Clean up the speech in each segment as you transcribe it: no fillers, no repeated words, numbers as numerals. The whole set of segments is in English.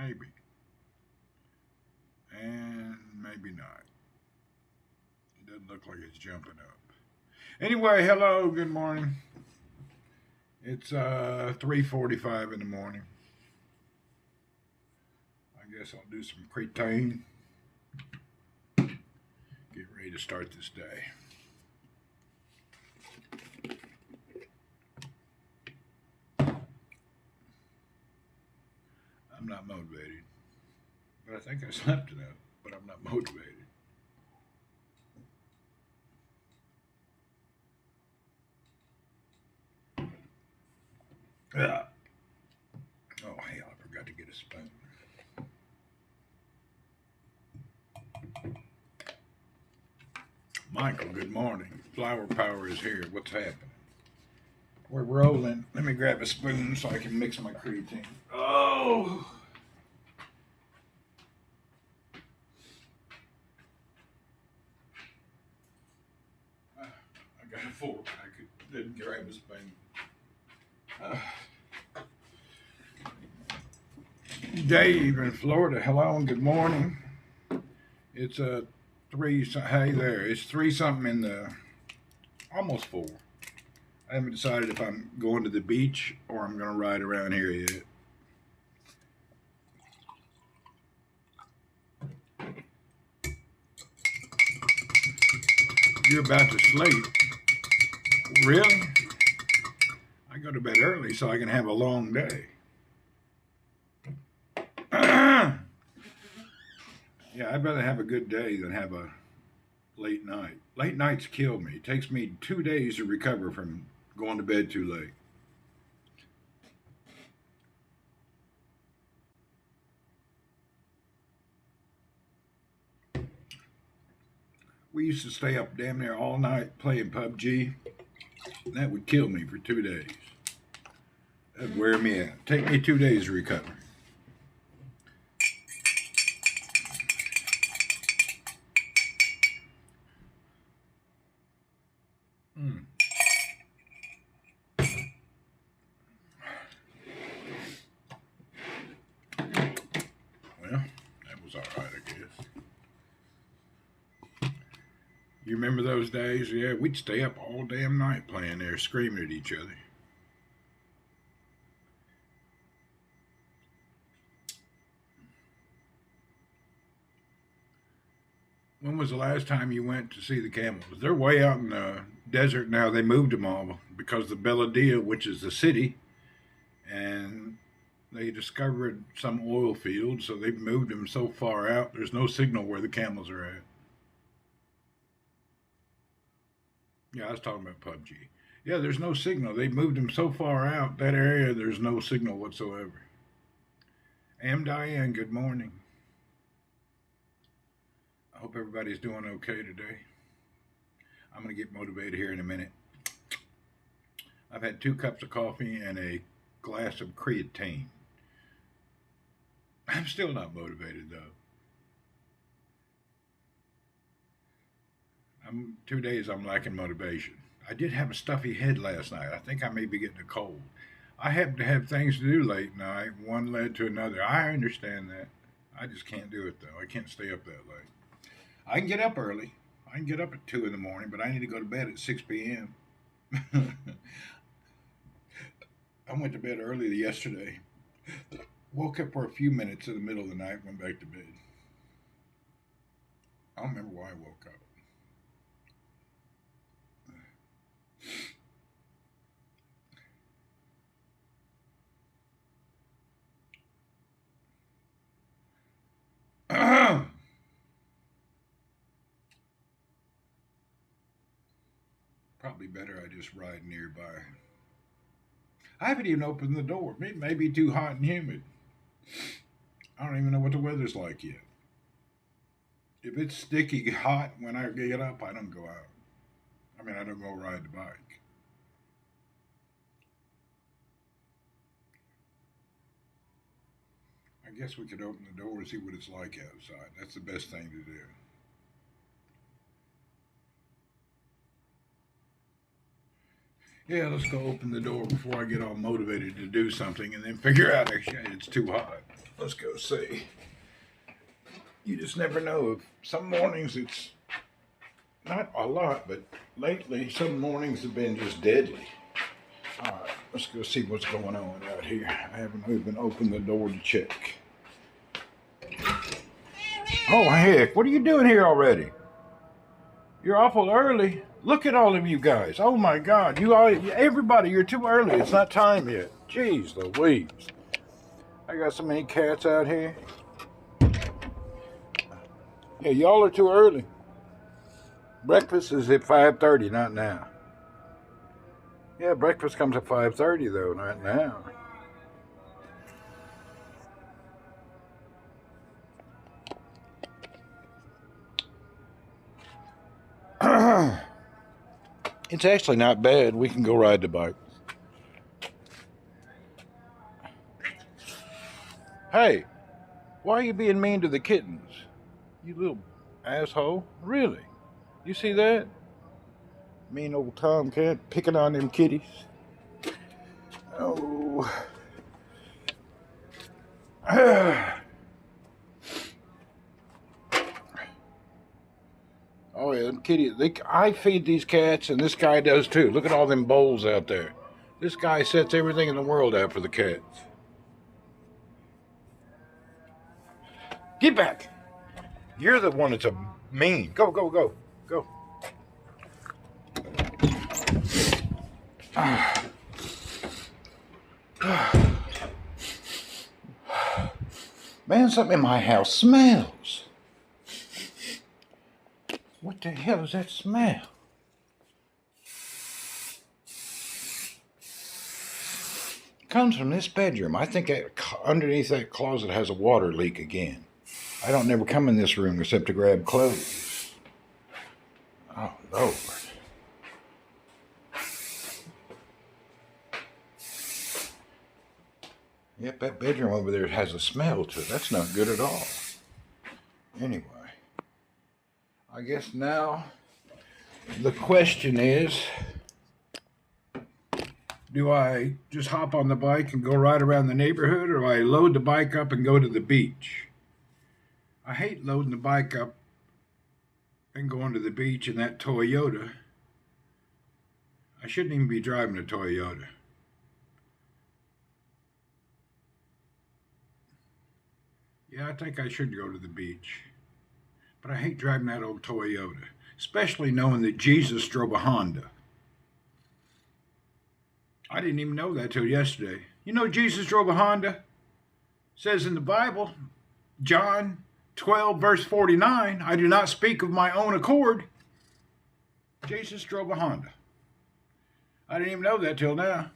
Maybe. And maybe not. It doesn't look like it's jumping up. Anyway, hello, good morning. It's 3:45 in the morning. I guess I'll do some creatine. Get ready to start this day. I'm not motivated. But I think I slept enough, but I'm not motivated. Ah. Oh, hell, I forgot to get a spoon. Michael, good morning. Flower power is here. What's happening? We're rolling. Let me grab a spoon so I can mix my creatine. Oh! I got a fork. Didn't grab a spoon. Dave in Florida. Hello and good morning. It's three. Hey there. It's three something in the almost four. I haven't decided if I'm going to the beach or I'm going to ride around here yet. You're about to sleep. Really? I go to bed early so I can have a long day. Yeah, I'd rather have a good day than have a late night. Late nights kill me. It takes me 2 days to recover from going to bed too late. We used to stay up damn near all night playing PUBG. That would kill me for 2 days. That'd wear me out. Take me 2 days to recover. Mm. Well, that was all right, I guess. You remember those days? Yeah, we'd stay up all damn night playing there, screaming at each other. When was the last time you went to see the camels? They're way out in the desert now. They moved them all because the Beladia, which is the city, and they discovered some oil fields, so they've moved them so far out. There's no signal where the camels are at. Yeah, I was talking about PUBG. Yeah, there's no signal. They moved them so far out that area. There's no signal whatsoever. Am Diane, good morning. I hope everybody's doing okay today. I'm going to get motivated here in a minute. I've had 2 cups of coffee and a glass of creatine. I'm still not motivated though. 2 days I'm lacking motivation. I did have a stuffy head last night. I think I may be getting a cold. I happen to have things to do late night. One led to another. I understand that. I just can't do it though. I can't stay up that late. I can get up early. I can get up at 2 in the morning, but I need to go to bed at 6 p.m. I went to bed early yesterday. Woke up for a few minutes in the middle of the night, went back to bed. I don't remember why I woke up. Probably better I just ride nearby. I haven't even opened the door. It may be too hot and humid. I don't even know what the weather's like yet. If it's sticky hot when I get up, I don't go out. I mean, I don't go ride the bike. I guess we could open the door and see what it's like outside. That's the best thing to do. Yeah, let's go open the door before I get all motivated to do something and then figure out actually it's too hot. Let's go see. You just never know. Some mornings it's not a lot, but lately some mornings have been just deadly. All right, let's go see what's going on out here. I haven't even opened the door to check. Oh, heck, what are you doing here already? You're awful early. Look at all of you guys. Oh, my God. Everybody, you're too early. It's not time yet. Jeez Louise. I got so many cats out here. Yeah, y'all are too early. Breakfast is at 5:30, not now. Yeah, breakfast comes at 5:30, though, not now. It's actually not bad. We can go ride the bike. Hey, why are you being mean to the kittens? You little asshole. Really? You see that? Mean old tomcat picking on them kitties. Oh. Oh, yeah, them kitties. I feed these cats, and this guy does too. Look at all them bowls out there. This guy sets everything in the world out for the cats. Get back. You're the one that's a mean. Go, go, go, go. Man, something in my house smells. What the hell is that smell? It comes from this bedroom. I think underneath that closet has a water leak again. I don't never come in this room except to grab clothes. Oh, Lord. Yep, that bedroom over there has a smell to it. That's not good at all. Anyway, I guess now the question is, do I just hop on the bike and go right around the neighborhood, or do I load the bike up and go to the beach? I hate loading the bike up and going to the beach in that Toyota. I shouldn't even be driving a Toyota. Yeah, I think I should go to the beach. But I hate driving that old Toyota, especially knowing that Jesus drove a Honda. I didn't even know that till yesterday. You know Jesus drove a Honda? It says in the Bible, John 12, verse 49, I do not speak of my own accord. Jesus drove a Honda. I didn't even know that till now.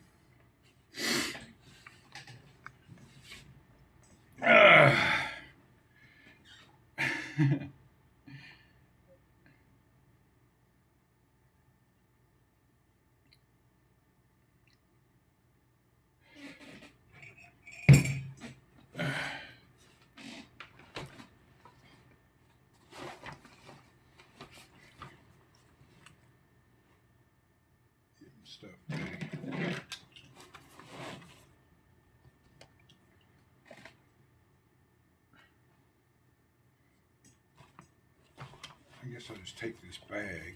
Stuff. I guess I'll just take this bag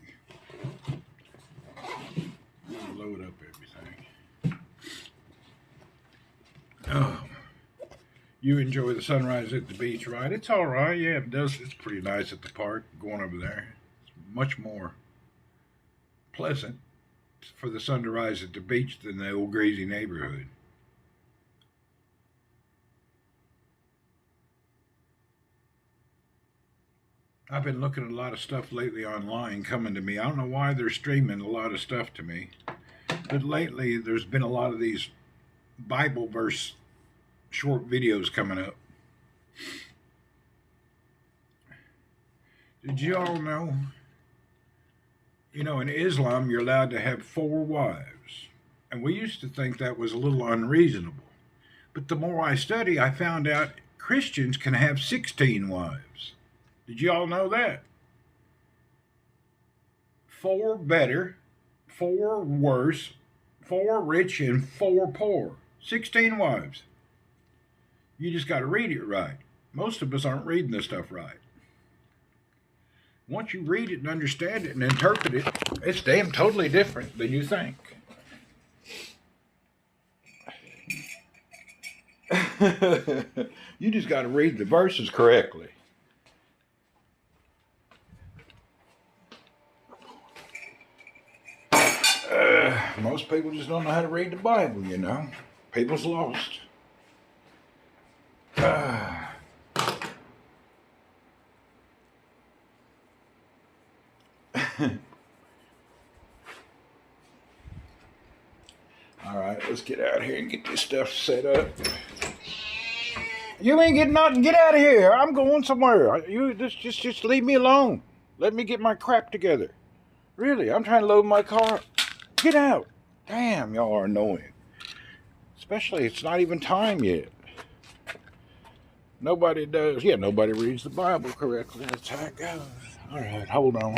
and load up everything. Oh, you enjoy the sunrise at the beach, right? It's all right. Yeah, it does. It's pretty nice at the park going over there. It's much more pleasant for the sun to rise at the beach than the old greasy neighborhood. I've been looking at a lot of stuff lately online coming to me. I don't know why they're streaming a lot of stuff to me, but lately there's been a lot of these Bible verse short videos coming up. Did you all know? You know, in Islam, you're allowed to have 4 wives. And we used to think that was a little unreasonable. But the more I study, I found out Christians can have 16 wives. Did you all know that? 4 better, 4 worse, 4 rich, and 4 poor. 16 wives. You just got to read it right. Most of us aren't reading this stuff right. Once you read it and understand it and interpret it, it's damn totally different than you think. You just got to read the verses correctly. Most people just don't know how to read the Bible, you know. People's lost. All right, let's get out of here and get this stuff set up. You ain't getting nothing. Get out of here. I'm going somewhere. You just leave me alone. Let me get my crap together. Really, I'm trying to load my car. Get out. Damn, y'all are annoying. Especially, it's not even time yet. Nobody does. Yeah, nobody reads the Bible correctly. That's how it goes. All right, hold on.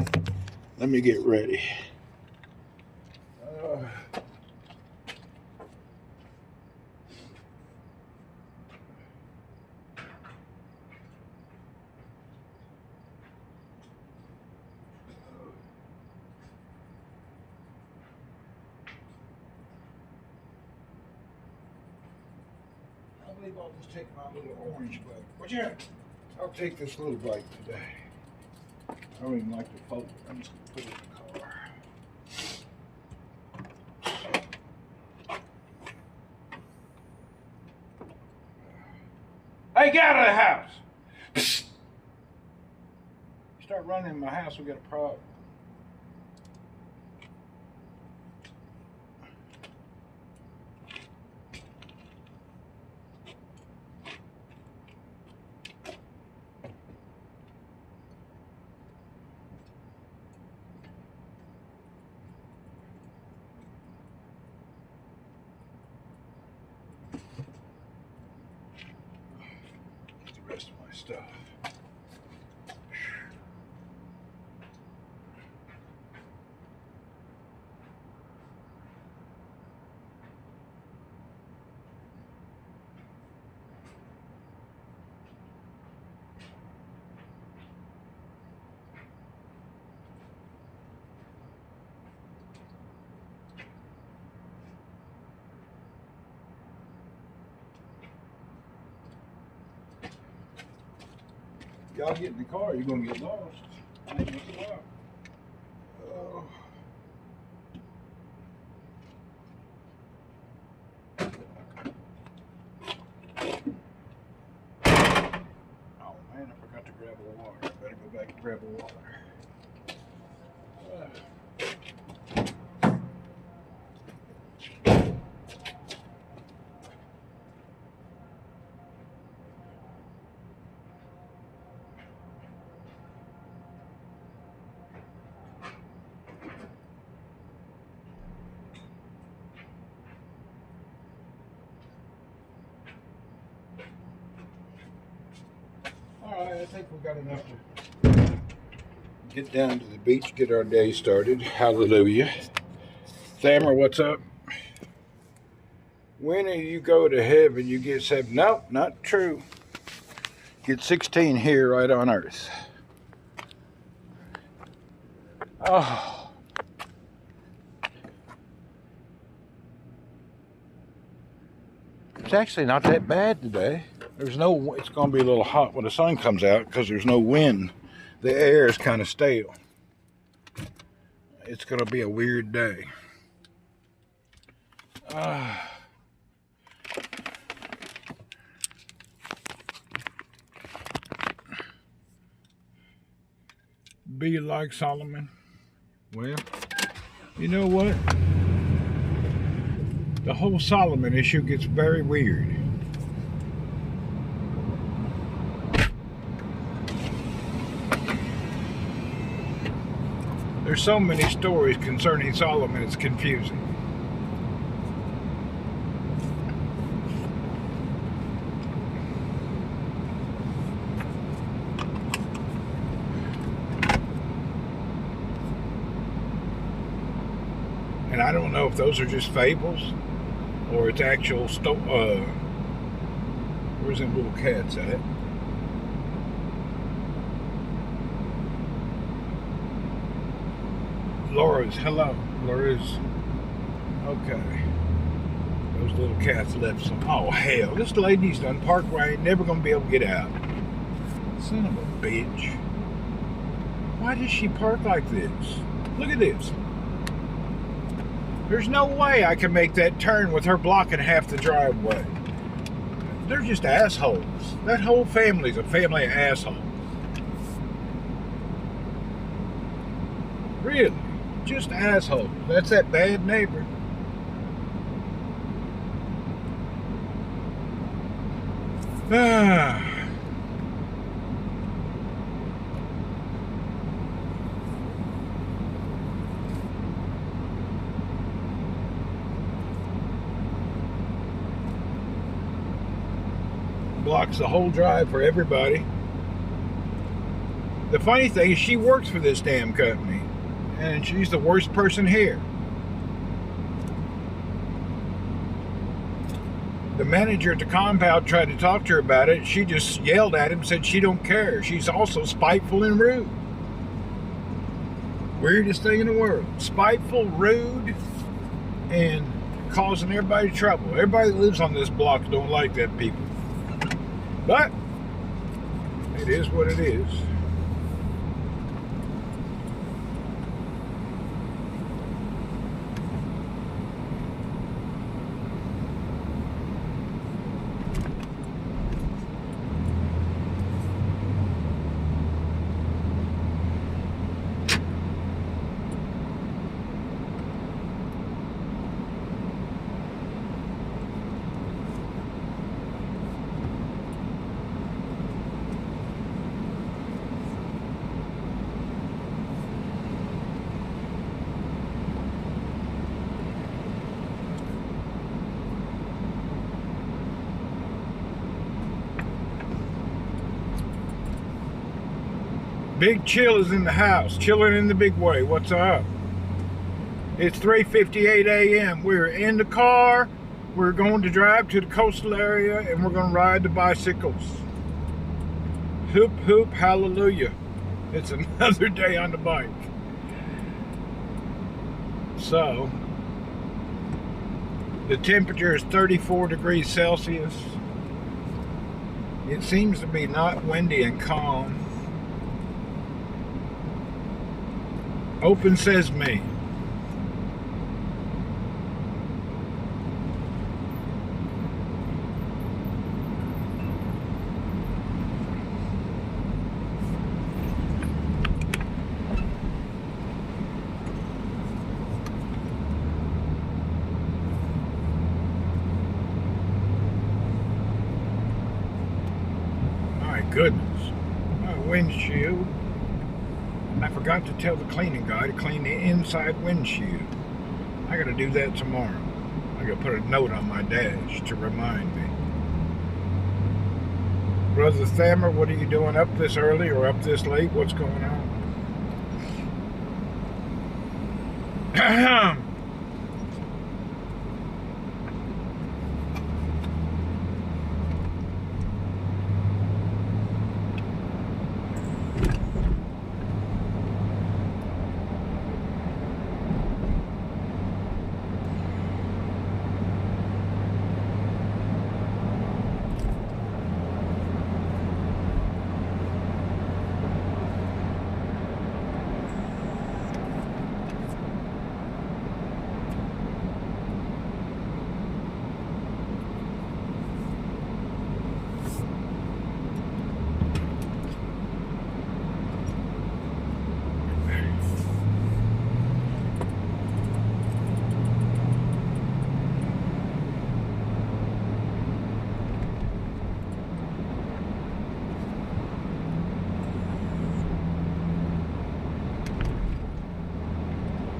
Let me get ready. I believe I'll just take my little orange bite. What you have? I'll take this little bite today. I don't even like to fold it. I'm just going to put it in the car. Hey, get out of the house! Psst. You start running in my house, we got a problem. Rest of my stuff. Y'all get in the car, you're gonna get lost. I ain't gonna stop. Oh. Oh man, I forgot to grab a water. I better go back and grab a water. Alright, I think we got enough to get down to the beach, get our day started. Hallelujah. Thammer, what's up? When you go to heaven, you get 7. Nope, not true. Get 16 here right on earth. Oh. It's actually not that bad today. There's no, it's going to be a little hot when the sun comes out because there's no wind. The air is kind of stale. It's going to be a weird day. Be like Solomon. Well, you know what? The whole Solomon issue gets very weird. There's so many stories concerning Solomon, it's confusing. And I don't know if those are just fables or it's actual Where's them little cats at? Laura's, hello. Laura's, okay. Those little cats left some, oh hell, this lady's done parked where I ain't never gonna be able to get out. Son of a bitch. Why does she park like this? Look at this. There's no way I can make that turn with her blocking half the driveway. They're just assholes. That whole family's a family of assholes. Really. Just assholes. That's that bad neighbor. Ah. Blocks the whole drive for everybody. The funny thing is she works for this damn company, and she's the worst person here. The manager at the compound tried to talk to her about it. She just yelled at him, said she don't care. She's also spiteful and rude. Weirdest thing in the world. Spiteful, rude, and causing everybody trouble. Everybody that lives on this block don't like that people. But it is what it is. Big Chill is in the house, chilling in the big way. What's up? It's 3:58 a.m. We're in the car. We're going to drive to the coastal area, and we're going to ride the bicycles. Hoop, hoop, hallelujah. It's another day on the bike. So, the temperature is 34 degrees Celsius. It seems to be not windy and calm. Open sesame. My goodness. My windshield. I forgot to tell the cleaning guy to clean the inside windshield. I gotta do that tomorrow. I gotta put a note on my dash to remind me. Brother Thammer, what are you doing up this early or up this late? What's going on?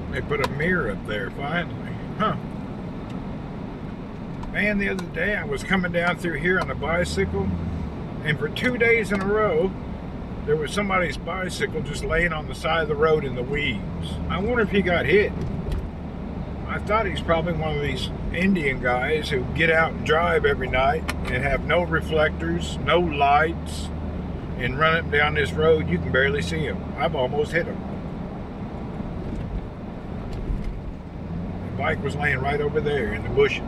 They put a mirror up there finally. Huh. Man, the other day I was coming down through here on a bicycle, and for 2 days in a row, there was somebody's bicycle just laying on the side of the road in the weeds. I wonder if he got hit. I thought he's probably one of these Indian guys who get out and drive every night and have no reflectors, no lights, and run up down this road. You can barely see him. I've almost hit him. The bike was laying right over there in the bushes.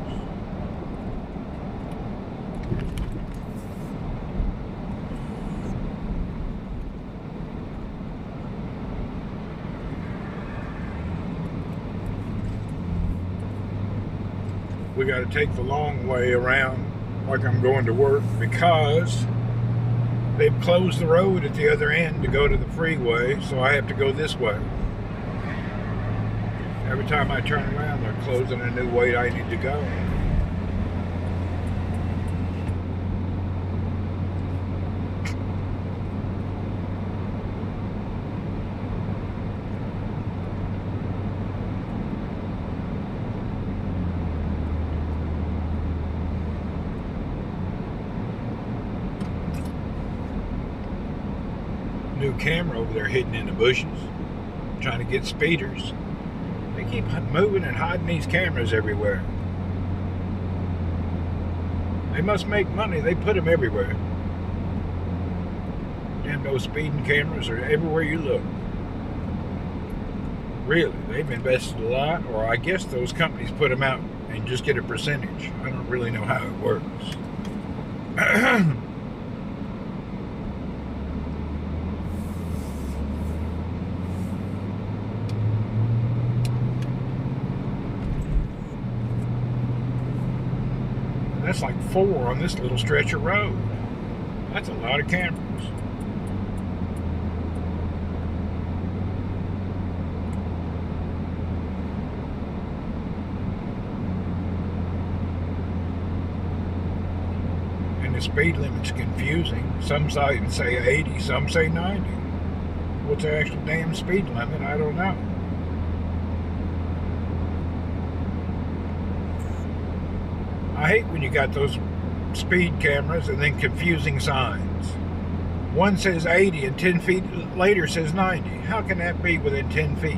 We got to take the long way around like I'm going to work because they've closed the road at the other end to go to the freeway, so I have to go this way. Every time I turn around, they're closing a new way I need to go. New camera over there hidden in the bushes, trying to get speeders. They keep moving and hiding these cameras everywhere. They must make money. They put them everywhere. Damn, those speeding cameras are everywhere you look. Really, they've invested a lot, or I guess those companies put them out and just get a percentage. I don't really know how it works. That's like 4 on this little stretch of road. That's a lot of cameras. And the speed limit's confusing. Some signs say 80, some say 90. What's the actual damn speed limit? I don't know. I hate when you got those speed cameras and then confusing signs. One says 80 and 10 feet later says 90. How can that be within 10 feet?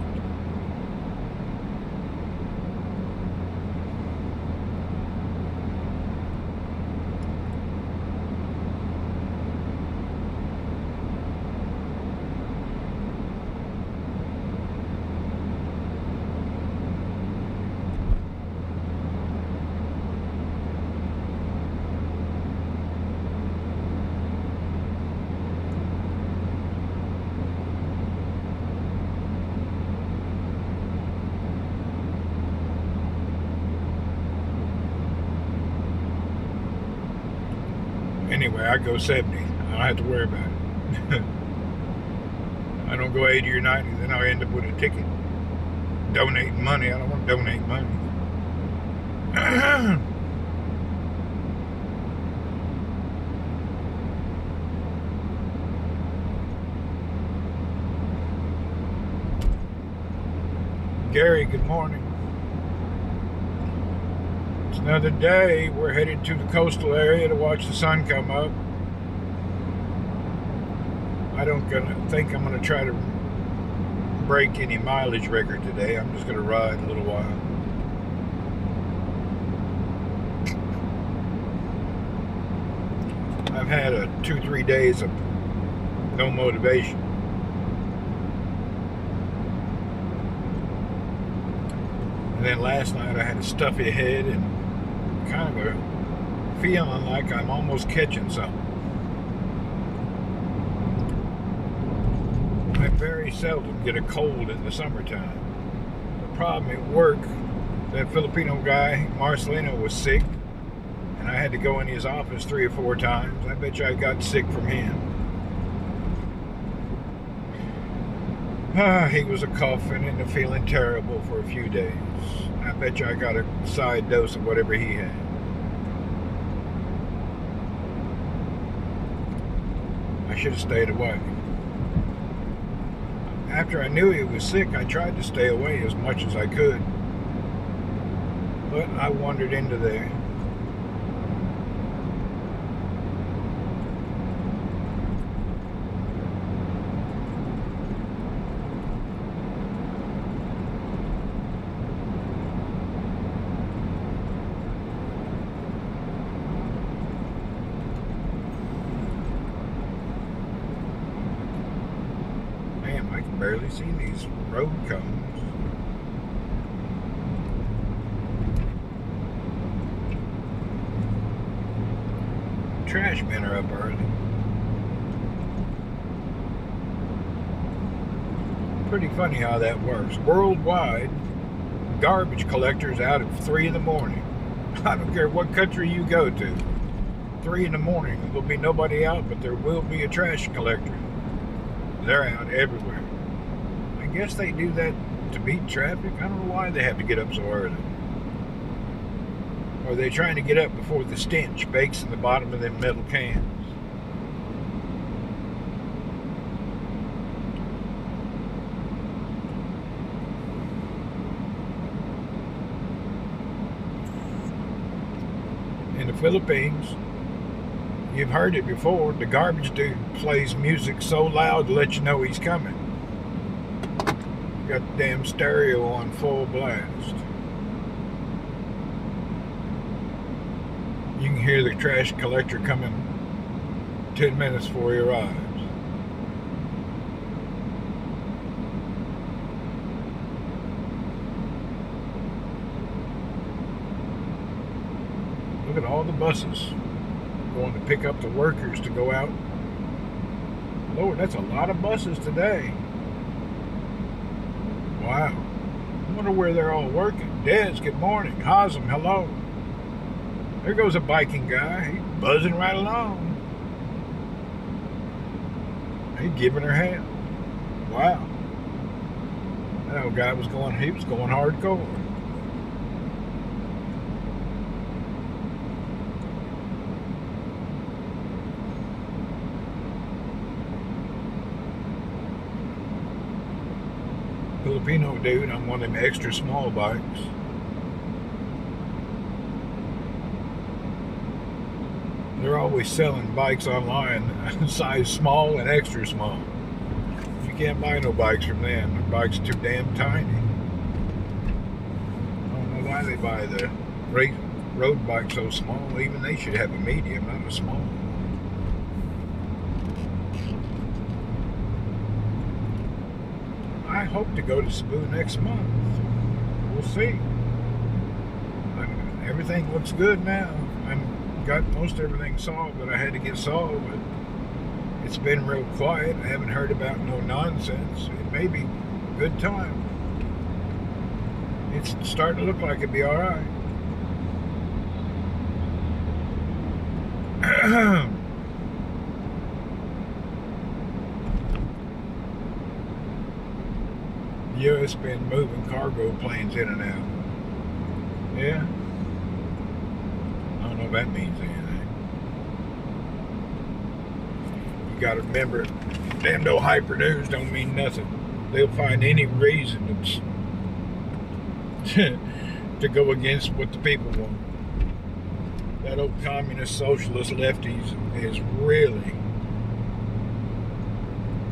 Anyway, I go 70. I don't have to worry about it. I don't go 80 or 90, then I'll end up with a ticket. Donating money. I don't want to donate money. Gary, good morning. It's another day. We're headed to the coastal area to watch the sun come up. I don't think I'm gonna try to break any mileage record today. I'm just gonna ride a little while. I've had 2-3 days of no motivation. And then last night I had a stuffy head and kind of a feeling like I'm almost catching something. I very seldom get a cold in the summertime. The problem at work, that Filipino guy, Marcelino, was sick, and I had to go in his office 3 or 4 times. I bet you I got sick from him. He was a coughing and feeling terrible for a few days. I bet you I got a side dose of whatever he had. I should have stayed away. After I knew he was sick, I tried to stay away as much as I could. But I wandered into there. barely see these road cones. Trash men are up early. Pretty funny how that works. Worldwide, garbage collectors out at 3 in the morning. I don't care what country you go to. 3 in the morning, there'll be nobody out, but there will be a trash collector. They're out everywhere. I guess they do that to beat traffic. I don't know why they have to get up so early. Or are they trying to get up before the stench bakes in the bottom of them metal cans? In the Philippines, you've heard it before, the garbage dude plays music so loud to let you know he's coming. Got the damn stereo on full blast. You can hear the trash collector coming 10 minutes before he arrives. Look at all the buses going to pick up the workers to go out. Lord, that's a lot of buses today. Wow. I wonder where they're all working. Des, good morning. Hazem, hello. There goes a biking guy. He's buzzing right along. He's giving her hell. Wow. That old guy was going hardcore. Filipino dude on one of them extra small bikes. They're always selling bikes online, size small and extra small. You can't buy no bikes from them. The bike's too damn tiny. I don't know why they buy the road bike so small. Even they should have a medium, not a small. I hope to go to Cebu next month. We'll see. Everything looks good now. I've got most everything solved that I had to get solved, but it's been real quiet. I haven't heard about no nonsense. It may be a good time. It's starting to look like it'd be all right. The U.S. been moving cargo planes in and out. Yeah. I don't know if that means anything. You gotta remember, damn no hyper news don't mean nothing. They'll find any reason to go against what the people want. That old communist, socialist lefties is really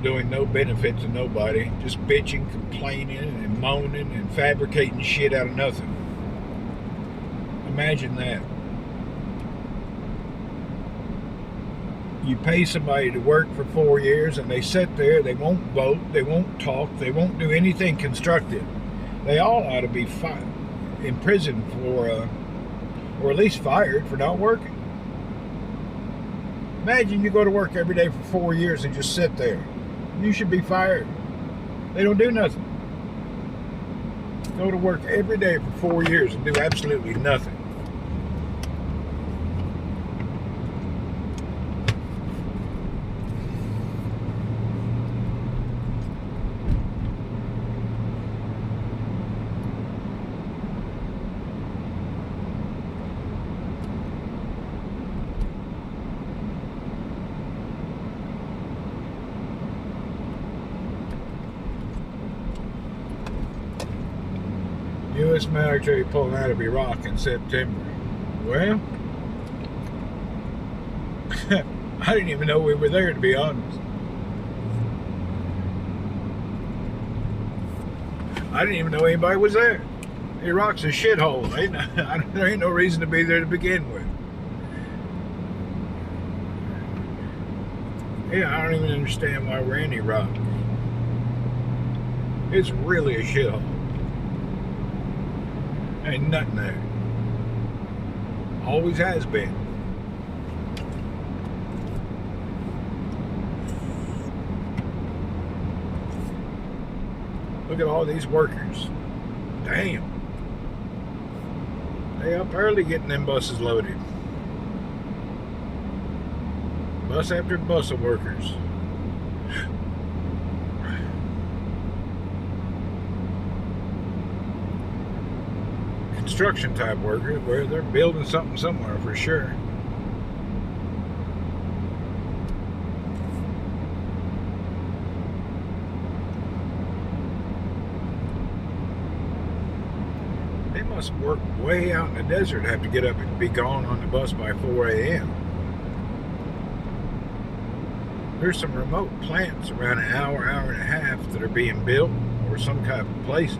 doing no benefit to nobody, just bitching, complaining, and moaning, and fabricating shit out of nothing. Imagine that. You pay somebody to work for 4 years, and they sit there, they won't vote, they won't talk, they won't do anything constructive. They all ought to be imprisoned for, or at least fired for not working. Imagine you go to work every day for 4 years and just sit there. You should be fired. They don't do nothing. Go to work every day for 4 years and do absolutely nothing. U.S. military pulling out of Iraq in September. Well, I didn't even know we were there, to be honest. I didn't even know anybody was there. Iraq's a shithole. There ain't no reason to be there to begin with. Yeah, I don't even understand why we're in Iraq. It's really a shithole. Ain't nothing there. Always has been. Look at all these workers. Damn. They up early getting them buses loaded. Bus after bus of workers. Construction type workers where they're building something somewhere for sure. They must work way out in the desert, have to get up and be gone on the bus by 4 a.m. There's some remote plants around an hour and a half that are being built, or some kind of places.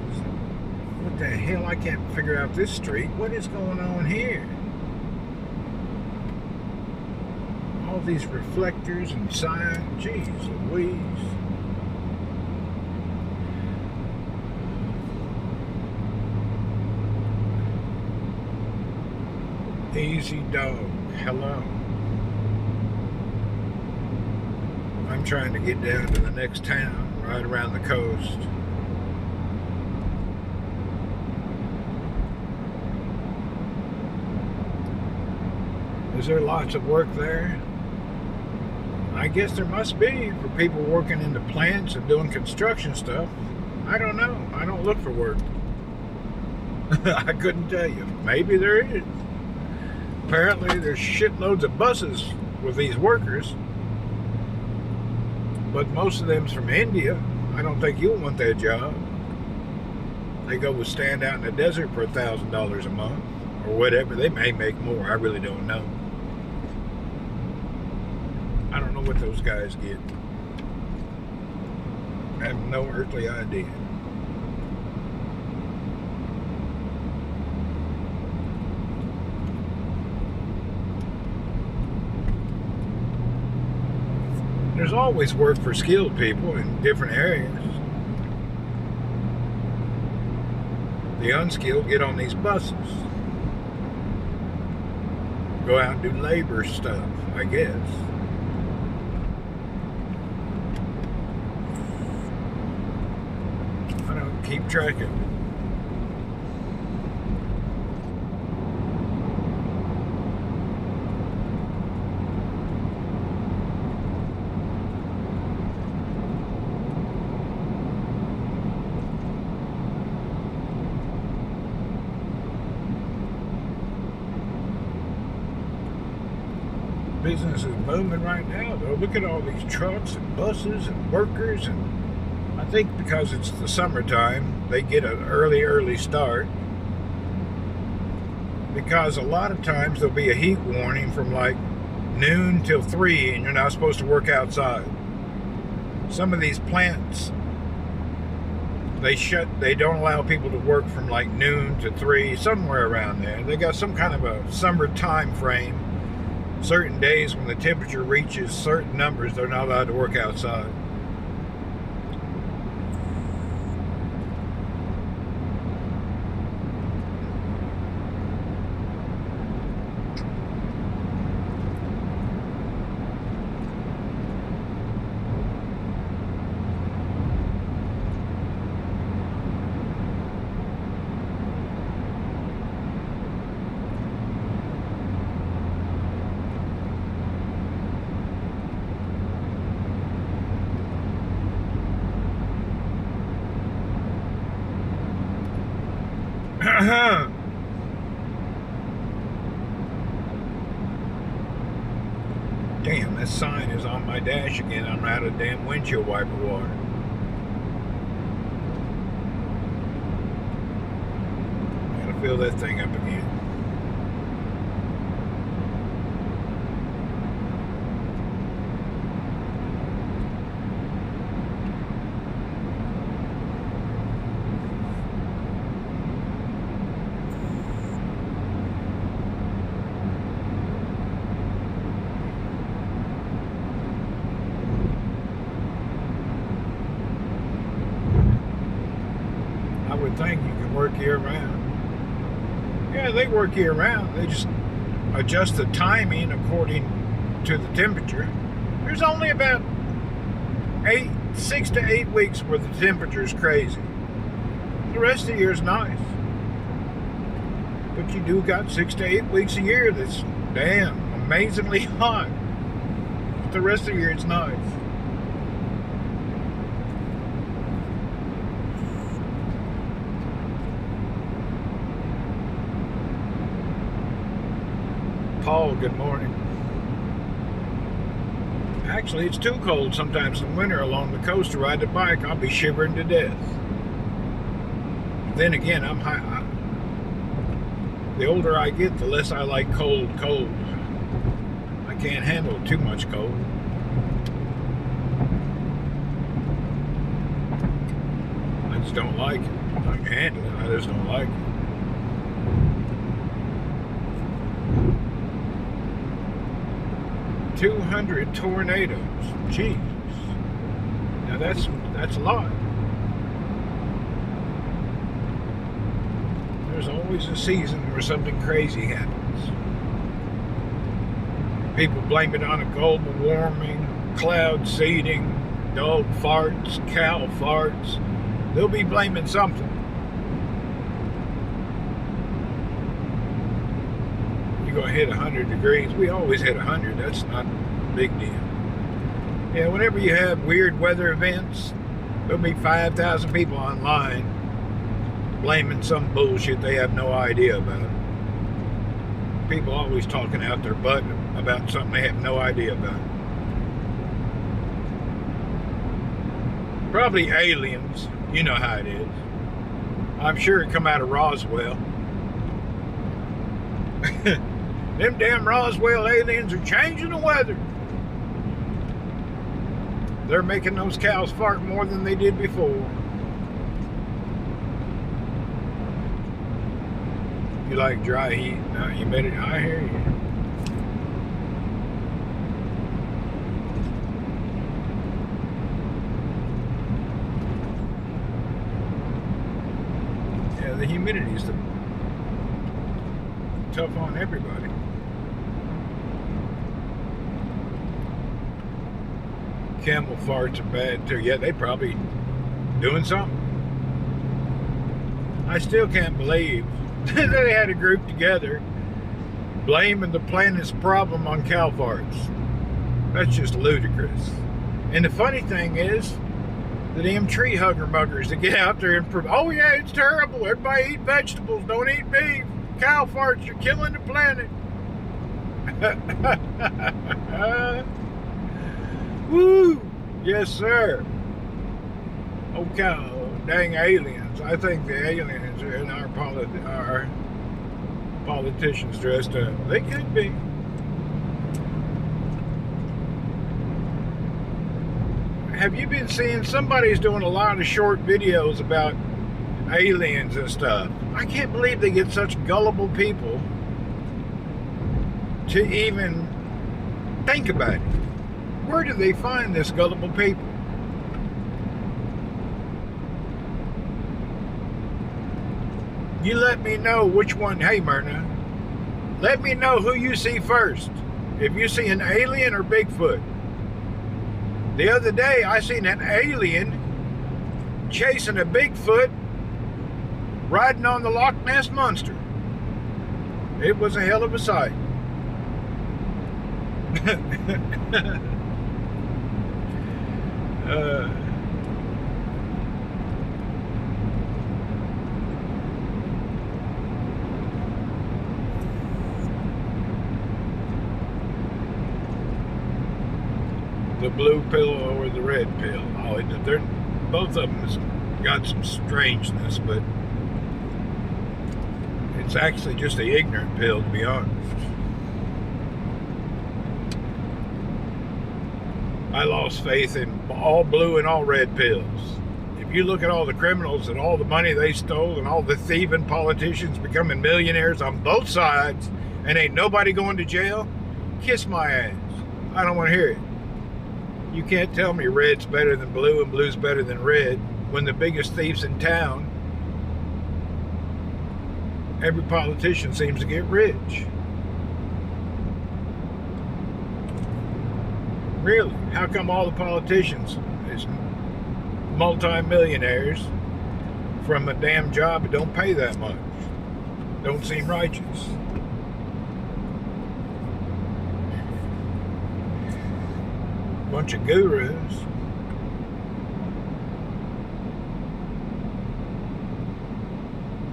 What the hell? I can't figure out this street. What is going on here? All these reflectors and signs. Jeez Louise. Easy dog. Hello. I'm trying to get down to the next town, right around the coast. Is there lots of work there? I guess there must be for people working in the plants and doing construction stuff. I don't know. I don't look for work. I couldn't tell you. Maybe there is. Apparently there's shitloads of buses with these workers. But most of them's from India. I don't think you'll want that job. They go stand out in the desert for $1,000 a month. Or whatever. They may make more. I really don't know. I don't know what those guys get. I have no earthly idea. There's always work for skilled people in different areas. The unskilled get on these buses. Go out and do labor stuff, I guess. I don't keep track of it. Business is booming right now, though. Look at all these trucks and buses and workers, and I think because it's the summertime, they get an early start. Because a lot of times there'll be a heat warning from like noon till 3, and you're not supposed to work outside. Some of these plants, they don't allow people to work from like noon to 3, somewhere around there. They got some kind of a summer time frame. Certain days when the temperature reaches certain numbers, they're not allowed to work outside. Damn, this sign is on my dash again. I'm out of damn windshield wiper water. Gotta fill that thing up again. think you can work year round. Yeah, they work year round. They just adjust the timing according to the temperature. There's only about 6 to 8 weeks where the temperature is crazy. The rest of the year is nice. But you do got 6 to 8 weeks a year that's damn amazingly hot. But the rest of the year it's nice. Paul, good morning. Actually, it's too cold sometimes in winter along the coast to ride the bike. I'll be shivering to death. Then again, I'm high. The older I get, the less I like cold. I can't handle too much cold. I just don't like it. I can handle it. I just don't like it. $200 tornadoes. Jeez. Now that's a lot. There's always a season where something crazy happens. People blame it on a global warming, cloud seeding, dog farts, cow farts. They'll be blaming something. You're going to hit 100 degrees. We always hit 100. That's not a big deal. Yeah, whenever you have weird weather events, there'll be 5,000 people online blaming some bullshit they have no idea about. People always talking out their butt about something they have no idea about. Probably aliens. You know how it is. I'm sure it come out of Roswell. Them damn Roswell aliens are changing the weather. They're making those cows fart more than they did before. You like dry heat? No, humidity. I hear you. Yeah, the humidity's tough on everybody. Camel farts are bad too. Yeah, they probably doing something. I still can't believe they had a group together blaming the planet's problem on cow farts. That's just ludicrous. And the funny thing is, the damn tree hugger muggers that get out there and oh yeah, it's terrible. Everybody eat vegetables, don't eat beef. Cow farts are killing the planet. Woo! Yes, sir. Oh, cow, dang aliens. I think the aliens are in our politicians dressed up. They could be. Have you been seeing somebody's doing a lot of short videos about aliens and stuff? I can't believe they get such gullible people to even think about it. Where do they find this gullible people? You let me know which one. Hey, Myrna, let me know who you see first. If you see an alien or Bigfoot. The other day, I seen an alien chasing a Bigfoot riding on the Loch Ness Monster. It was a hell of a sight. The blue pill or the red pill. Oh, they're, both of them has got some strangeness, but it's actually just the ignorant pill, to be honest. I lost faith in all blue and all red pills. If you look at all the criminals and all the money they stole and all the thieving politicians becoming millionaires on both sides and ain't nobody going to jail, kiss my ass. I don't want to hear it. You can't tell me red's better than blue and blue's better than red when the biggest thieves in town every politician seems to get rich. Really? How come all the politicians is multi-millionaires from a damn job that don't pay that much? Don't seem righteous. Bunch of gurus.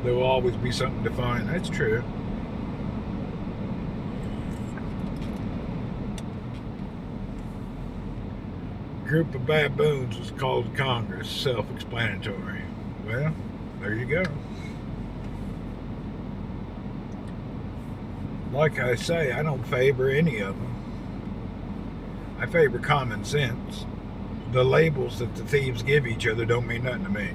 There will always be something to find. That's true. Group of baboons was called Congress. Self-explanatory. Well, there you go. Like I say, I don't favor any of them. I favor common sense. The labels that the thieves give each other don't mean nothing to me.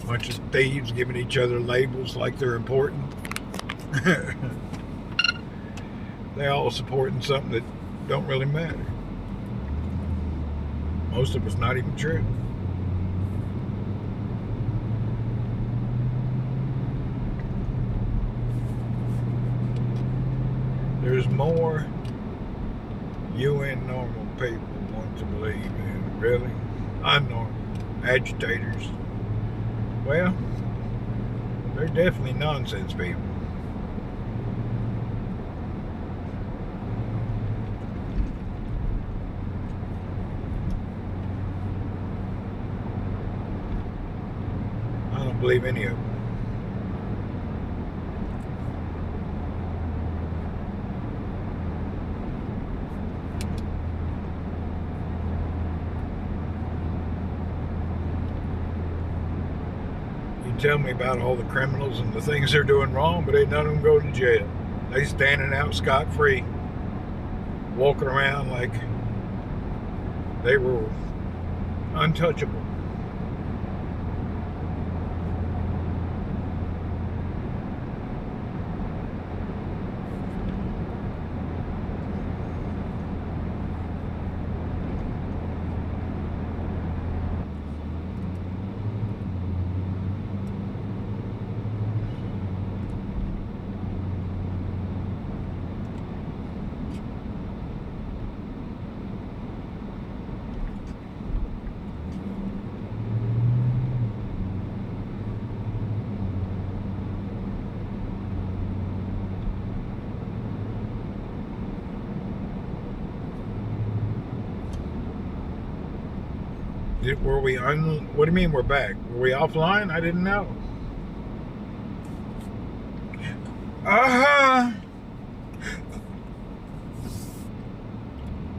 A bunch of thieves giving each other labels like they're important. They're all supporting something that don't really matter. Most of it's not even true. There's more UN normal people want to believe in. Really? Unnormal. Agitators. Well, they're definitely nonsense people. I don't believe any of them. Tell me about all the criminals and the things they're doing wrong, but ain't none of them go to jail. They standing out scot-free, walking around like they were untouchable. Were we what do you mean we're back? Were we offline? I didn't know.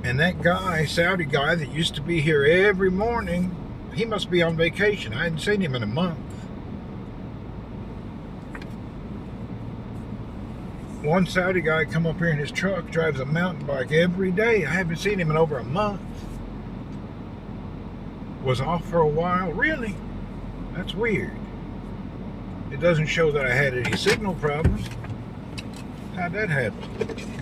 And that guy, Saudi guy that used to be here every morning, he must be on vacation. I hadn't seen him in a month. One Saudi guy come up here in his truck, drives a mountain bike every day. I haven't seen him in over a month. Was off for a while. Really? That's weird. It doesn't show that I had any signal problems. How'd that happen?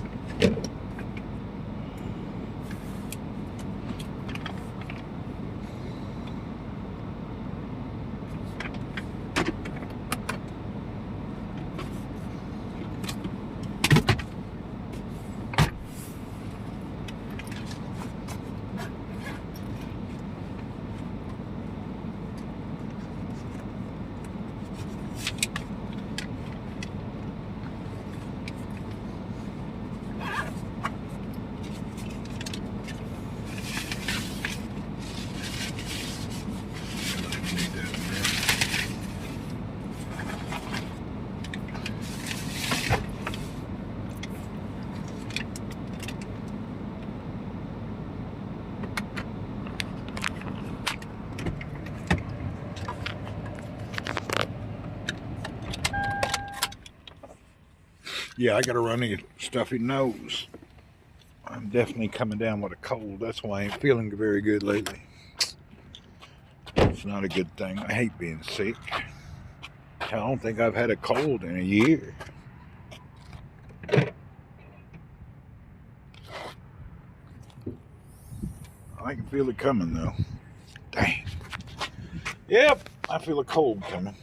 Yeah, I got a runny, stuffy nose. I'm definitely coming down with a cold. That's why I ain't feeling very good lately. It's not a good thing. I hate being sick. I don't think I've had a cold in a year. I can feel it coming though. Dang. Yep, I feel a cold coming.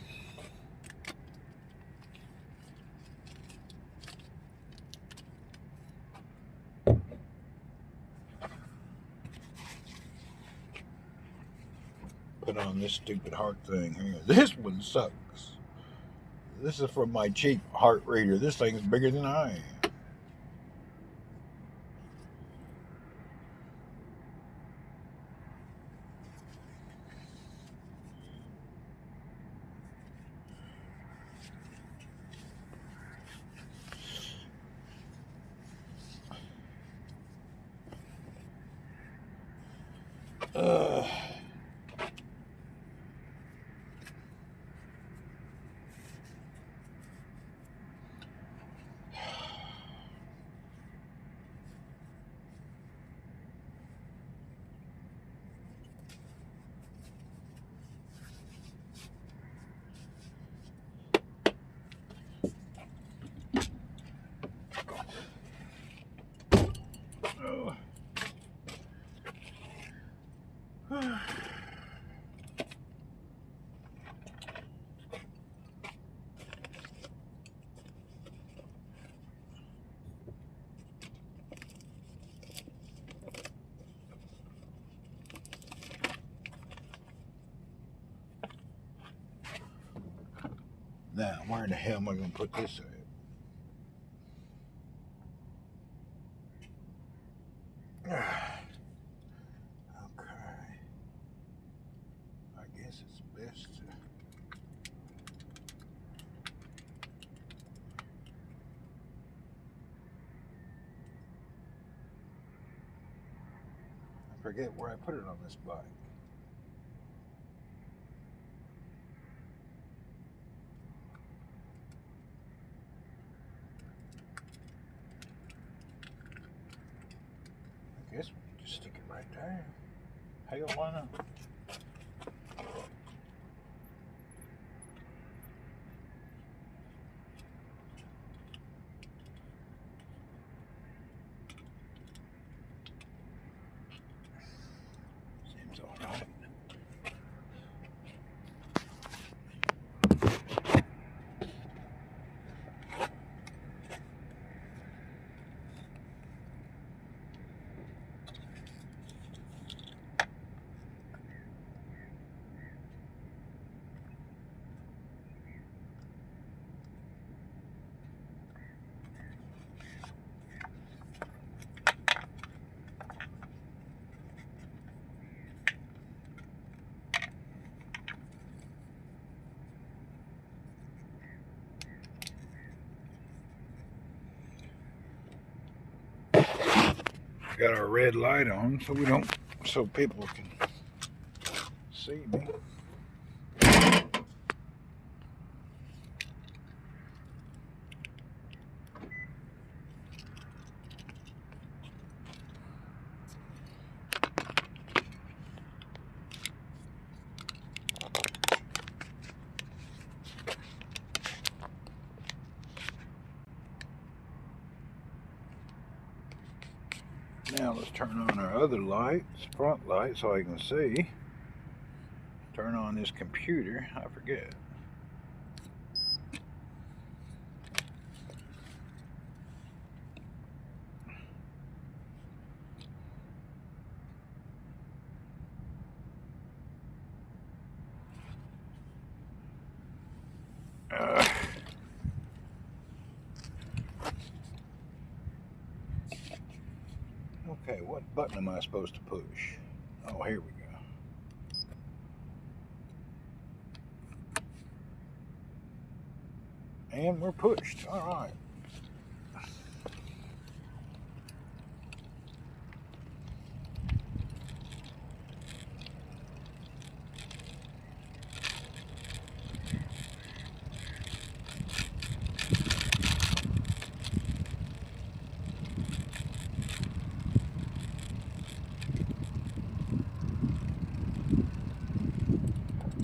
put on this stupid heart thing here. This one sucks. This is from my cheap heart reader. This thing's bigger than I am. Now, where in the hell am I going to put this at? Okay. I guess it's best to... I forget where I put it on this bike. I guess we can just stick it right there. Hell, why not? Seems all right. Got our red light on so people can see me. Now let's turn on our other lights, front light, so I can see. Turn on this computer, I forget. Okay, what button am I supposed to push? Oh, here we go. And we're pushed. All right.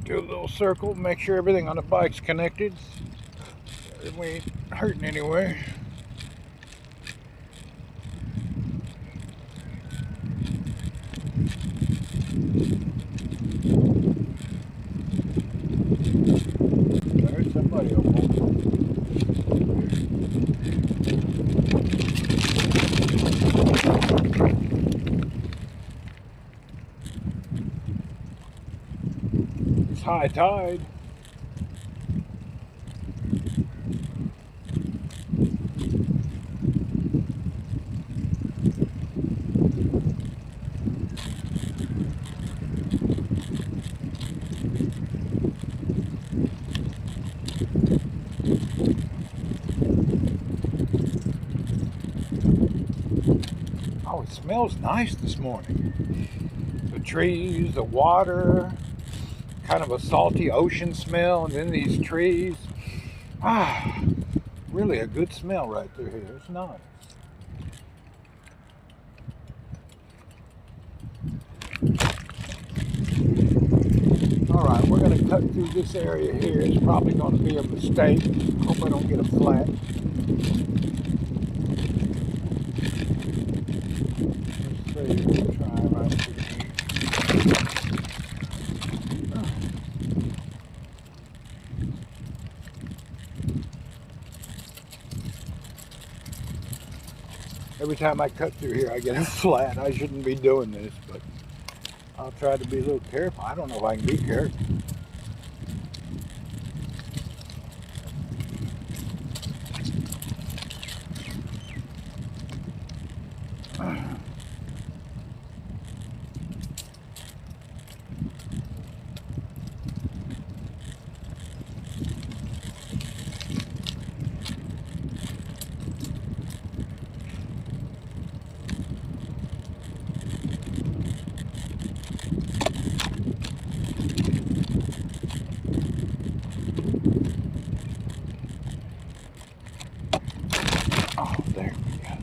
Do a little circle, make sure everything on the bike's connected. We ain't hurting anywhere. There's somebody over there. It's high tide. Oh, it smells nice this morning. The trees, the water, kind of a salty ocean smell, and then these trees. Ah, really a good smell right through here. It's nice. All right, we're going to cut through this area here. It's probably going to be a mistake. Hope I don't get a flat. Let's see, try right through here. Every time I cut through here, I get a flat. I shouldn't be doing this, but I'll try to be a little careful. I don't know if I can be careful. Oh, there we go.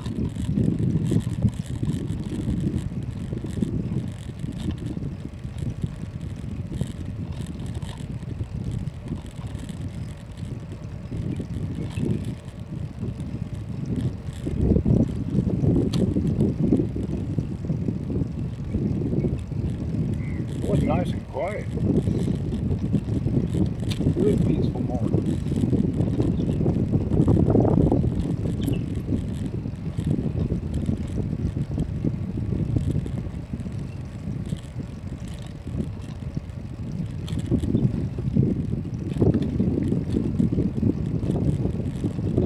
It was nice and quiet. Really peaceful morning.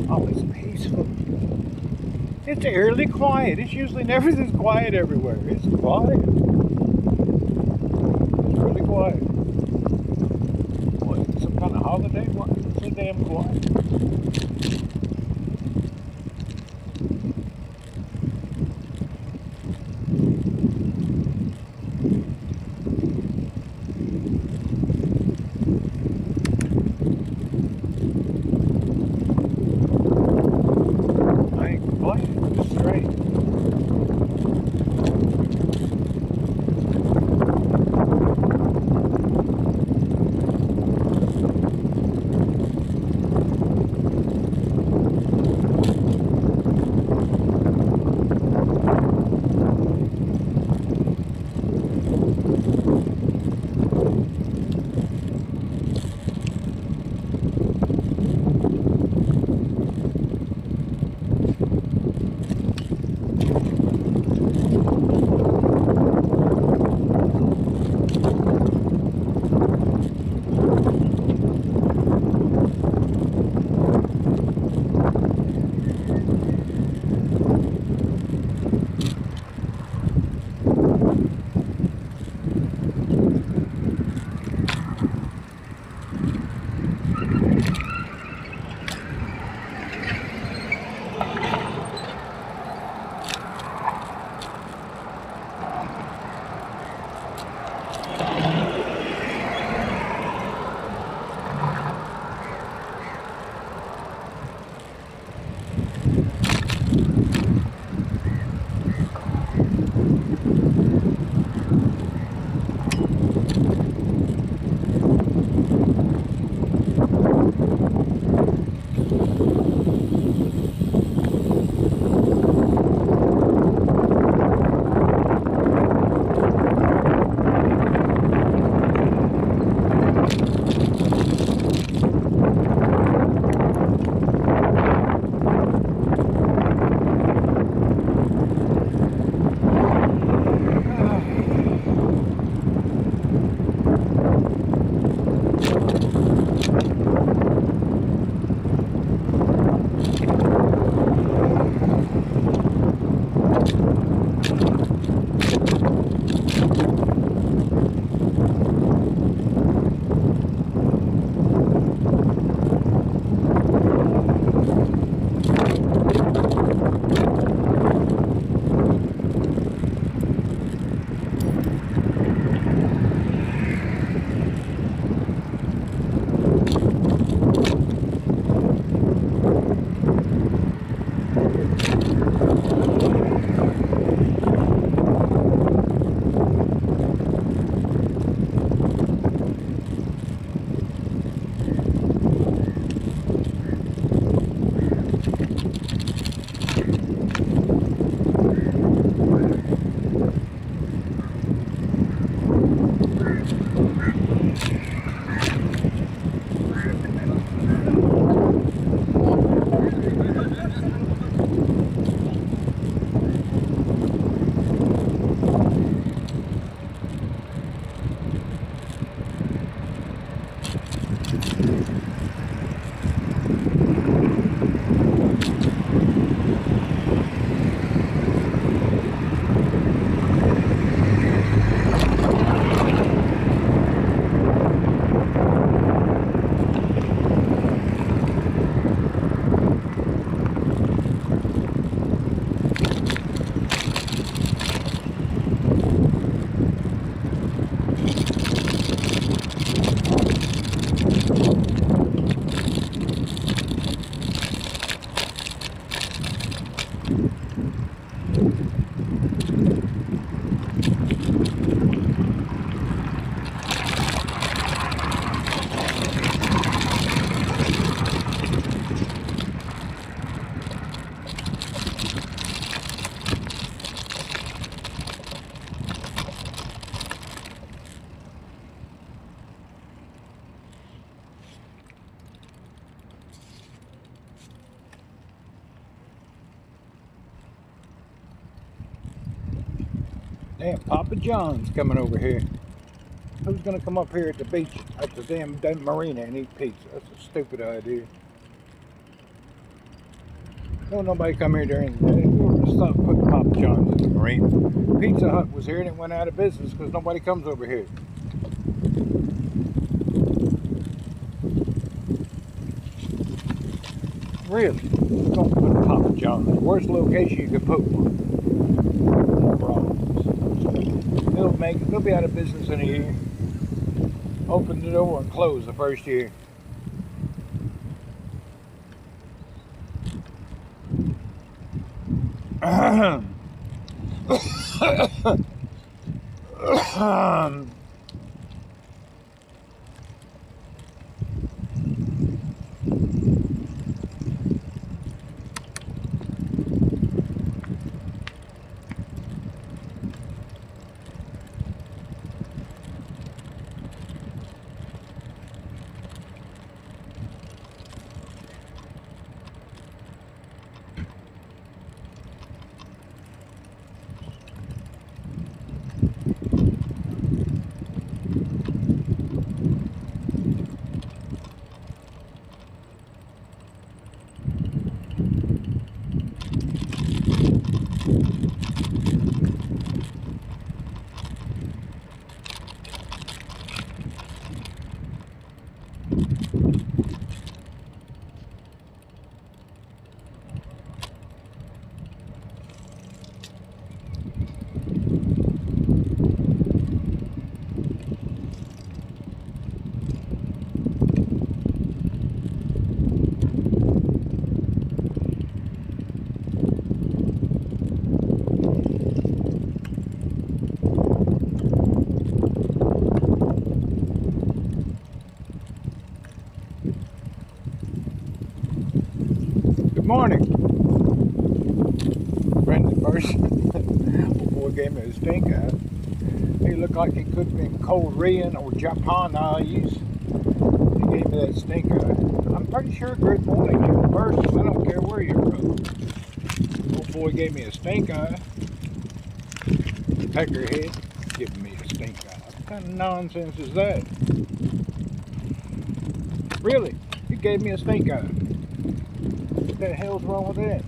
Oh, it's peaceful. It's eerily quiet. It's usually never this quiet everywhere. It's quiet. It's really quiet. What, some kind of holiday? Why is it so damn quiet? Damn, Papa John's coming over here. Who's gonna come up here at the beach, at the damn marina and eat pizza? That's a stupid idea. Don't nobody come here during the day. We'll just stop putting Papa John's at the marina. Pizza Hut was here and it went out of business because nobody comes over here. Really? Don't put Papa John's. Worst location you could put one. No problems. They'll be out of business in a year. Open the door and close the first year. Good morning. Randy first. Boy gave me a stink eye. He looked like he could be in Korean or Japanese. He gave me that stink eye. I'm pretty sure good morning you're first. I don't care where you're from. Old boy gave me a stink eye. Peckerhead giving me a stink eye. What kind of nonsense is that? Really? He gave me a stink eye. What the hell's wrong with that?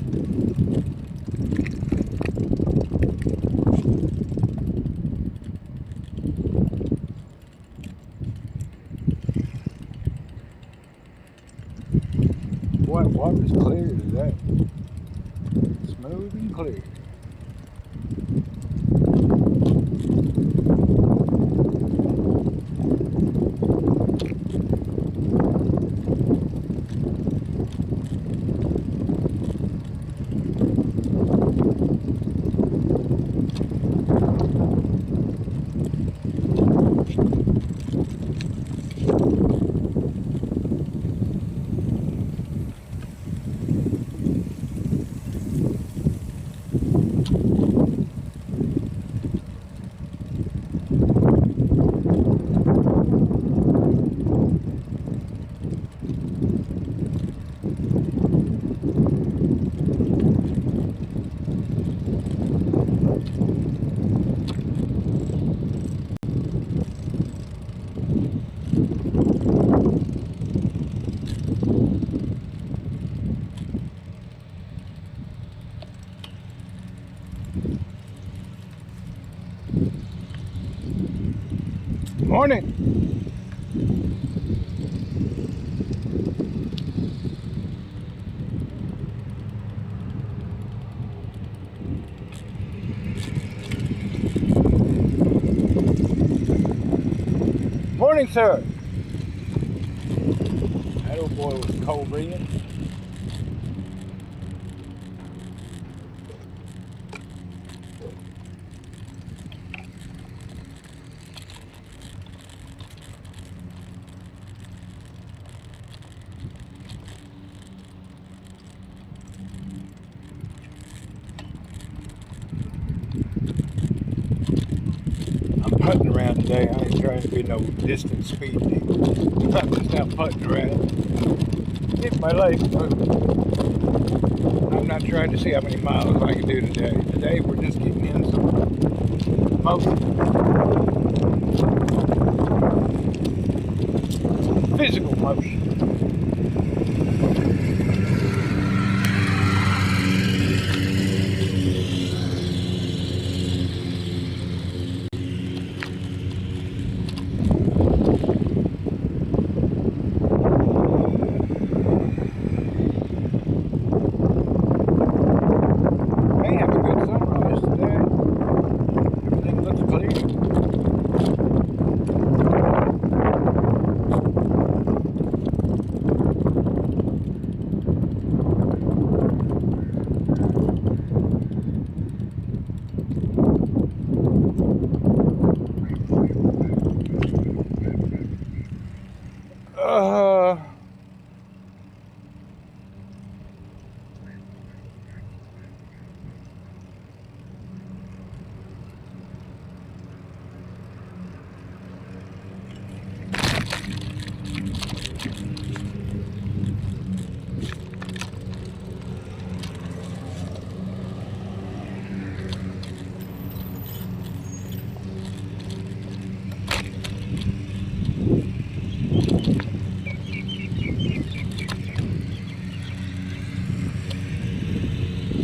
Boy, water's clear today. Smooth and clear. Morning. Morning, sir. That old boy was cold breathing. Putting around today. I ain't trying to be no distance speed demon. I'm just out putting around. Get my life moving. I'm not trying to see how many miles I can do today. Today we're just getting in some motion. Physical motion. May have a good sunrise today. Everything looks clear. Uh,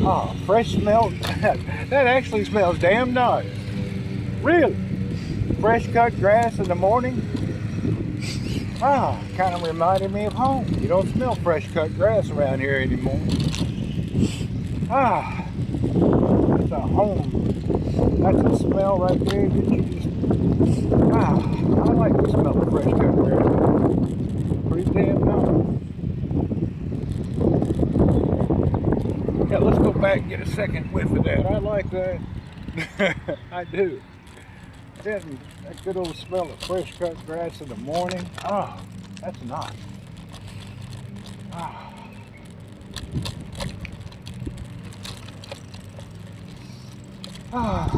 oh, fresh smell. That actually smells damn nice. Really? Fresh cut grass in the morning? Ah, kind of reminded me of home. You don't smell fresh cut grass around here anymore. Ah, that's a home. That's a smell right there that you just, ah, I like the smell of fresh cut grass. Pretty damn nice. Yeah, let's go back and get a second whiff of that. I like that. I do. Then that good old smell of fresh cut grass in the morning. Oh, that's nice. Ah. Ah.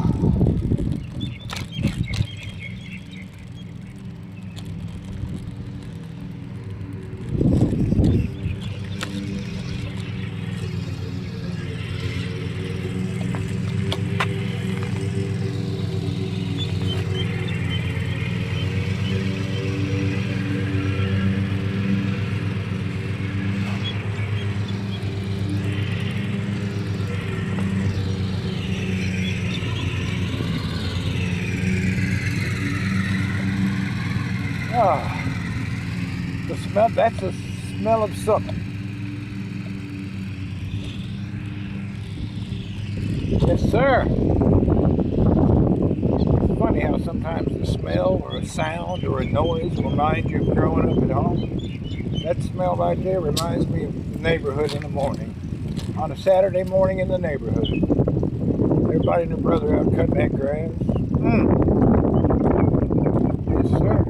Ah, the smell, that's the smell of something. Yes, sir. It's funny how sometimes the smell or a sound or a noise reminds you of growing up at home. That smell right there reminds me of the neighborhood in the morning. On a Saturday morning in the neighborhood. Everybody and their brother out cutting that grass. Yes, sir.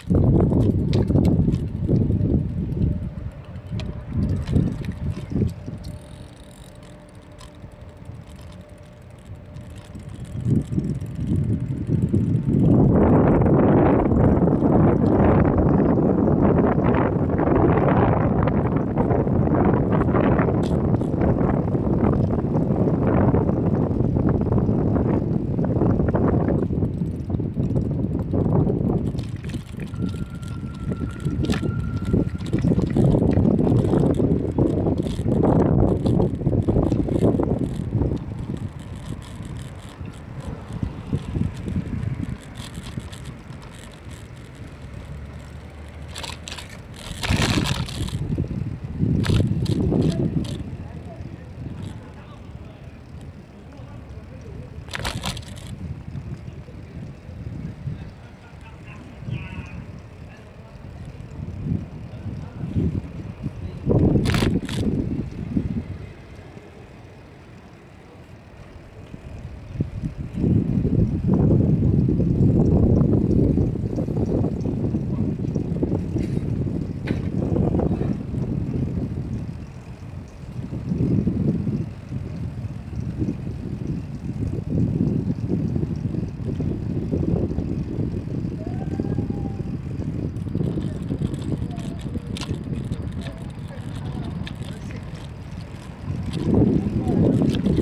Good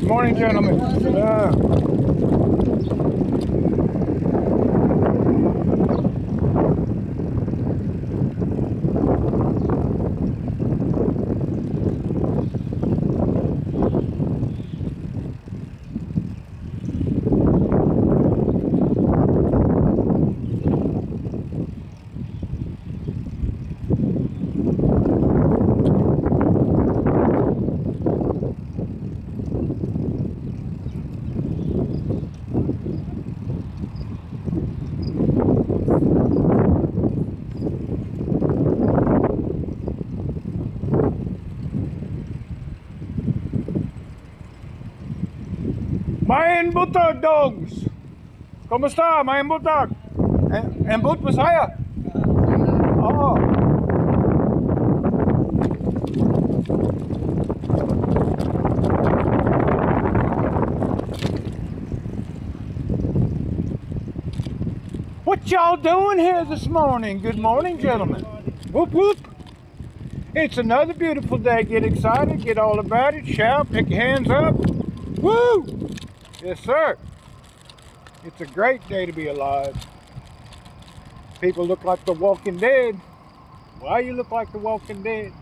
morning, gentlemen. Mein Buttag dogs! ¿Cómo está, mein Buttag? En Butt was higher? Oh. What y'all doing here this morning? Good morning, gentlemen. Whoop, whoop. It's another beautiful day. Get excited, get all about it, shout, pick your hands up. Woo! Yes, sir. It's a great day to be alive. People look like the Walking Dead. Why you look like the Walking Dead?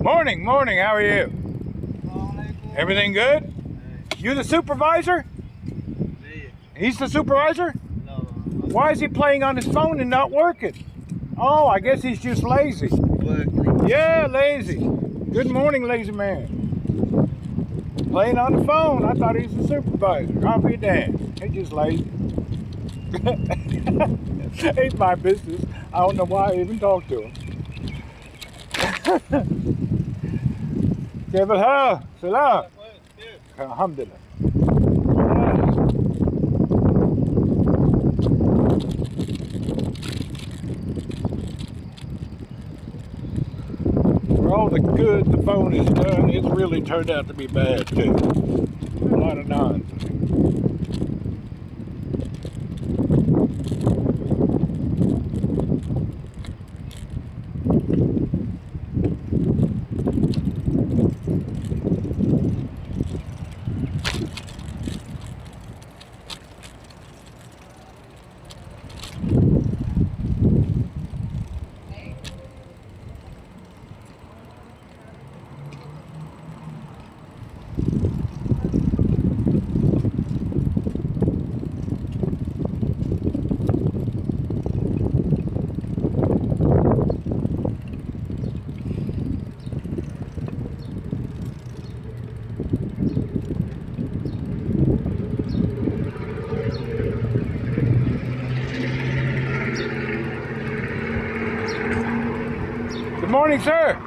Morning, morning, how are you? Everything good? You the supervisor? He's the supervisor? No. Why is he playing on his phone and not working? Oh, I guess he's just lazy. Yeah, lazy. Good morning, lazy man. Playing on the phone. I thought he was the supervisor. I'll be damned. He's just lazy. Ain't my business. I don't know why I even talk to him. كيف الحال؟ سلام. الحمد لله. the good the phone has done, it's really turned out to be bad too. A lot of nonsense. Good morning, sir.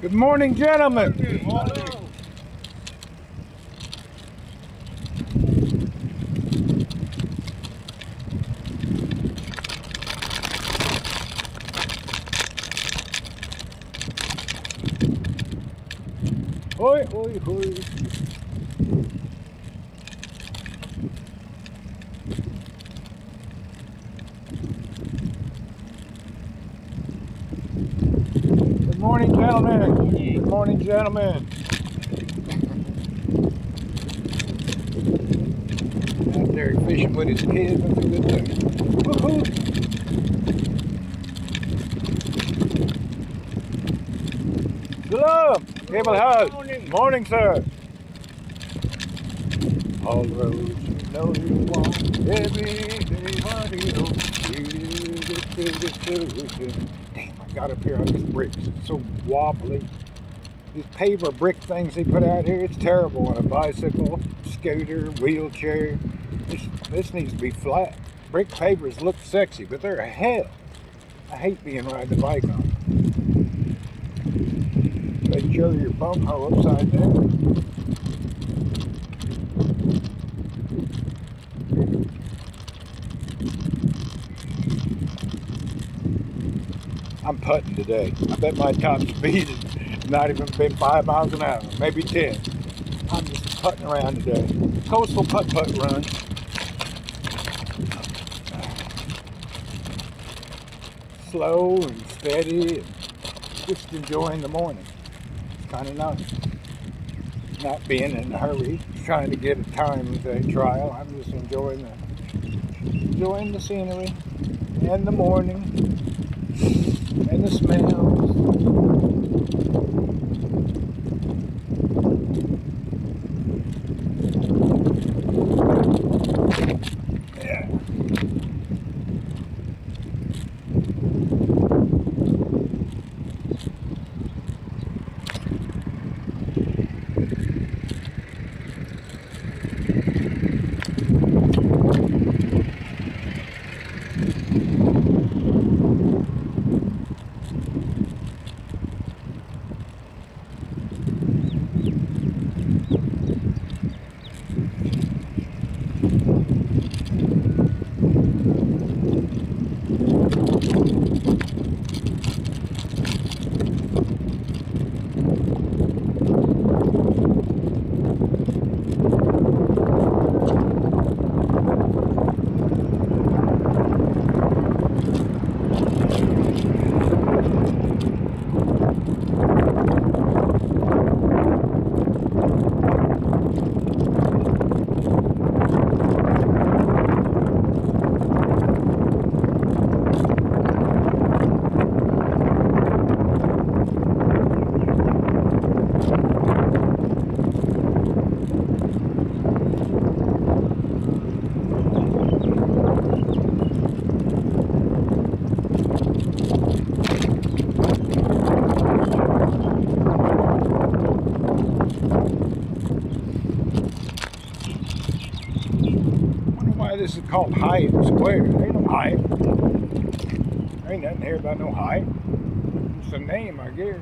Good morning, gentlemen. Good morning. Hoi, hoi, hoi. Good morning, gentlemen. Good morning, gentlemen. Out there fishing with his kids. That's a good thing. Woohoo! Hello. Cable house. Morning, sir. All the roads you know you want. Every day, radio. Damn, I got up here on these bricks. It's so wobbly. These paver brick things they put out here, it's terrible on a bicycle, scooter, wheelchair. This needs to be flat. Brick pavers look sexy, but they're hell. I hate being riding a bike on. They show your bum hole upside down. I'm putting today. I bet my top speed is not even been 5 miles an hour, maybe 10. I'm just putting around today. Coastal putt-putt run. Slow and steady and just enjoying the morning. It's kind of nice. Not being in a hurry, trying to get a time trial. I'm just enjoying the scenery and the morning and the smells. Yeah. This is called Hyatt Square. There ain't no Hyatt. There ain't nothing here about no Hyatt. It's a name, I guess.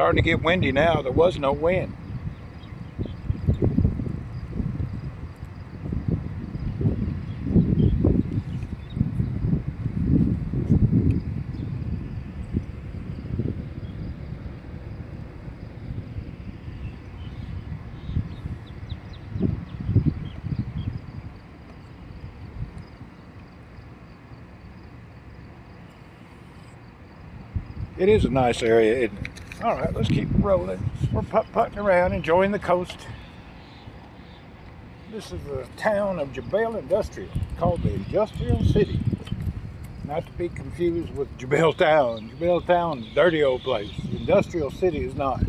starting to get windy now. There was no wind. It is a nice area, isn't it? All right, let's keep rolling. We're putt-putting around, enjoying the coast. This is the town of Jebel Industrial, called the Industrial City. Not to be confused with Jebel Town. Jebel Town, dirty old place. Industrial City is not.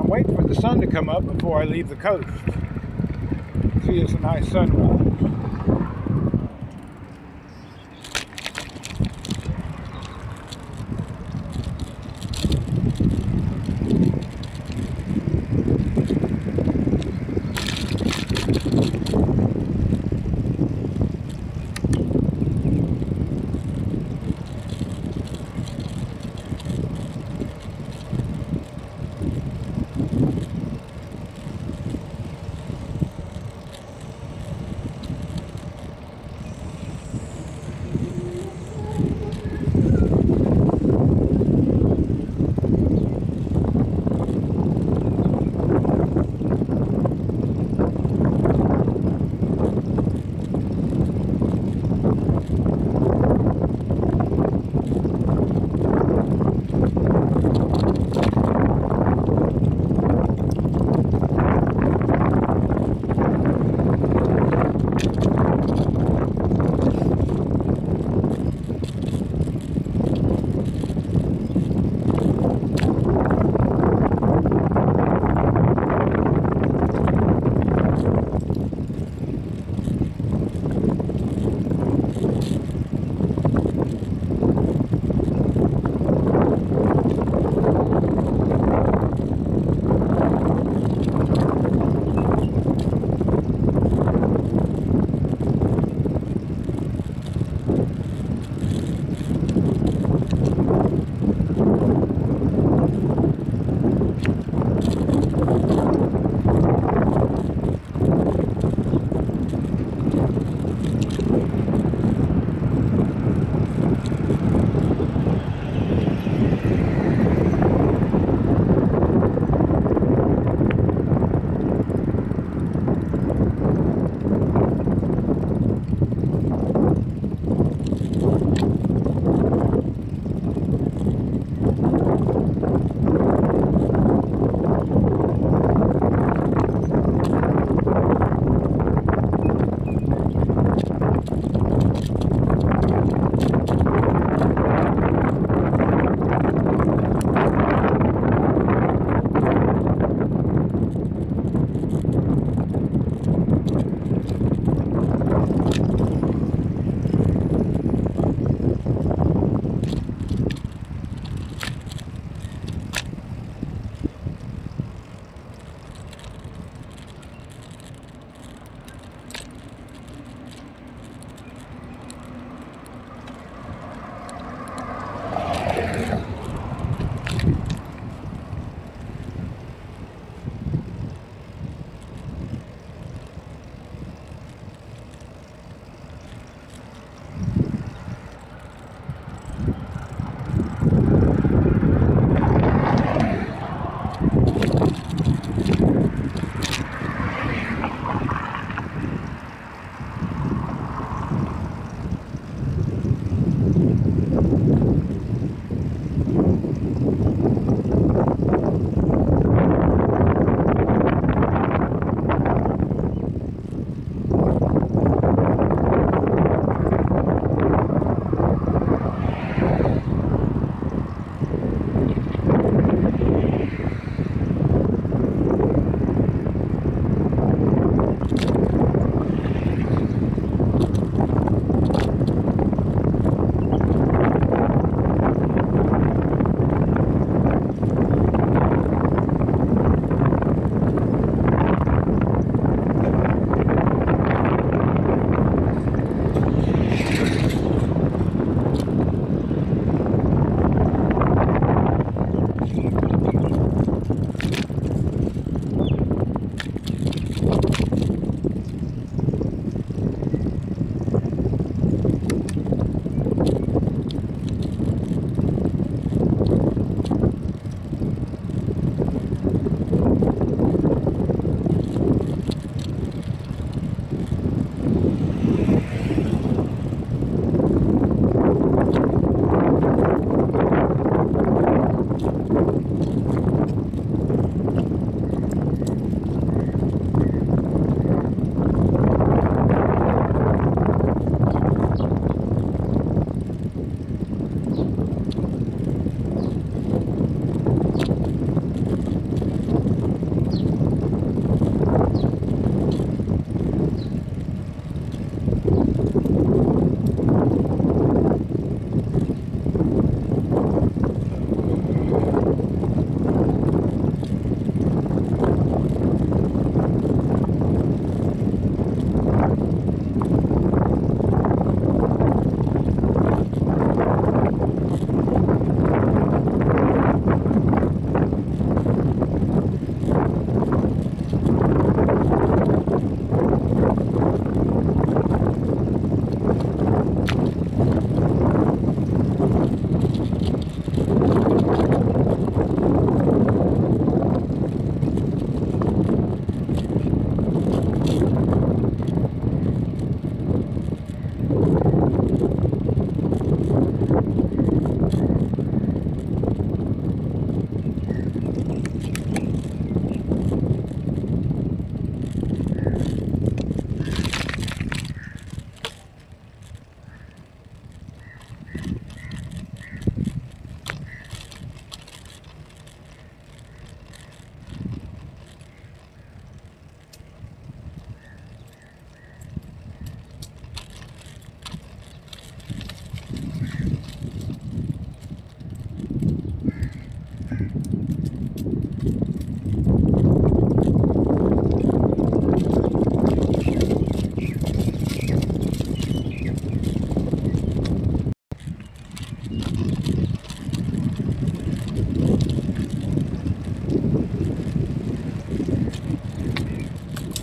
Waiting for the sun to come up before I leave the coast. See, it's a nice sunrise.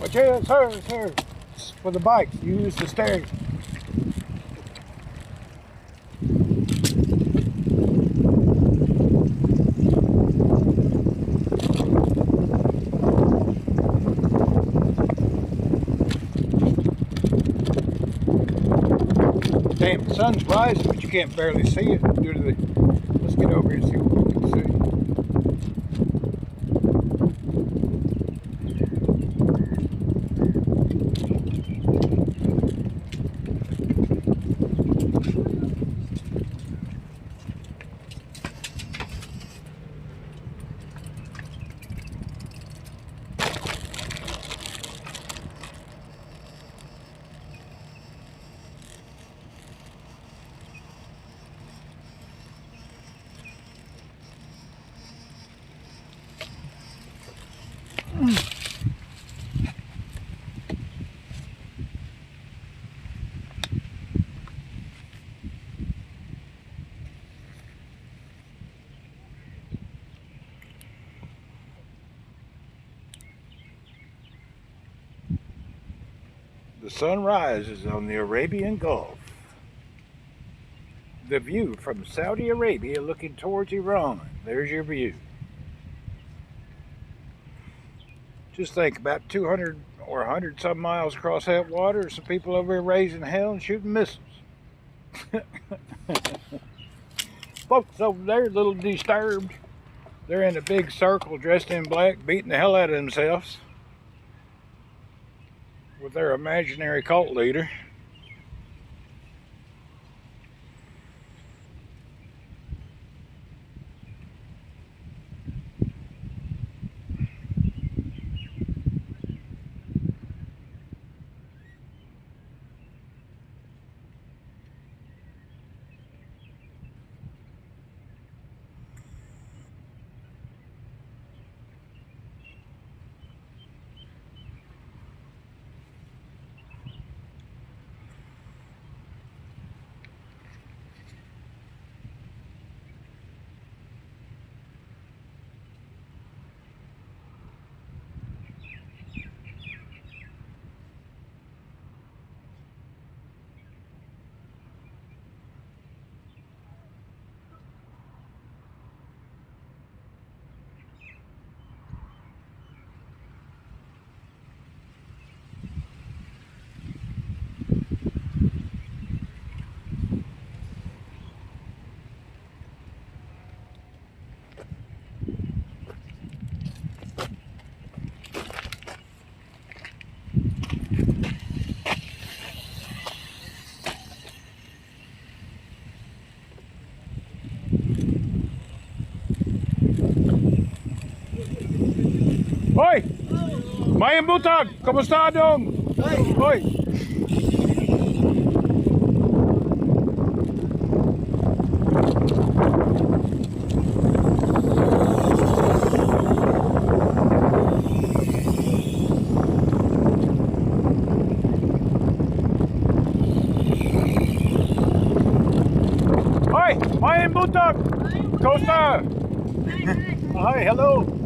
Watch out, sir. For the bikes, use the steering. Damn, the sun's rising, but you can't barely see it due to the... Let's get over here and see what we can see. The sun rises on the Arabian Gulf. The view from Saudi Arabia looking towards Iran. There's your view. Just think, about 200 or 100 some miles across that water, some people over here raising hell and shooting missiles. Folks over there a little disturbed. They're in a big circle dressed in black, beating the hell out of themselves with their imaginary cult leader. Hoy! Mayhem butag! Kamusta dong? Hoy! Hoy! Mayhem butag! Kamusta? Hi, hello!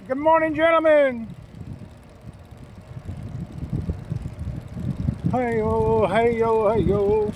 Good morning, gentlemen. Hey-yo, hey-yo, hey-yo.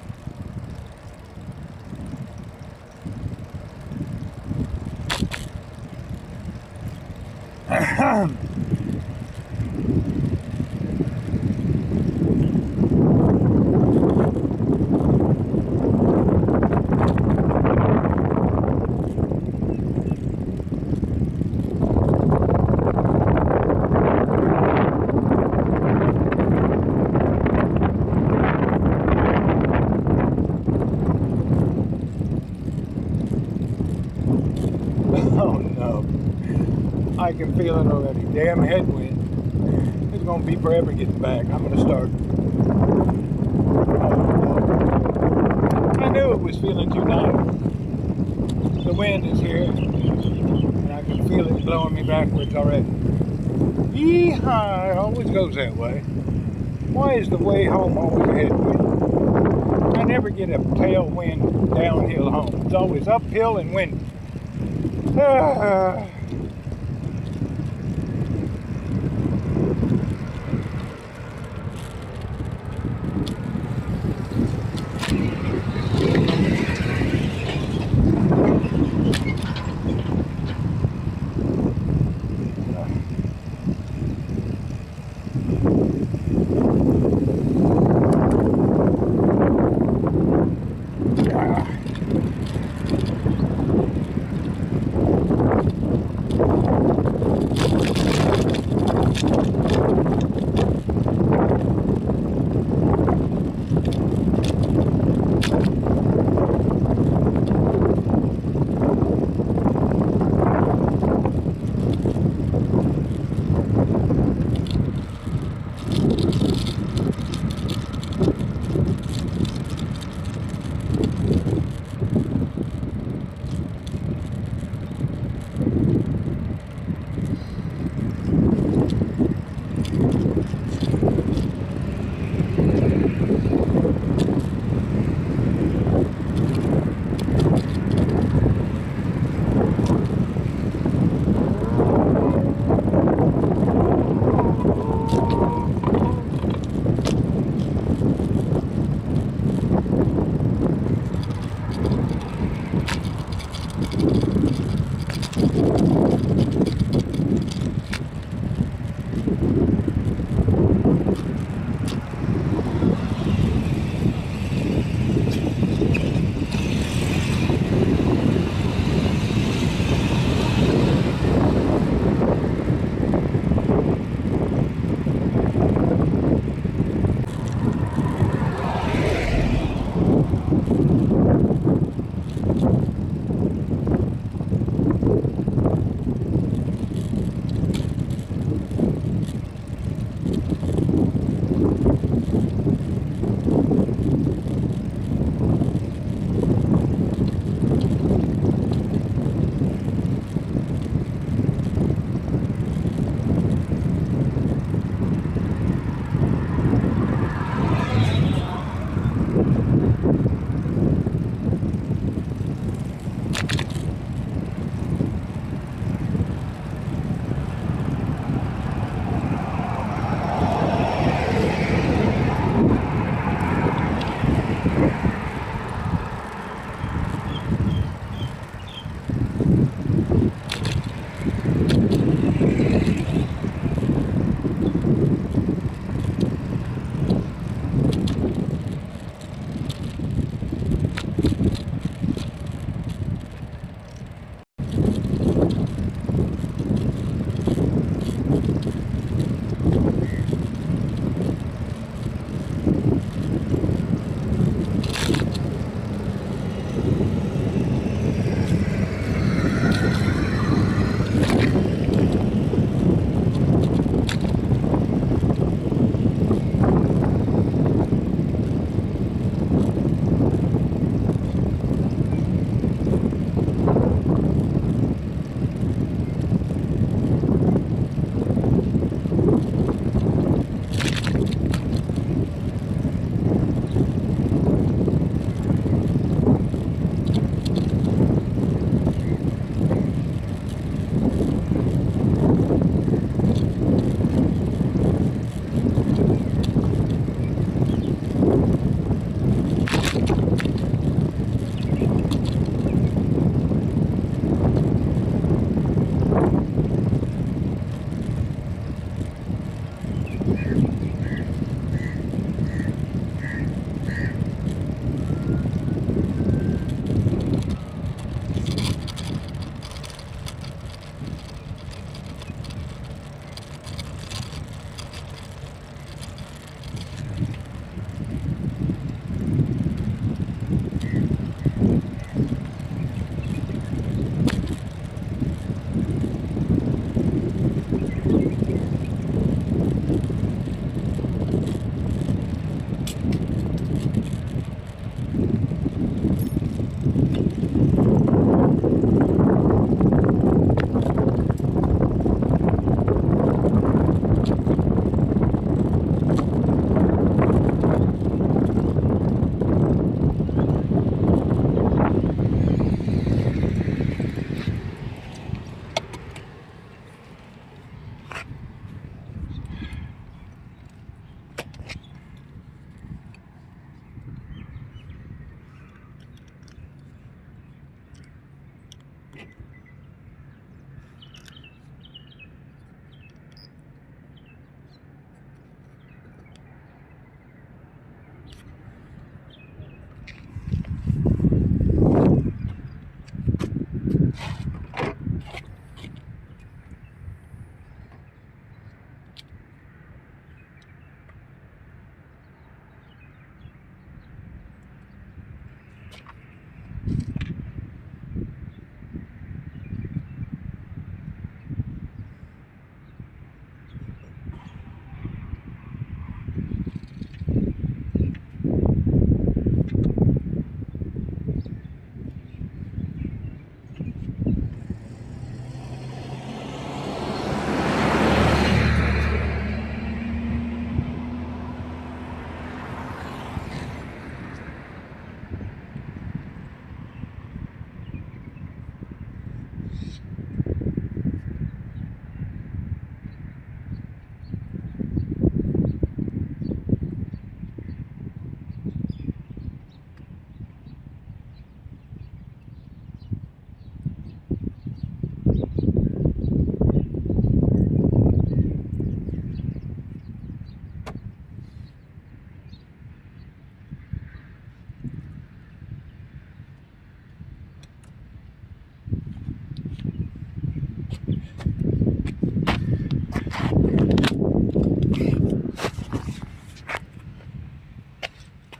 Oh no, I can feel it already. Damn headwind. It's gonna be forever getting back. I'm gonna start. I knew it was feeling too nice. The wind is here, and I can feel it blowing me backwards already. Yeehaw! It always goes that way. Why is the way home always a headwind? I never get a tailwind downhill home. It's always uphill and windy.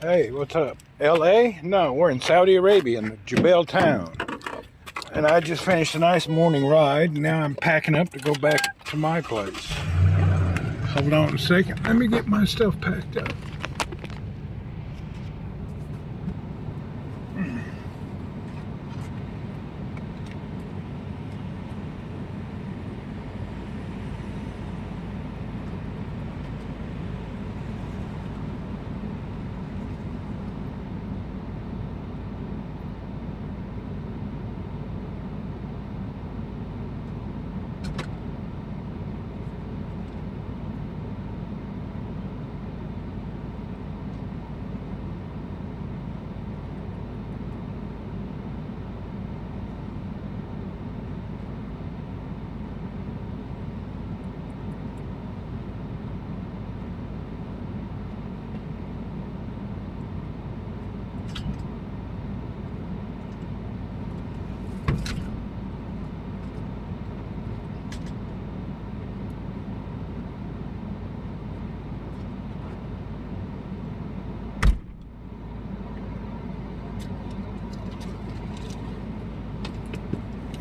Hey, what's up? LA? No, we're in Saudi Arabia in the Jebel town. And I just finished a nice morning ride. And now I'm packing up to go back to my place. Hold on a second. Let me get my stuff packed up.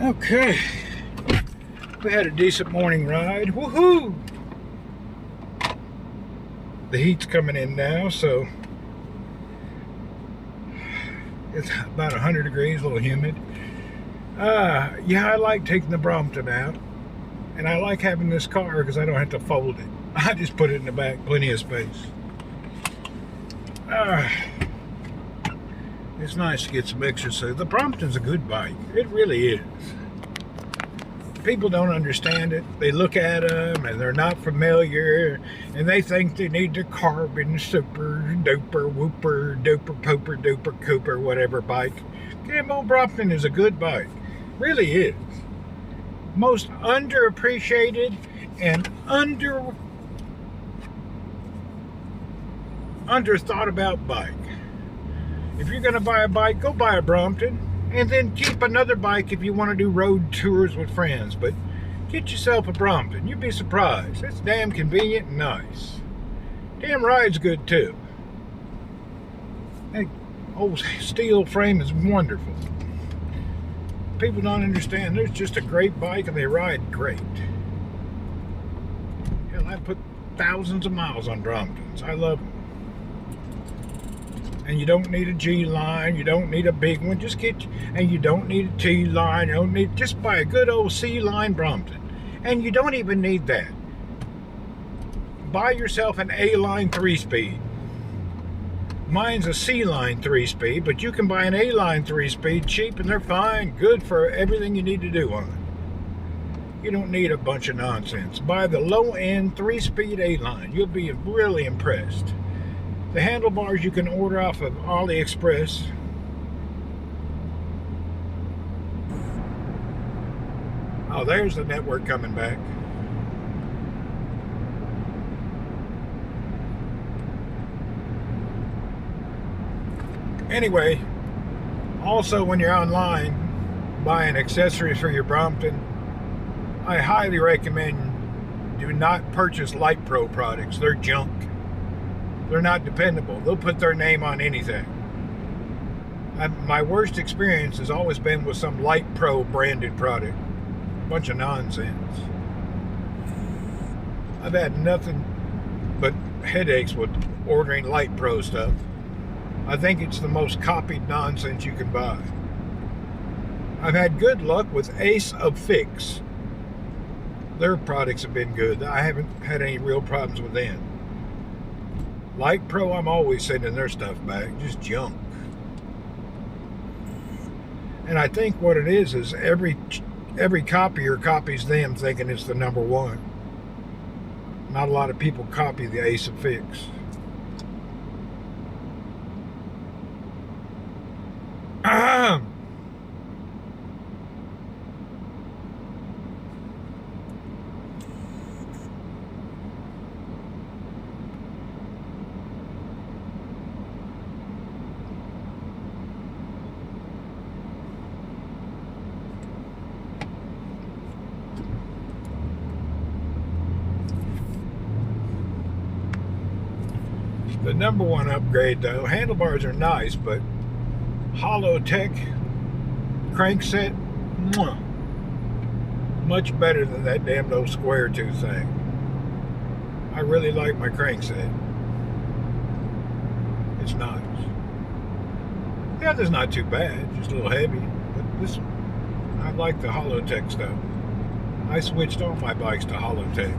Okay, we had a decent morning ride. Woohoo! The heat's coming in now, so it's about 100 degrees, a little humid. Yeah, I like taking the Brompton out, and I like having this car because I don't have to fold it. I just put it in the back, plenty of space. It's nice to get some exercise. The Brompton's a good bike. It really is. People don't understand it. They look at them and they're not familiar, and they think they need the carbon super duper whooper duper pooper duper cooper whatever bike. Campbell Brompton is a good bike. Really is. Most underappreciated and under thought about bike. If you're going to buy a bike, go buy a Brompton, and then keep another bike if you want to do road tours with friends. But get yourself a Brompton. You'd be surprised. It's damn convenient and nice. Damn ride's good too. That old steel frame is wonderful. People don't understand. There's just a great bike and they ride great. Hell, I put thousands of miles on Bromptons. I love them. And you don't need a G line, you don't need a big one, and you don't need a T line, just buy a good old C line Brompton. And you don't even need that. Buy yourself an A line 3-speed. Mine's a C line 3-speed, but you can buy an A line 3-speed cheap and they're fine, good for everything you need to do on it. You don't need a bunch of nonsense. Buy the low end 3-speed A line. You'll be really impressed. The handlebars you can order off of AliExpress. Oh, there's the network coming back. Anyway, also when you're online buying accessories for your Brompton, I highly recommend do not purchase Light Pro products. They're junk. They're not dependable. They'll put their name on anything. My worst experience has always been with some Light Pro branded product. Bunch of nonsense. I've had nothing but headaches with ordering Light Pro stuff. I think it's the most copied nonsense you can buy. I've had good luck with Ace of Fix. Their products have been good. I haven't had any real problems with them. Light Pro, I'm always sending their stuff back. Just junk. And I think what it is every copier copies them thinking it's the number one. Not a lot of people copy the Ace of Fix. The number one upgrade, though, handlebars are nice, but Holotech crankset, mwah, much better than that damn old square tooth thing. I really like my crankset. It's nice. The other's not too bad, just a little heavy, but this, I like the Holotech stuff. I switched all my bikes to Holotech.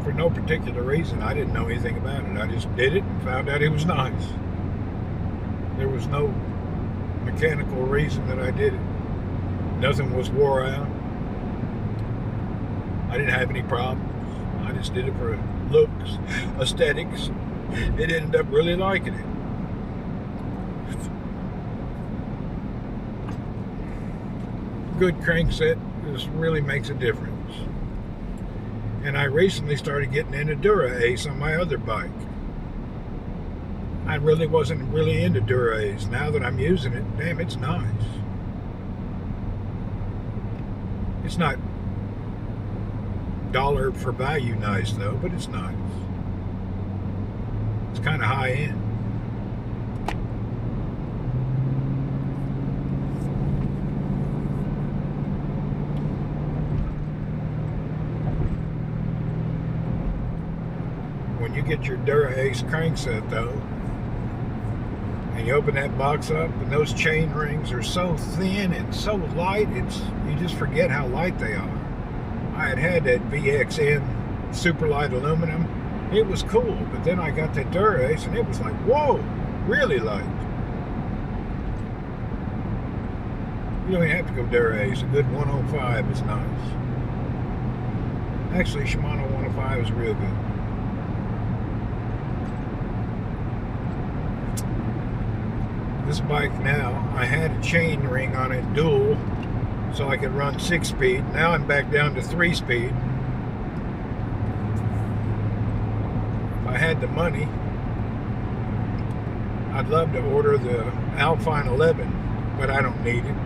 For no particular reason. I didn't know anything about it. I just did it and found out it was nice. There was no mechanical reason that I did it. Nothing was wore out. I didn't have any problems. I just did it for looks, aesthetics. It ended up really liking it. Good crankset just really makes a difference. And I recently started getting into Dura-Ace on my other bike. I really wasn't really into Dura-Ace. Now that I'm using it, damn, it's nice. It's not dollar for value nice though, but it's nice. It's kind of high end. When you get your Dura-Ace crankset though, and you open that box up and those chain rings are so thin and so light, you just forget how light they are. I had that VXN super light aluminum. It was cool, but then I got that Dura-Ace and it was like, whoa, really light. You don't even have to go Dura-Ace. A good 105 is nice. Actually, Shimano 105 is real good. This bike now, I had a chain ring on it dual so I could run 6-speed. Now I'm back down to 3-speed. If I had the money, I'd love to order the Alpine 11, but I don't need it.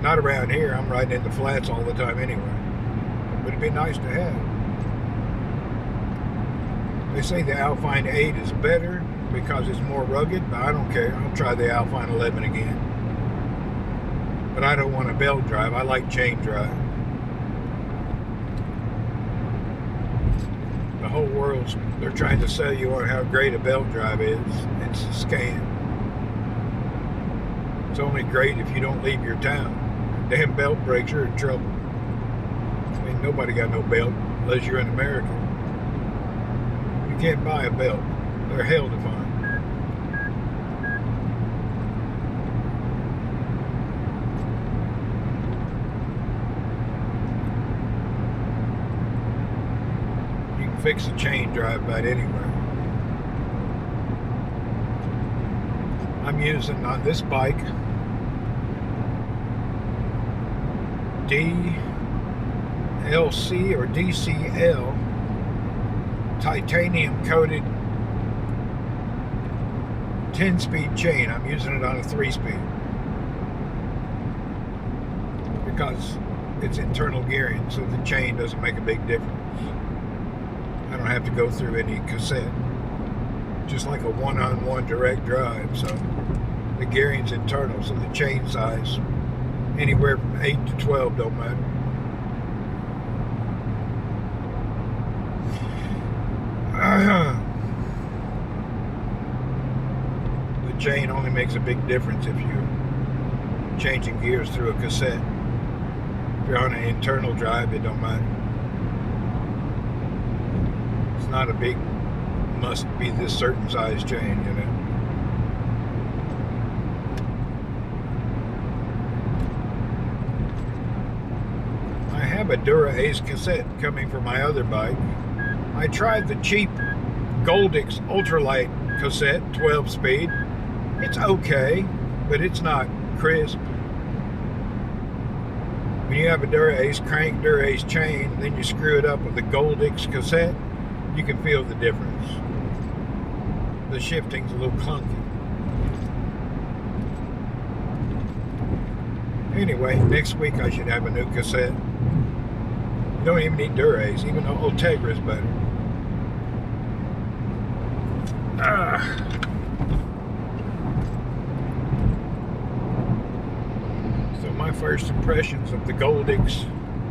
Not around here. I'm riding in the flats all the time anyway. But it'd be nice to have. They say the Alpine 8 is better because it's more rugged, but I don't care. I'll try the Alpine 11 again. But I don't want a belt drive. I like chain drive. The whole world's, they're trying to sell you on how great a belt drive is. It's a scam. It's only great if you don't leave your town. Damn belt breaks, you're in trouble. I mean, nobody got no belt unless you're in America. You can't buy a belt. They're hell to find. You can fix a chain drive about anywhere. I'm using on this bike DLC or DCL titanium coated 10-speed chain. I'm using it on a 3-speed because it's internal gearing, so the chain doesn't make a big difference. I don't have to go through any cassette, just like a one-on-one direct drive. So the gearing's internal, so the chain size anywhere from 8 to 12 don't matter. The chain only makes a big difference if you're changing gears through a cassette. If you're on an internal drive, it don't matter. It's not a big, must be this certain size chain, you know. I have a Dura-Ace cassette coming from my other bike. I tried the cheap Goldix ultralight cassette, 12-speed. It's okay, but it's not crisp. When you have a Dura-Ace crank, Dura-Ace chain, then you screw it up with the Goldix cassette, you can feel the difference. The shifting's a little clunky. Anyway, next week I should have a new cassette. Don't even need Durace, even though Ultegra's better. So my first impressions of the Goldix,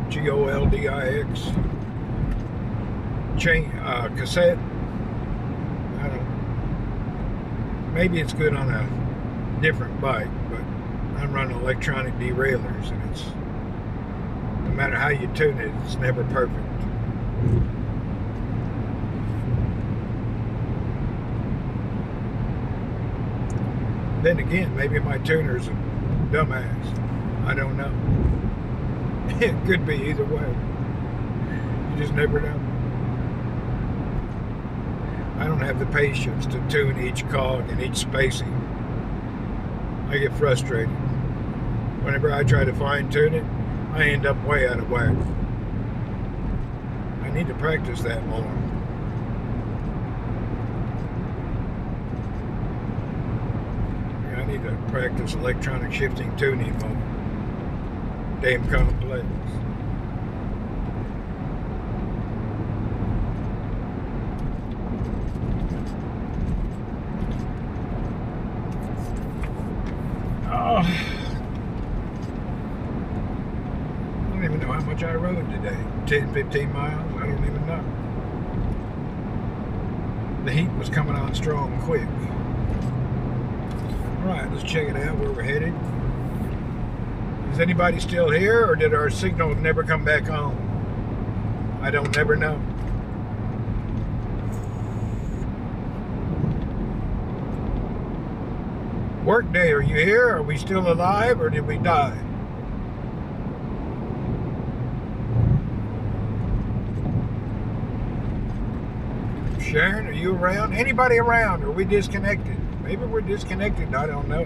Goldix chain cassette. I don't. Maybe it's good on a different bike, but I'm running electronic derailleurs, and it's no matter how you tune it, it's never perfect. Then again, maybe my tuner's a dumbass. I don't know. It could be either way. You just never know. I don't have the patience to tune each cog and each spacing. I get frustrated. Whenever I try to fine tune it, I end up way out of whack. I need to practice that more. I need to practice electronic shifting tuning more. Damn complex. Oh, I don't even know how much I rode today. 10, 15 miles? I don't even know. The heat was coming on strong quick. Alright, let's check it out where we're headed. Is anybody still here, or did our signal never come back on? I don't never know. Workday, are you here? Are we still alive, or did we die? Sharon, are you around? Anybody around? Are we disconnected? Maybe we're disconnected, I don't know.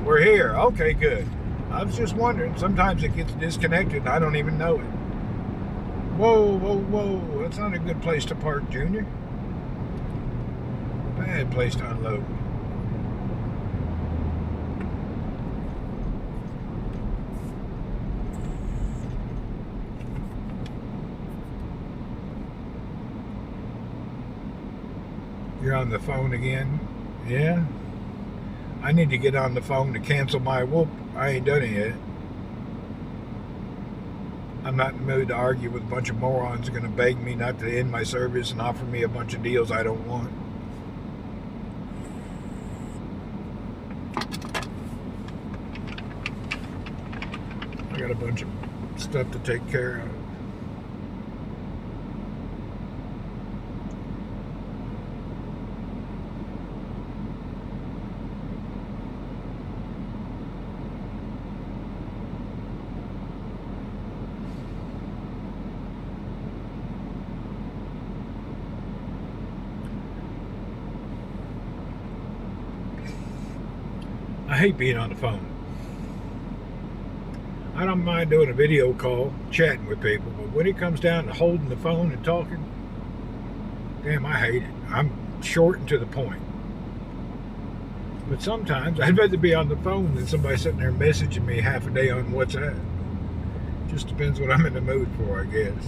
We're here. Okay, good. I was just wondering. Sometimes it gets disconnected and I don't even know it. Whoa, whoa, whoa. That's not a good place to park, Junior. Bad place to unload. You're on the phone again? Yeah? I need to get on the phone to cancel my whoop. I ain't done it yet. I'm not in the mood to argue with a bunch of morons who are going to beg me not to end my service and offer me a bunch of deals I don't want. I got a bunch of stuff to take care of. I hate being on the phone. I don't mind doing a video call, chatting with people, but when it comes down to holding the phone and talking, damn, I hate it. I'm short and to the point. But sometimes I'd rather be on the phone than somebody sitting there messaging me half a day on WhatsApp. Just depends what I'm in the mood for, I guess.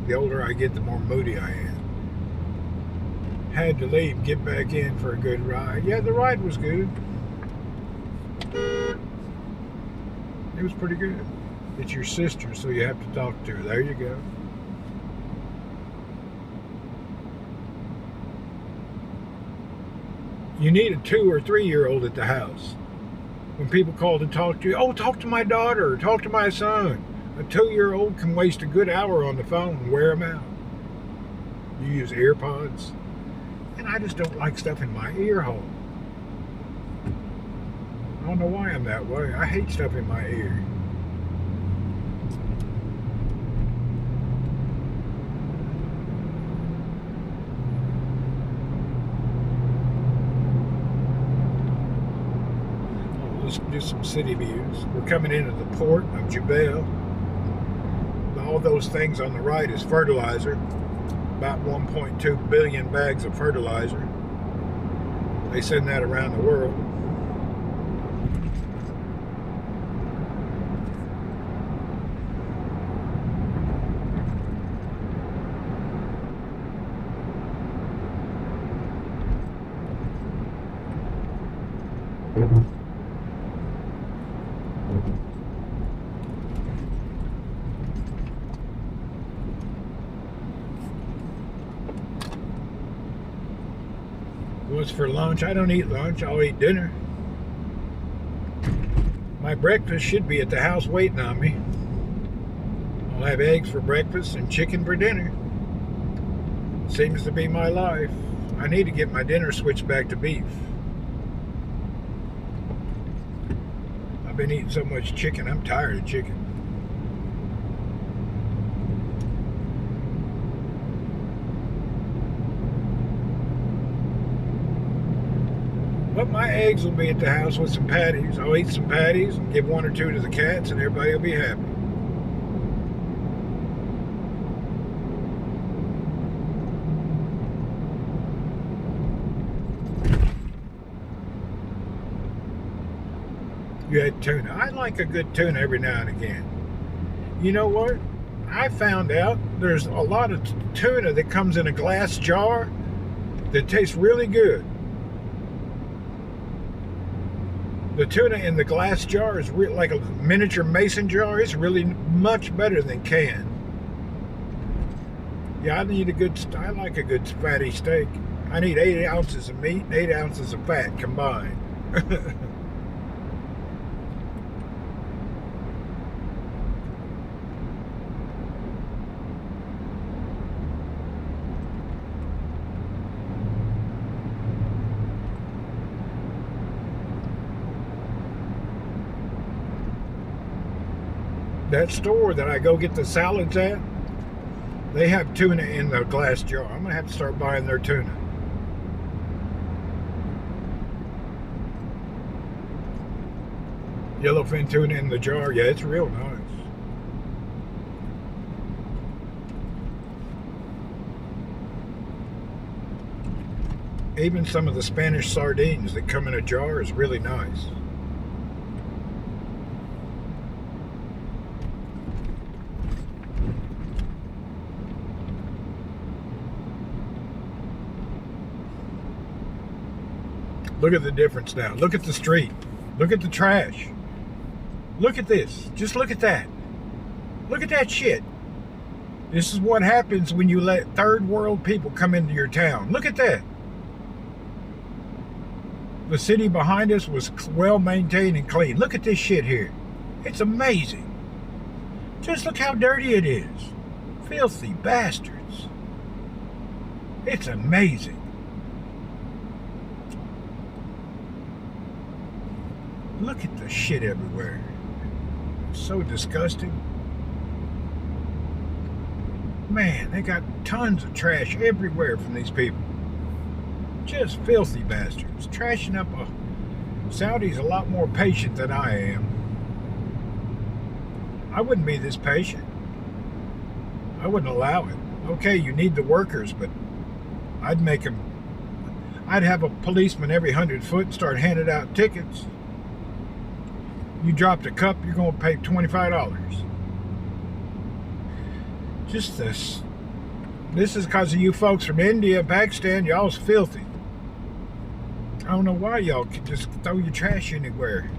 The older I get, the more moody I am. Had to leave, get back in for a good ride. Yeah, the ride was good. It was pretty good. It's your sister, so you have to talk to her. There you go. You need a 2 or 3 year old at the house. When people call to talk to you, oh, talk to my daughter, talk to my son. A 2-year-old can waste a good hour on the phone and wear them out. You use AirPods. And I just don't like stuff in my ear hole. I don't know why I'm that way. I hate stuff in my ear. Let's do some city views. We're coming into the port of Jubel. All those things on the right is fertilizer. About 1.2 billion bags of fertilizer. They send that around the world. What's for lunch? I don't eat lunch. I'll eat dinner. My breakfast should be at the house waiting on me. I'll have eggs for breakfast and chicken for dinner. Seems to be my life. I need to get my dinner switched back to beef. I've been eating so much chicken, I'm tired of chicken. But my eggs will be at the house with some patties. I'll eat some patties and give one or two to the cats and everybody will be happy. You had tuna. I like a good tuna every now and again. You know what? I found out there's a lot of tuna that comes in a glass jar that tastes really good. The tuna in the glass jar is like a miniature mason jar. It's really much better than canned. Yeah, I like a good fatty steak. I need 8 ounces of meat and 8 ounces of fat combined. That store that I go get the salads at, they have tuna in the glass jar. I'm going to have to start buying their tuna. Yellowfin tuna in the jar. Yeah, it's real nice. Even some of the Spanish sardines that come in a jar is really nice. Look at the difference now. Look at the street. Look at the trash. Look at this. Just look at that. Look at that shit. This is what happens when you let third world people come into your town. Look at that. The city behind us was well maintained and clean. Look at this shit here. It's amazing. Just look how dirty it is. Filthy bastards. It's amazing. Look at the shit everywhere. It's so disgusting. Man, they got tons of trash everywhere from these people. Just filthy bastards. Trashing up a... Saudi's a lot more patient than I am. I wouldn't be this patient. I wouldn't allow it. Okay, you need the workers, but I'd make them... I'd have a policeman every 100 foot and start handing out tickets. You dropped a cup, you're going to pay $25. Just this. This is because of you folks from India and Pakistan. Y'all's filthy. I don't know why y'all can just throw your trash anywhere.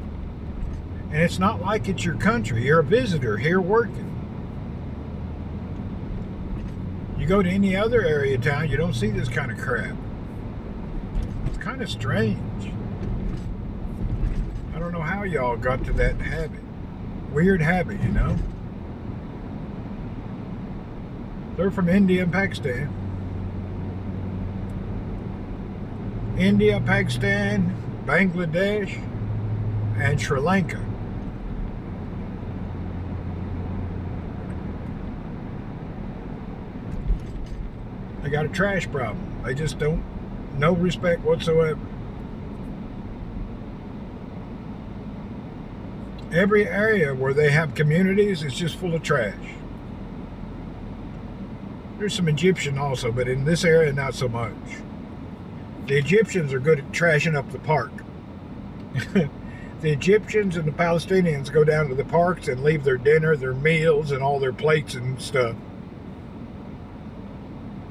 And it's not like it's your country. You're a visitor here working. You go to any other area of town, you don't see this kind of crap. It's kind of strange. I don't know how y'all got to that habit. Weird habit, you know? They're from India and Pakistan. India, Pakistan, Bangladesh, and Sri Lanka. They got a trash problem. They just don't, no respect whatsoever. Every area where they have communities is just full of trash. There's some Egyptian also, but in this area, not so much. The Egyptians are good at trashing up the park. The Egyptians and the Palestinians go down to the parks and leave their dinner, their meals, and all their plates and stuff.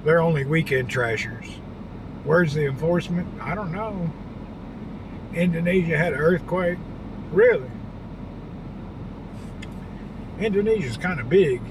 They're only weekend trashers. Where's the enforcement? I don't know. Indonesia had an earthquake. Really? Indonesia's kind of big.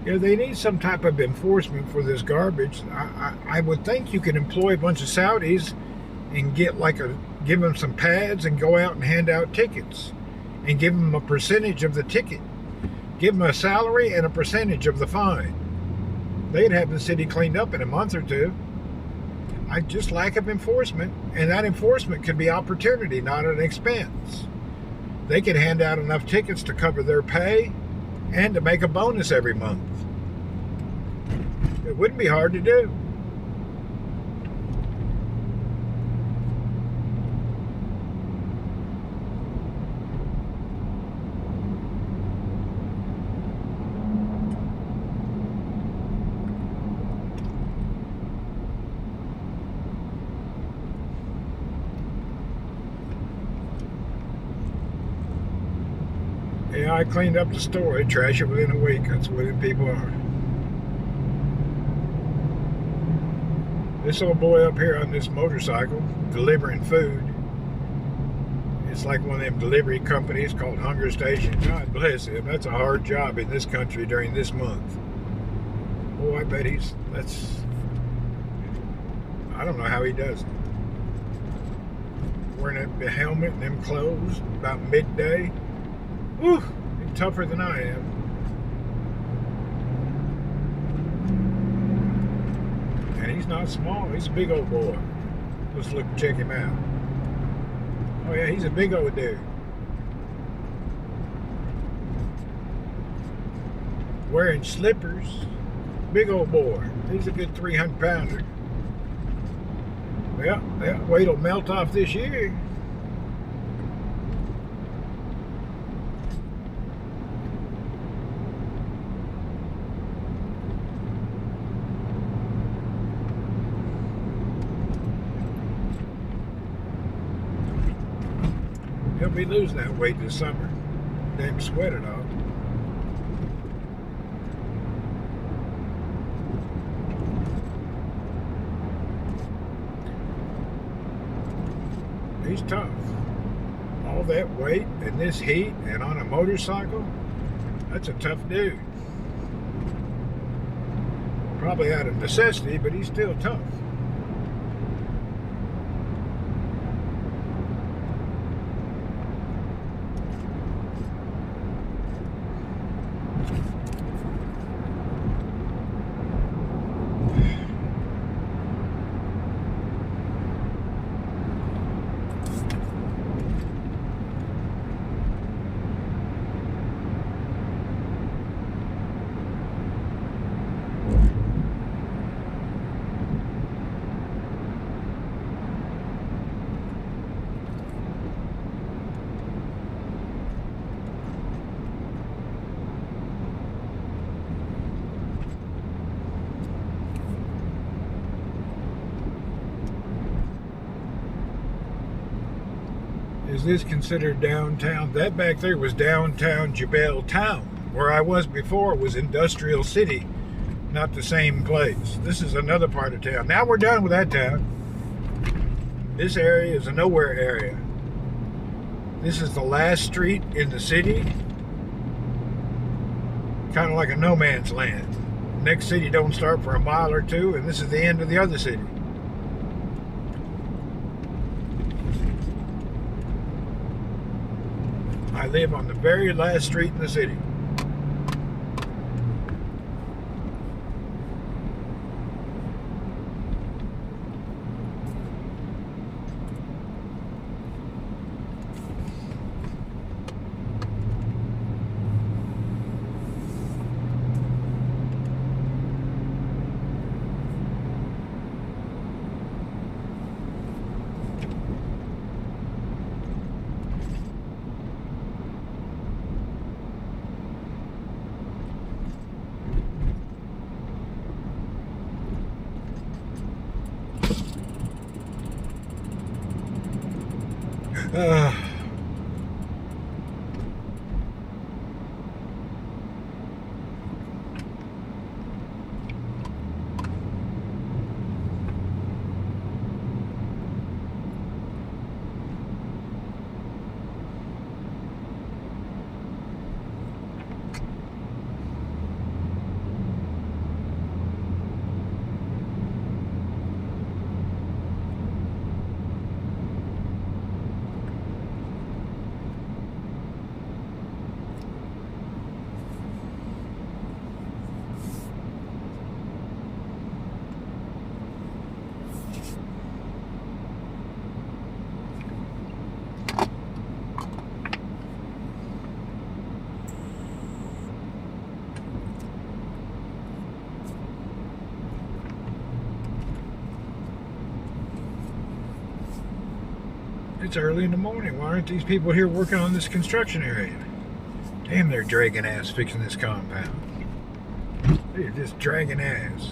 Yeah, they need some type of enforcement for this garbage. I would think you could employ a bunch of Saudis and give them some pads and go out and hand out tickets and give them a percentage of the ticket. Give them a salary and a percentage of the fine. They'd have the city cleaned up in a month or two. I just lack of enforcement, and that enforcement could be opportunity, not an expense. They could hand out enough tickets to cover their pay and to make a bonus every month. It wouldn't be hard to do. Yeah, I cleaned up the store. I trash it within a week. That's what people are. This old boy up here on this motorcycle delivering food. It's like one of them delivery companies called Hunger Station. God bless him. That's a hard job in this country during this month. Oh, I bet I don't know how he does it. Wearing that helmet and them clothes about midday. Whew, he's tougher than I am. And he's not small, he's a big old boy. Let's check him out. Oh yeah, he's a big old dude. Wearing slippers. Big old boy. He's a good 300-pounder. Well, that weight will melt off this year. He'll be losing that weight this summer. Damn sweat it off. He's tough. All that weight and this heat and on a motorcycle, that's a tough dude. Probably out of necessity, but he's still tough. Is this considered downtown? That back there was downtown Jebel Town. Where I was before was Industrial City, not the same place. This is another part of town. Now we're done with that town. This area is a nowhere area. This is the last street in the city. Kind of like a no man's land. Next city don't start for a mile or two, and this is the end of the other city. I live on the very last street in the city. It's early in the morning. Why aren't these people here working on this construction area? Damn, they're dragging ass fixing this compound. They're just dragging ass.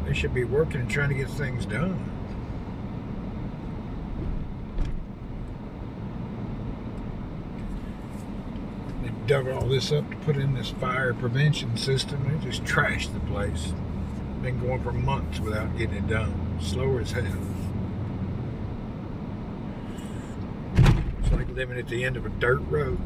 They should be working and trying to get things done. They dug all this up to put in this fire prevention system. They just trashed the place. Been going for months without getting it done. Slow as hell. It's like living at the end of a dirt road.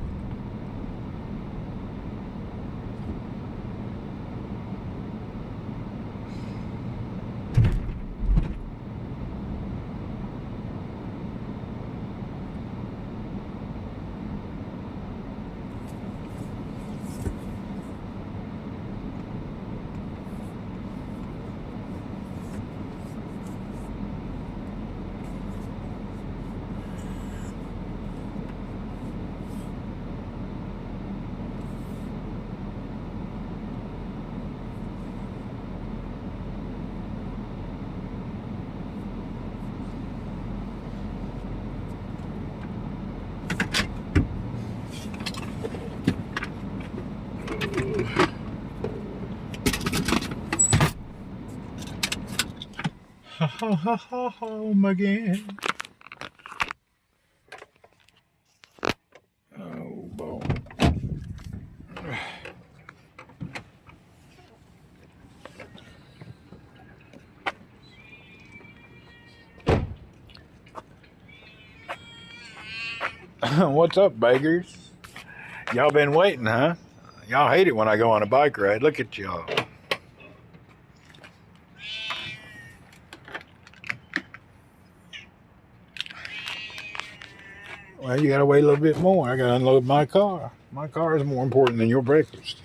Home again. Oh, boy. What's up, beggars? Y'all been waiting, huh? Y'all hate it when I go on a bike ride. Look at y'all. Well, you gotta wait a little bit more. I gotta unload my car. My car is more important than your breakfast.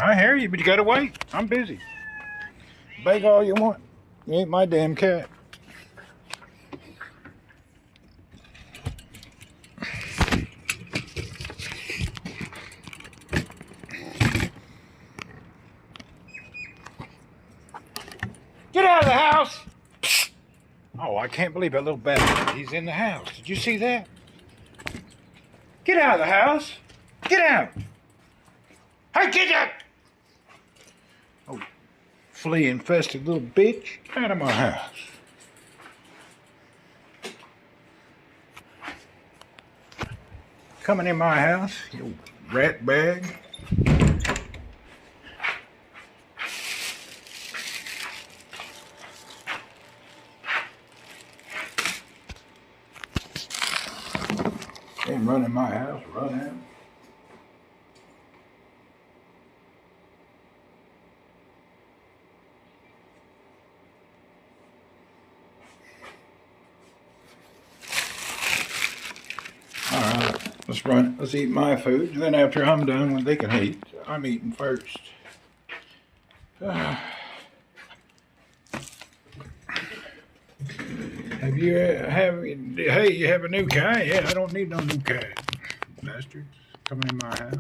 I hear you, but you gotta wait. I'm busy. Beg all you want. You ain't my damn cat. Get out of the house! Oh, I can't believe that little bastard. He's in the house. Did you see that? Get out of the house! Get out! Hey, get out! Oh, flea-infested little bitch. Get out of my house. Coming in my house, you rat bag. Ain't running my house, run out. Alright, let's run it. Let's eat my food. And then after I'm done, when they can eat, I'm eating first. Have you hey, you have a new cat? Yeah, I don't need no new cat. Bastards coming in my house.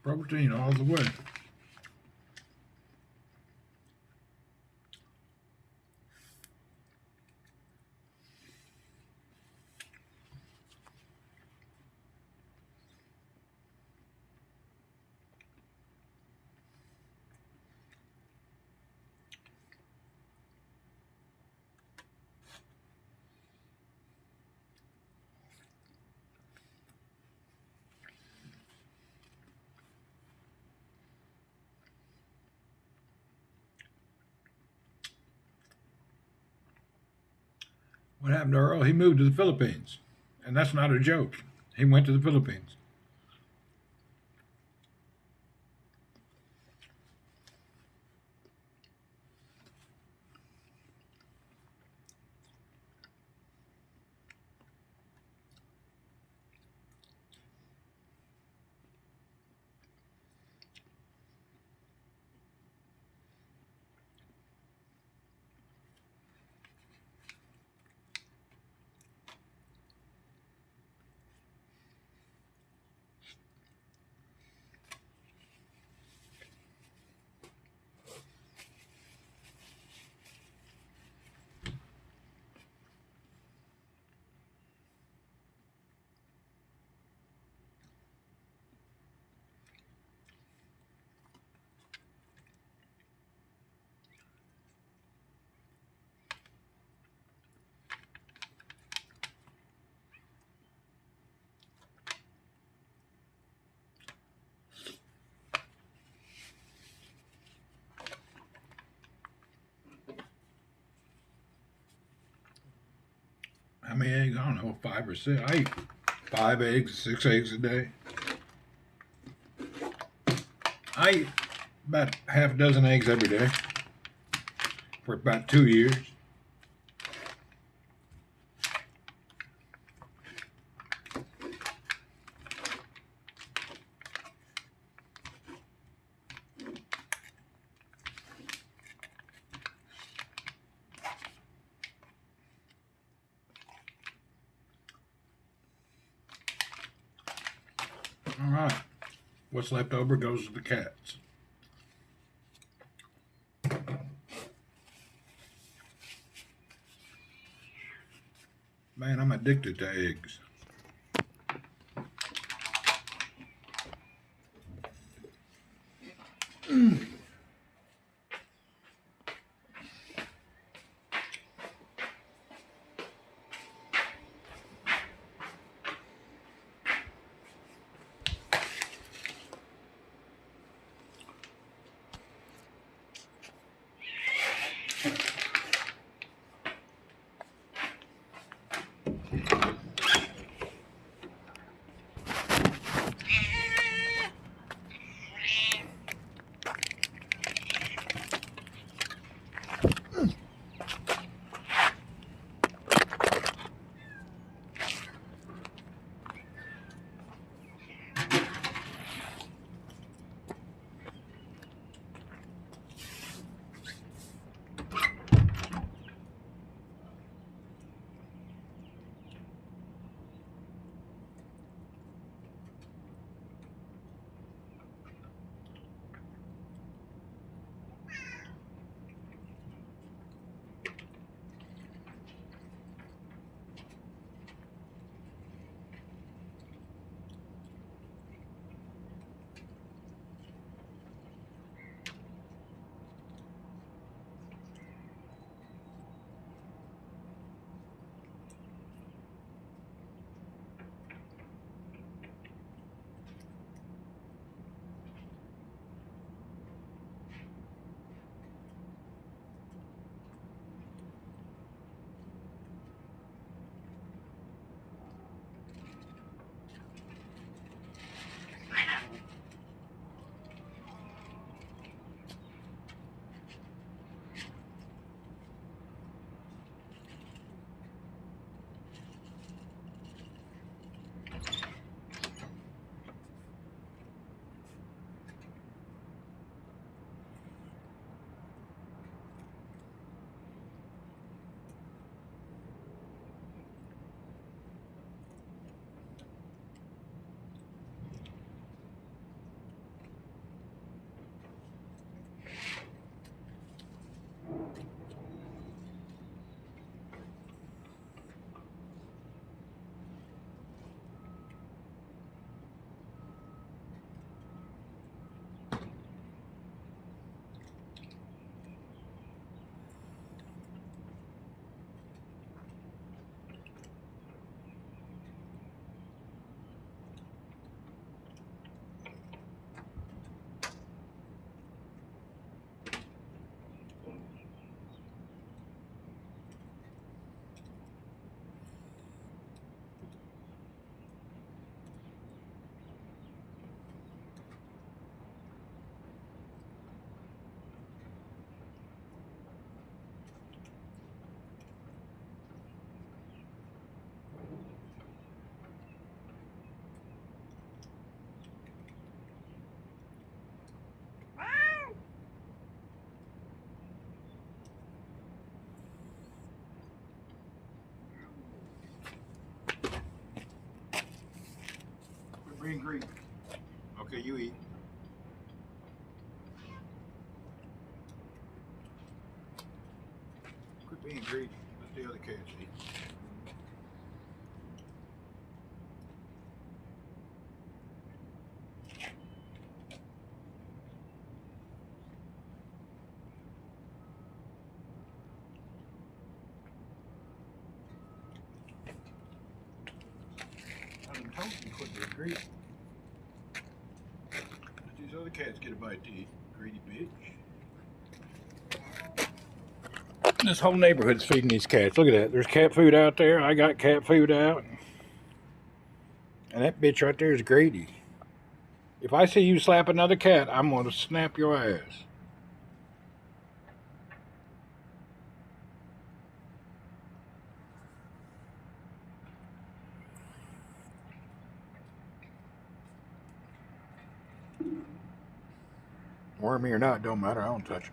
Protein all the way. What happened to Earl? He moved to the Philippines. And that's not a joke. He went to the Philippines. How many eggs? I don't know, 5 or 6. I eat 5 eggs, 6 eggs a day. I eat about half a dozen eggs every day for about 2 years. All right. What's left over goes to the cats. Man, I'm addicted to eggs. being greedy. Okay, you eat. Quit being greedy. Let the other cats eat. I done told you quit being greedy. Let these other cats get a bite to eat. Greedy bitch. This whole neighborhood's feeding these cats. Look at that. There's cat food out there. I got cat food out. And that bitch right there is greedy. If I see you slap another cat, I'm going to snap your ass. Wormy or not, don't matter. I don't touch it.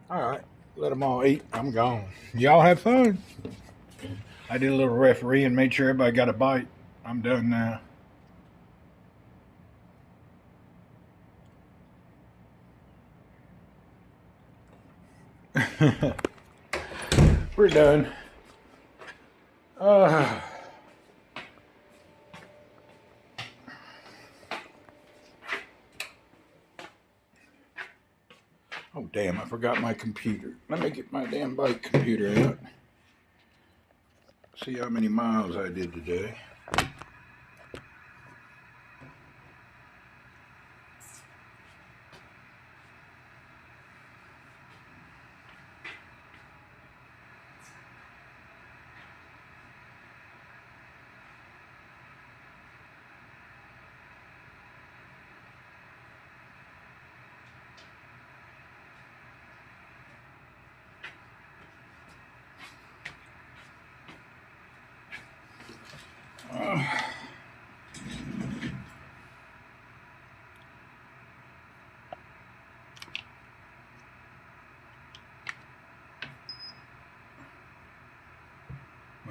All right, let them all eat. I'm gone. Y'all have fun. I did a little referee and made sure everybody got a bite. I'm done now. We're done. Oh, damn, I forgot my computer. Let me get my damn bike computer out. See how many miles I did today.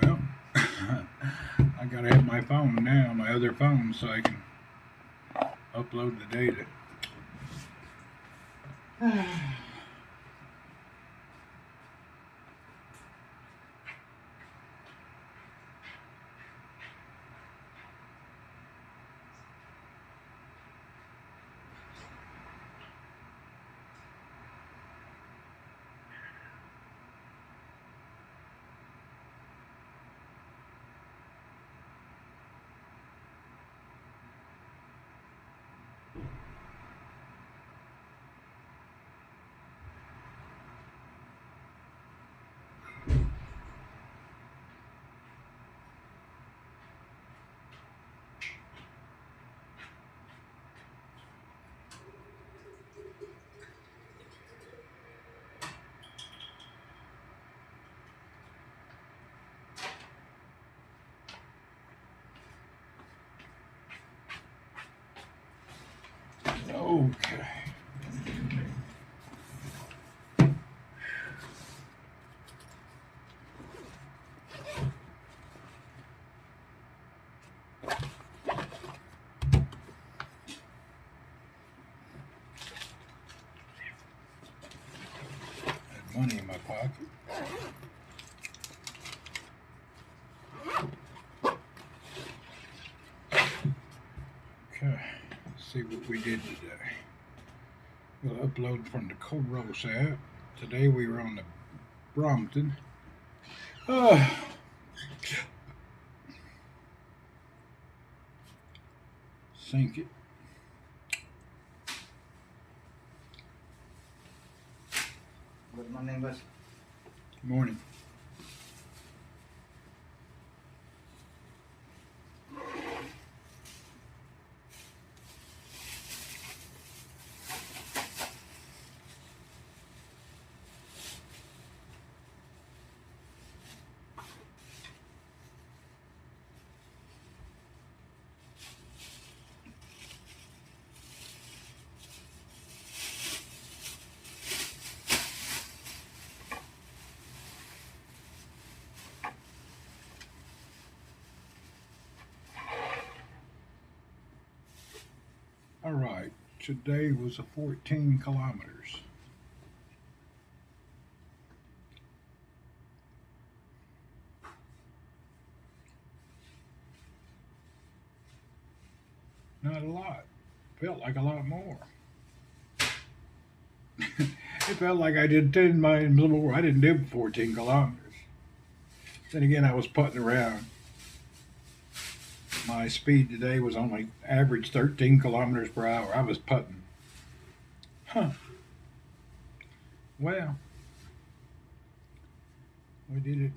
Well, I gotta have my phone now, my other phone, so I can upload the data. Okay. Had money in my pocket. Okay, let's see what we did today. We'll upload from the Co-Roast app. Today we were on the Brompton. Sink it. Good morning, boss. Morning. today was 14 kilometers. Not a lot. Felt like a lot more. It felt like I did 10 miles more. I didn't do 14 kilometers. Then again, I was putting around. My speed today was only average 13 kilometers per hour. I was putting. Huh. Well, we did it.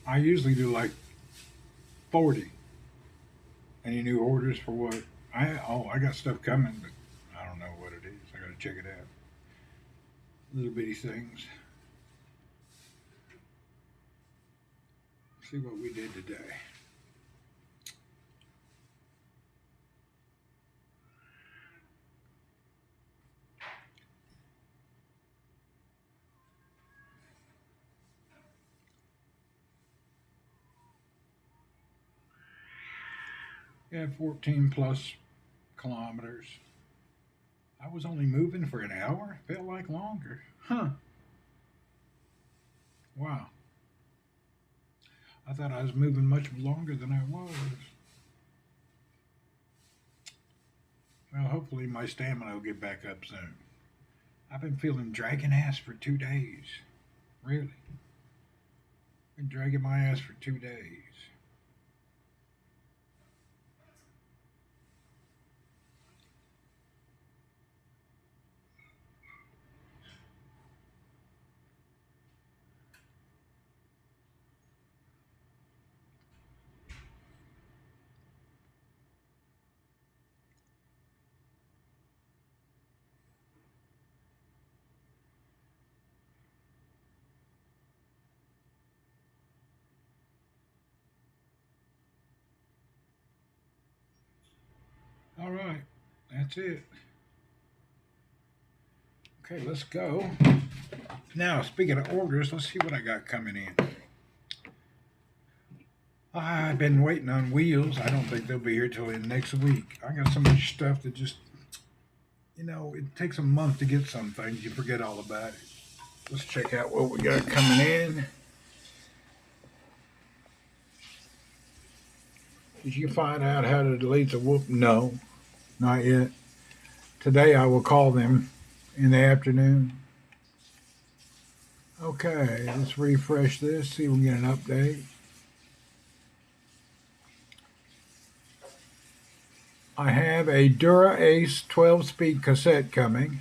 I usually do like 40. Any new orders for what? I got stuff coming, but I don't know what it is. I gotta check it out. Little bitty things. See what we did today. Yeah, 14 plus kilometers. I was only moving for an hour. Felt like longer. Huh. Wow. I thought I was moving much longer than I was. Well, hopefully my stamina will get back up soon. I've been feeling dragging ass for 2 days. Really. Been dragging my ass for 2 days. All right. That's it. Okay, let's go. Now, speaking of orders, let's see what I got coming in. I've been waiting on wheels. I don't think they'll be here till next week. I got so much stuff that just, it takes a month to get some things. You forget all about it. Let's check out what we got coming in. Did you find out how to delete the whoop? No, not yet. Today I will call them in the afternoon. Okay, let's refresh this, see if we can get an update. I have a Dura Ace 12-speed cassette coming.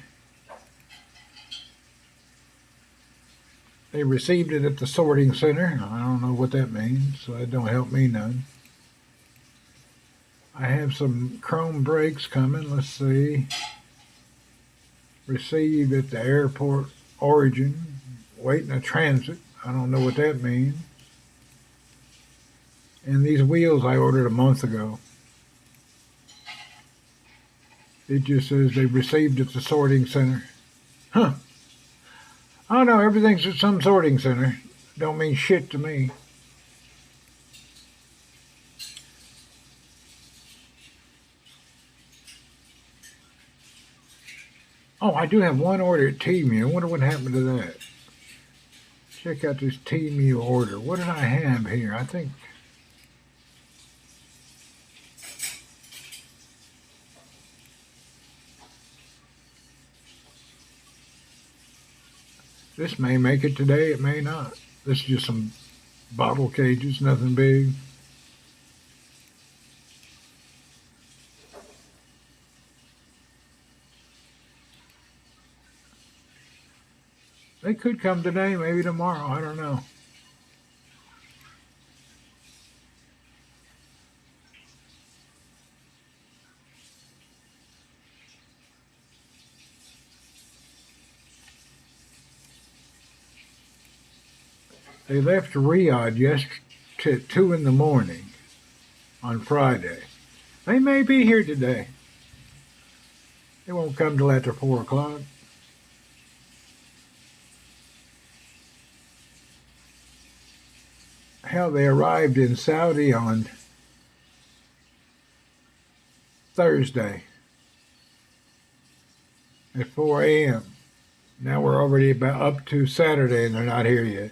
They received it at the sorting center. I don't know what that means, so that don't help me none. I have some chrome brakes coming. Let's see. Received at the airport origin. Waiting a transit. I don't know what that means. And these wheels I ordered a month ago. It just says they received at the sorting center. Huh. I don't know. Everything's at some sorting center. Don't mean shit to me. Oh, I do have one order at T-Mew. I wonder what happened to that. Check out this T-Mew order. What did I have here? I think... This may make it today, it may not. This is just some bottle cages, nothing big. They could come today, maybe tomorrow, I don't know. They left Riyadh yesterday at 2 in the morning on Friday. They may be here today. They won't come till after 4 o'clock. Hell, they arrived in Saudi on Thursday at 4 a.m. Now we're already about up to Saturday and they're not here yet.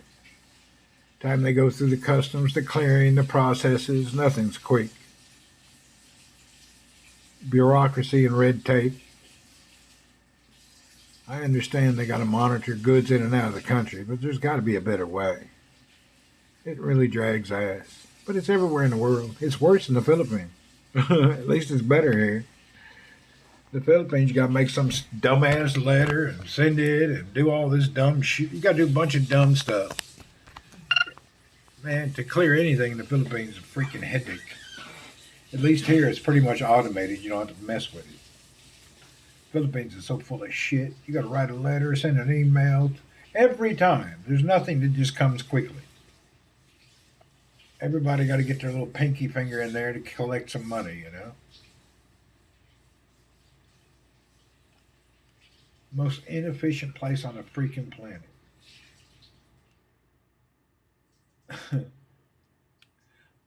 Time they go through the customs, the clearing, the processes, nothing's quick. Bureaucracy and red tape. I understand they got to monitor goods in and out of the country, but there's got to be a better way. It really drags ass. But it's everywhere in the world. It's worse in the Philippines. At least it's better here. The Philippines, you got to make some dumbass letter and send it and do all this dumb shit. You got to do a bunch of dumb stuff. Man, to clear anything in the Philippines is a freaking headache. At least here it's pretty much automated. You don't have to mess with it. Philippines is so full of shit. You got to write a letter, send an email. Every time. There's nothing that just comes quickly. Everybody got to get their little pinky finger in there to collect some money, you know. Most inefficient place on the freaking planet.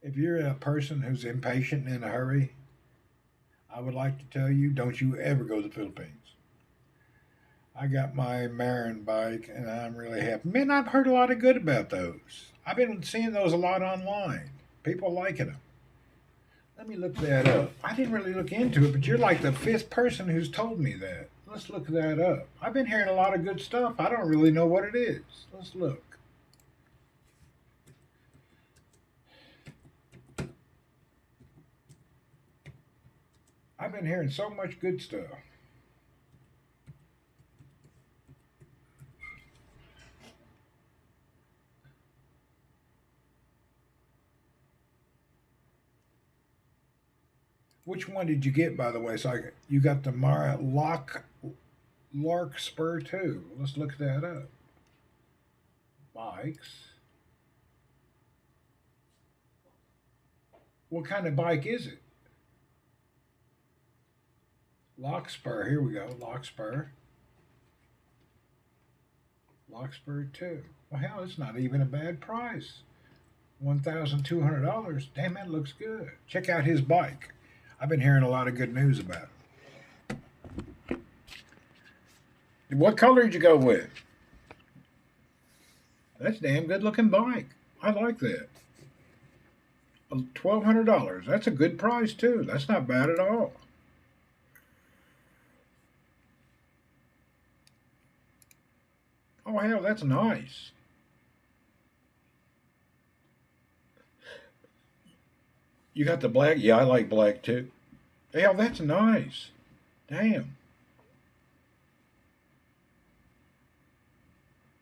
If you're a person who's impatient and in a hurry, I would like to tell you, don't you ever go to the Philippines. I got my Marin bike and I'm really happy. Man, I've heard a lot of good about those. I've been seeing those a lot online. People liking them. Let me look that up. I didn't really look into it, but you're like the fifth person who's told me that. Let's look that up. I've been hearing a lot of good stuff. I don't really know what it is. Let's look. I've been hearing so much good stuff. Which one did you get, by the way? So you got the Larkspur too. Let's look that up. Bikes. What kind of bike is it? Larkspur. Here we go. Larkspur. Larkspur 2. Well, hell, it's not even a bad price. $1,200. Damn, that looks good. Check out his bike. I've been hearing a lot of good news about it. What color did you go with? That's a damn good looking bike. I like that. $1,200. That's a good price too. That's not bad at all. Oh hell, that's nice. You got the black? Yeah, I like black too. Hell, that's nice. Damn.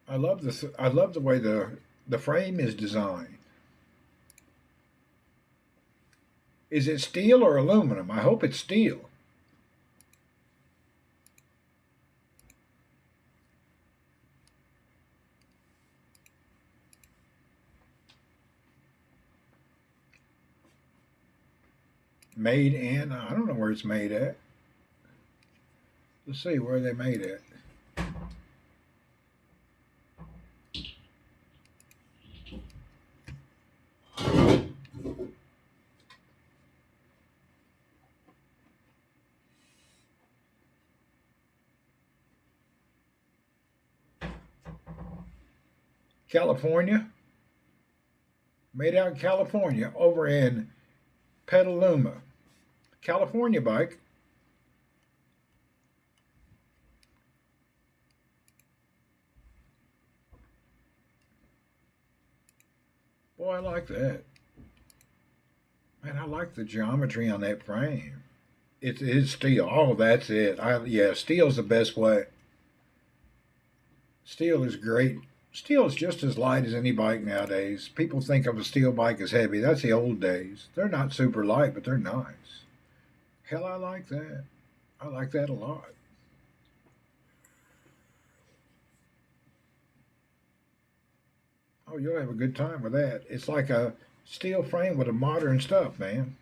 I love this. I love the way the frame is designed. Is it steel or aluminum? I hope it's steel. Made in, I don't know where it's made at. Let's see where they made it. California. Made out in California, over in Petaluma. California bike. Boy, I like that. Man, I like the geometry on that frame. It is steel. Oh, that's it. Yeah, steel's the best way. Steel is great. Steel is just as light as any bike nowadays. People think of a steel bike as heavy. That's the old days. They're not super light, but they're nice. Hell, I like that. I like that a lot. Oh, you'll have a good time with that. It's like a steel frame with a modern stuff, man.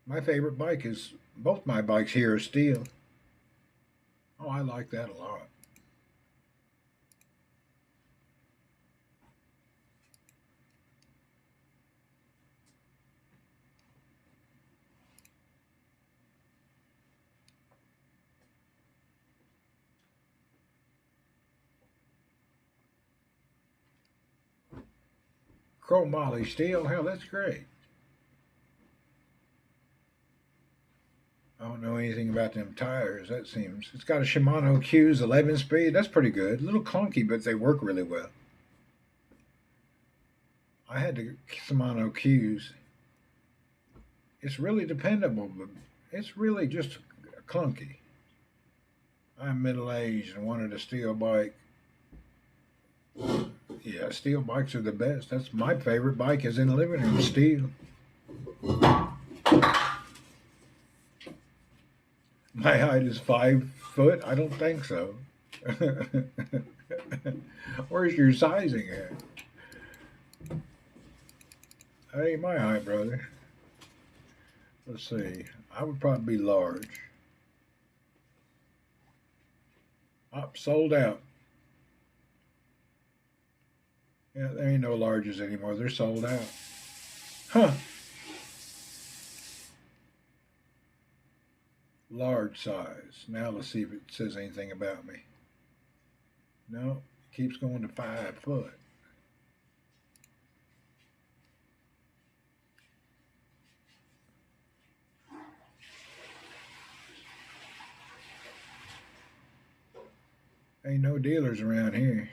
My favorite bike is, both my bikes here are steel. Oh, I like that a lot. chromoly steel. Hell, that's great. I don't know anything about them tires. That seems. It's got a Shimano Q's 11 speed. That's pretty good. A little clunky, but they work really well. I had the Shimano Q's. It's really dependable, but it's really just clunky. I'm middle aged and wanted a steel bike. Yeah, steel bikes are the best. That's my favorite bike is in the living room, steel. My height is 5 foot. I don't think so. Where's your sizing at? That ain't my height, brother. Let's see. I would probably be large. Up, sold out. Yeah, there ain't no larges anymore. They're sold out. Huh. Large size. Now let's see if it says anything about me. No, keeps going to 5 foot. Ain't no dealers around here.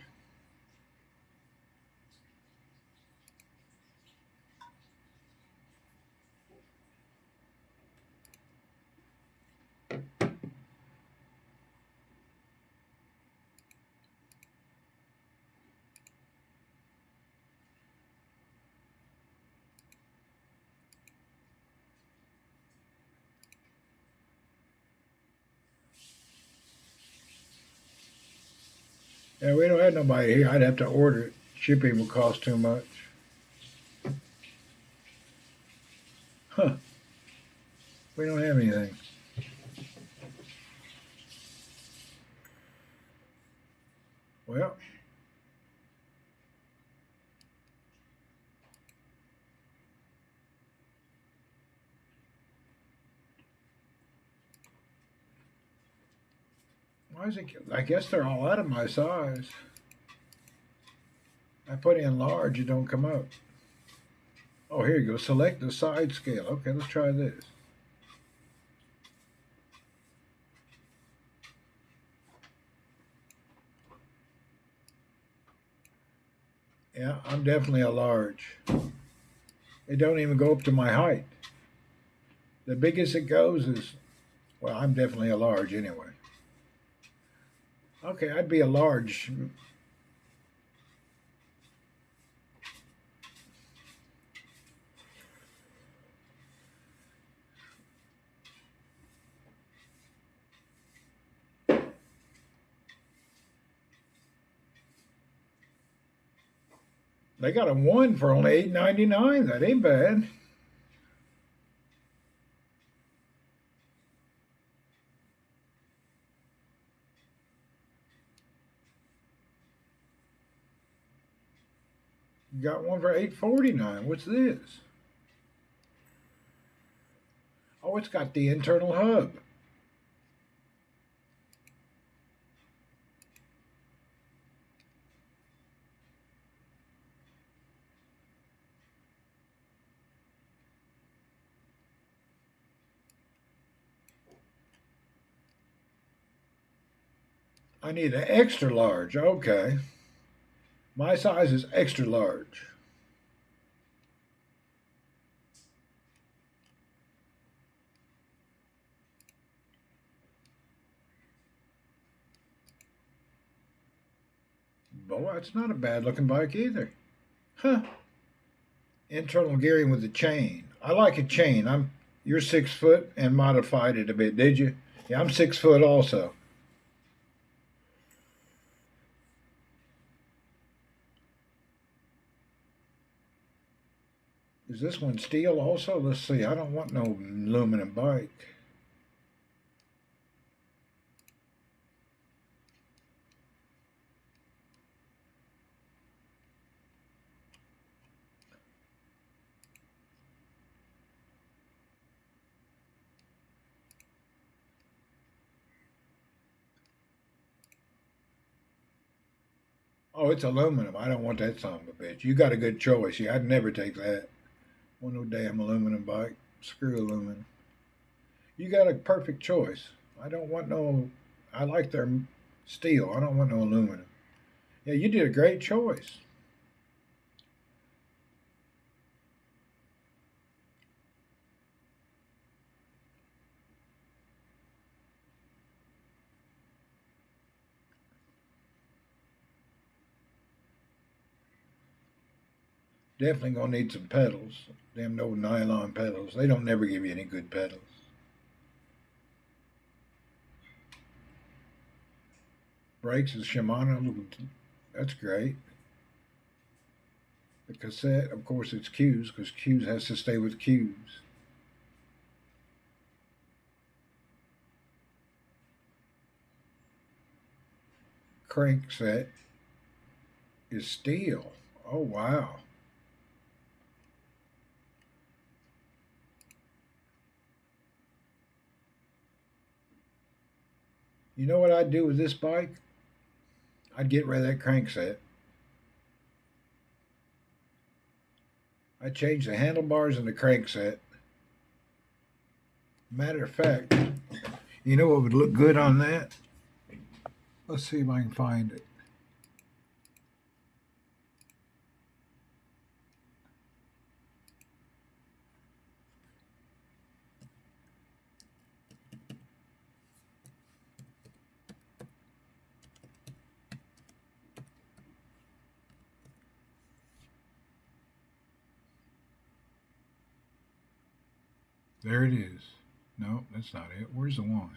Yeah, we don't have nobody here. I'd have to order it. Shipping would cost too much. Huh. We don't have anything. Well, why is it? I guess they're all out of my size. I put in large, it don't come up. Oh, here you go. Select the side scale. Okay, let's try this. Yeah, I'm definitely a large. It don't even go up to my height. The biggest it goes is, well, I'm definitely a large anyway. Okay, I'd be a large. They got a 1 for only $8.99. That ain't bad. Got one for $8.49. What's this? Oh, it's got the internal hub. I need an extra large. Okay. My size is extra large. Boy, it's not a bad looking bike either. Huh. Internal gearing with a chain. I like a chain. You're 6 foot and modified it a bit, did you? Yeah, I'm 6 foot also. Is this one steel also? Let's see. I don't want no aluminum bike. Oh, it's aluminum. I don't want that son of a bitch. You got a good choice. Yeah, I'd never take that. Want no damn aluminum bike. Screw aluminum. You got a perfect choice. I don't want no. I like their steel. I don't want no aluminum. Yeah, you did a great choice. Definitely gonna need some pedals. Them no nylon pedals. They don't never give you any good pedals. Brakes is Shimano. That's great. The cassette, of course, it's Q's because Q's has to stay with Q's. Crankset is steel. Oh wow. You know what I'd do with this bike? I'd get rid of that crankset. I'd change the handlebars and the crankset. Matter of fact, you know what would look good on that? Let's see if I can find it. There it is. No, that's not it. Where's the one?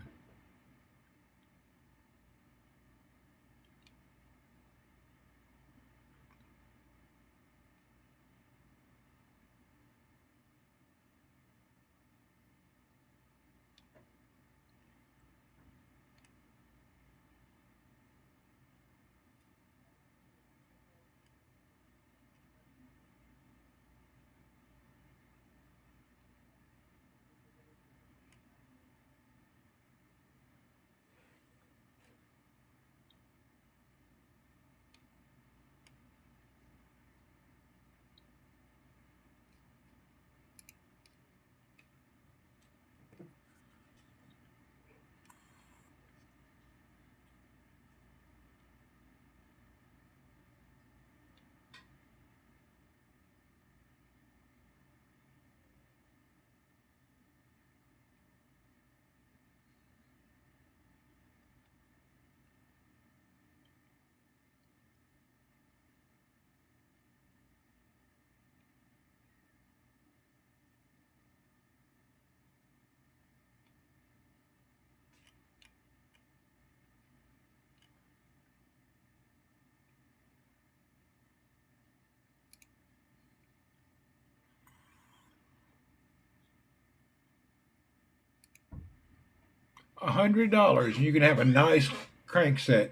$100, and you can have a nice crankset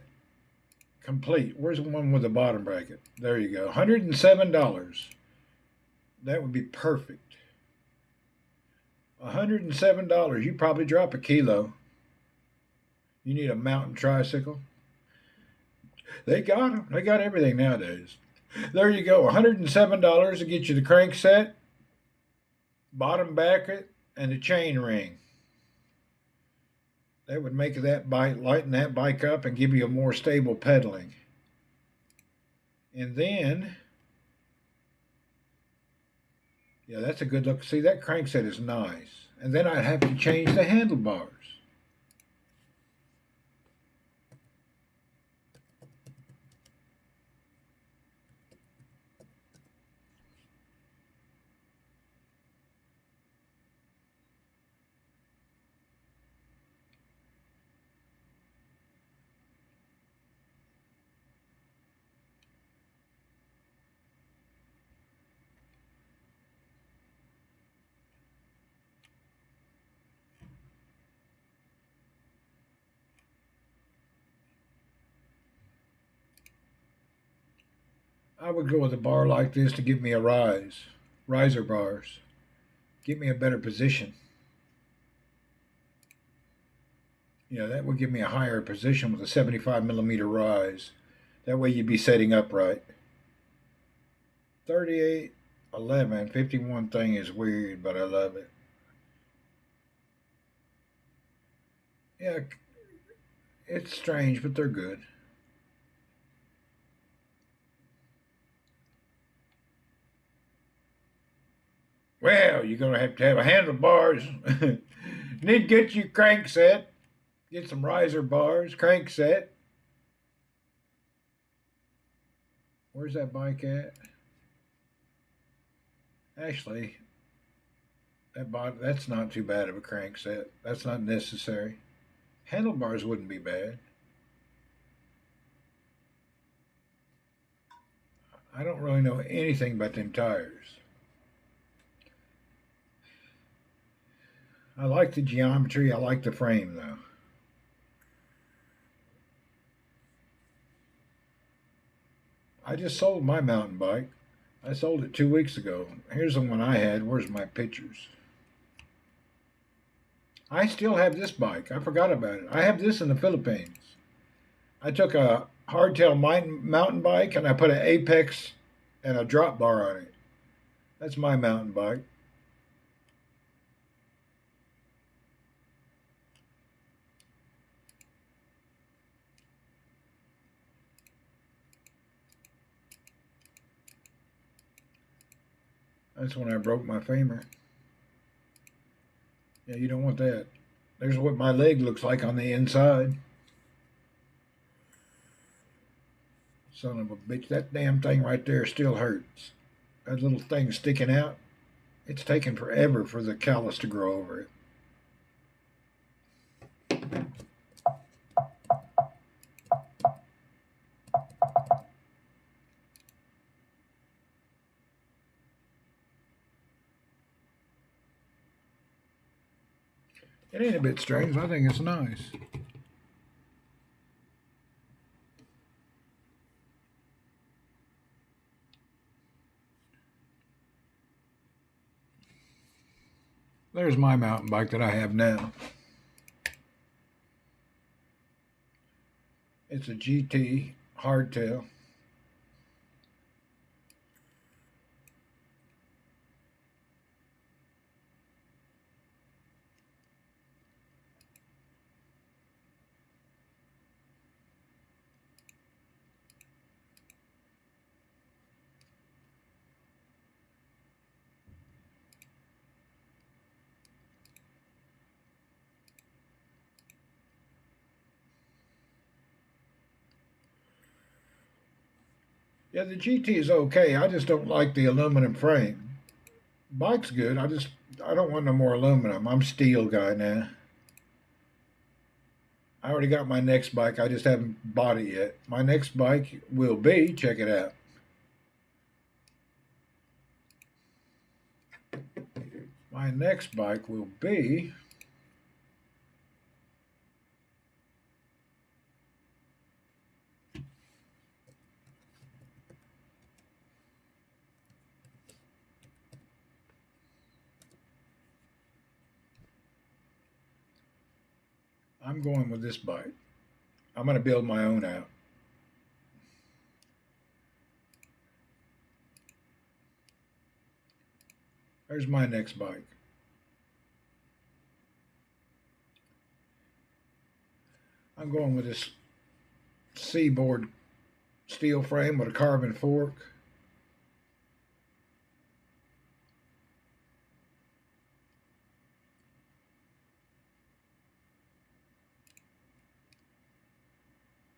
complete. Where's the one with the bottom bracket? There you go. $107. That would be perfect. $107. You probably drop a kilo. You need a mountain tricycle. They got them. They got everything nowadays. There you go. $107 to get you the crankset, bottom bracket, and the chain ring. That would make that bike, lighten that bike up and give you a more stable pedaling. And then, yeah, that's a good look. See, that crankset is nice. And then I'd have to change the handlebars. I would go with a bar like this to give me a riser bars. Give me a better position. You know, that would give me a higher position with a 75 millimeter rise. That way you'd be setting up right. 38, 11, 51 thing is weird, but I love it. Yeah, it's strange, but they're good. Well, you're going to have handlebars. Need to get you crank set. Get some riser bars, crank set. Where's that bike at? Actually, that's not too bad of a crank set. That's not necessary. Handlebars wouldn't be bad. I don't really know anything about them tires. I like the geometry. I like the frame, though. I just sold my mountain bike. I sold it 2 weeks ago. Here's the one I had. Where's my pictures? I still have this bike. I forgot about it. I have this in the Philippines. I took a hardtail mountain bike and I put an apex and a drop bar on it. That's my mountain bike. That's when I broke my femur. Yeah, you don't want that. There's what my leg looks like on the inside. Son of a bitch, that damn thing right there still hurts. That little thing sticking out, it's taken forever for the callus to grow over it. It ain't a bit strange. I think it's nice. There's my mountain bike that I have now. It's a GT hardtail. Yeah, the GT is okay. I just don't like the aluminum frame. Bike's good. I don't want no more aluminum. I'm steel guy now. I already got my next bike. I just haven't bought it yet. My next bike will be, check it out. My next bike will be I'm going with this bike. I'm going to build my own out. There's my next bike. I'm going with this Seaboard steel frame with a carbon fork.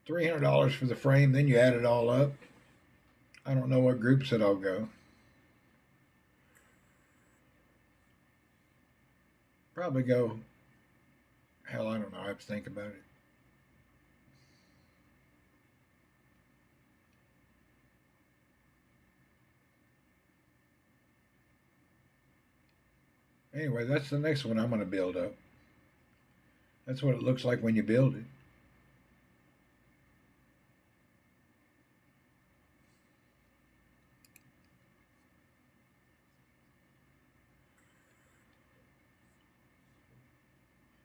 $300 for the frame, then you add it all up. I don't know what group set I'll go. Probably go, hell, I don't know. I have to think about it. Anyway, that's the next one I'm going to build up. That's what it looks like when you build it.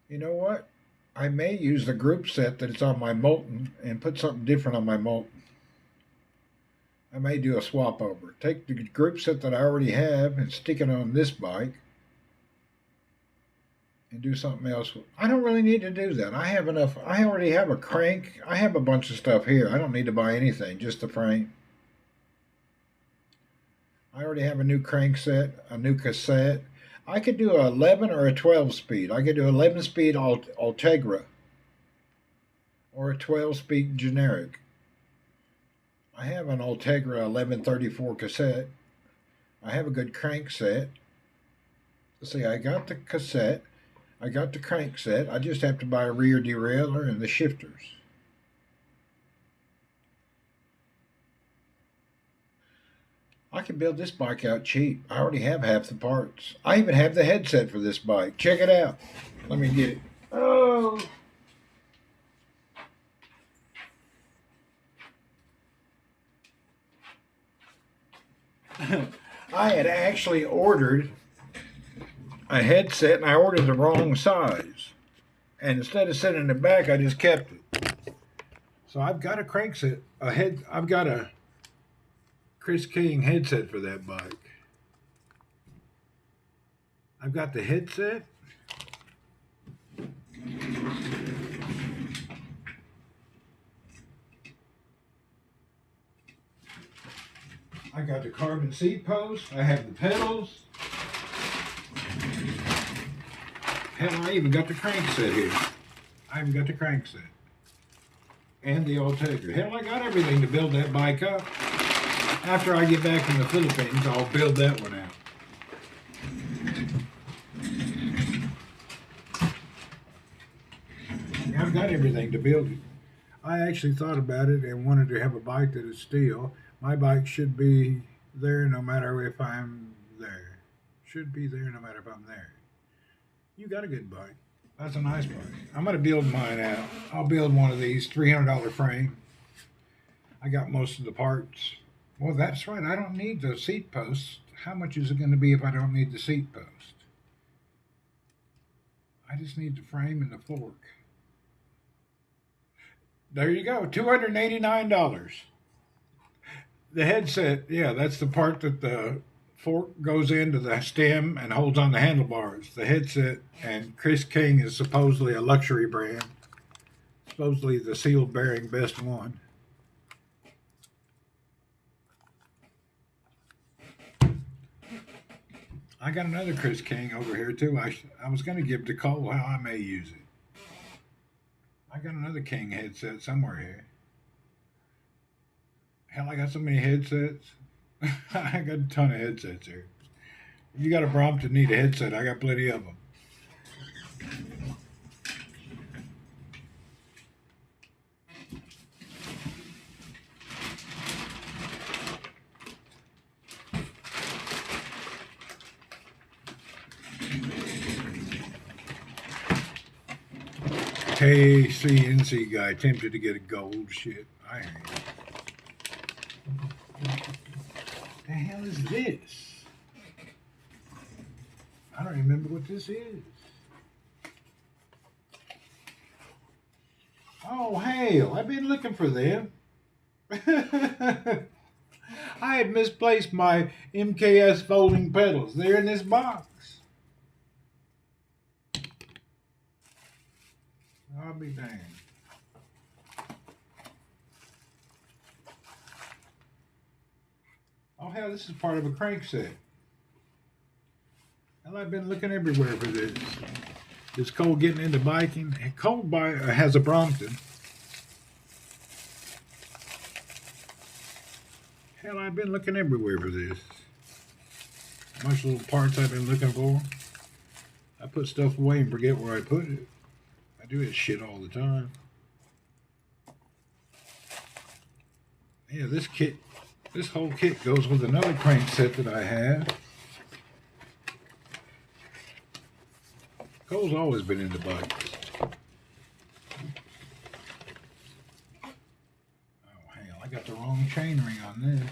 You know what? I may use the group set that it's on my Molten and put something different on my Molten. I may do a swap over. Take the group set that I already have and stick it on this bike and do something else. I don't really need to do that. I have enough. I already have a crank. I have a bunch of stuff here. I don't need to buy anything, just the frame. I already have a new crank set, a new cassette. I could do a 11 or a 12 speed. I could do 11 speed Ultegra or a 12 speed generic. I have an Ultegra 1134 cassette. I have a good crank set. See, I got the cassette. I got the crank set. I just have to buy a rear derailleur and the shifters. I can build this bike out cheap. I already have half the parts. I even have the headset for this bike. Check it out. Let me get it. Oh! I had actually ordered a headset and I ordered the wrong size. And instead of sitting in the back, I just kept it. So I've got a crank set, I've got a Chris King headset for that bike. I've got the headset. I got the carbon seat post. I have the pedals. Hell, I even got the crankset here. I even got the crankset. And the Ultegra. Hell, I got everything to build that bike up. After I get back from the Philippines, I'll build that one out. I've got everything to build it. I actually thought about it and wanted to have a bike that is steel. My bike should be there no matter if I'm there. Should be there no matter if I'm there. You got a good bike. That's a nice bike. I'm going to build mine out. I'll build one of these, $300 frame. I got most of the parts. Well, that's right. I don't need the seat posts. How much is it going to be if I don't need the seat post? I just need the frame and the fork. There you go, $289. The headset, yeah, that's the part that the fork goes into the stem and holds on the handlebars. The headset, and Chris King is supposedly a luxury brand. Supposedly the seal bearing best one. I got another Chris King over here too. I was going to give to Cole how I may use it. I got another King headset somewhere here. Hell, I got so many headsets. I got a ton of headsets here. If you got a Brompton need a headset, I got plenty of them. KCNC guy tempted to get a gold shit. I ain't. The hell is this? I don't remember what this is. Oh, hell, I've been looking for them. I had misplaced my MKS folding pedals. They're in this box. I'll be damned. Oh, hell, this is part of a crank set. Hell, I've been looking everywhere for this. Is Cole getting into biking? Cole has a Brompton. Hell, I've been looking everywhere for this. Much little parts I've been looking for. I put stuff away and forget where I put it. I do this shit all the time. Yeah, this whole kit goes with another crank set that I have. Cole's always been into bikes. Oh, hell, I got the wrong chain ring on this.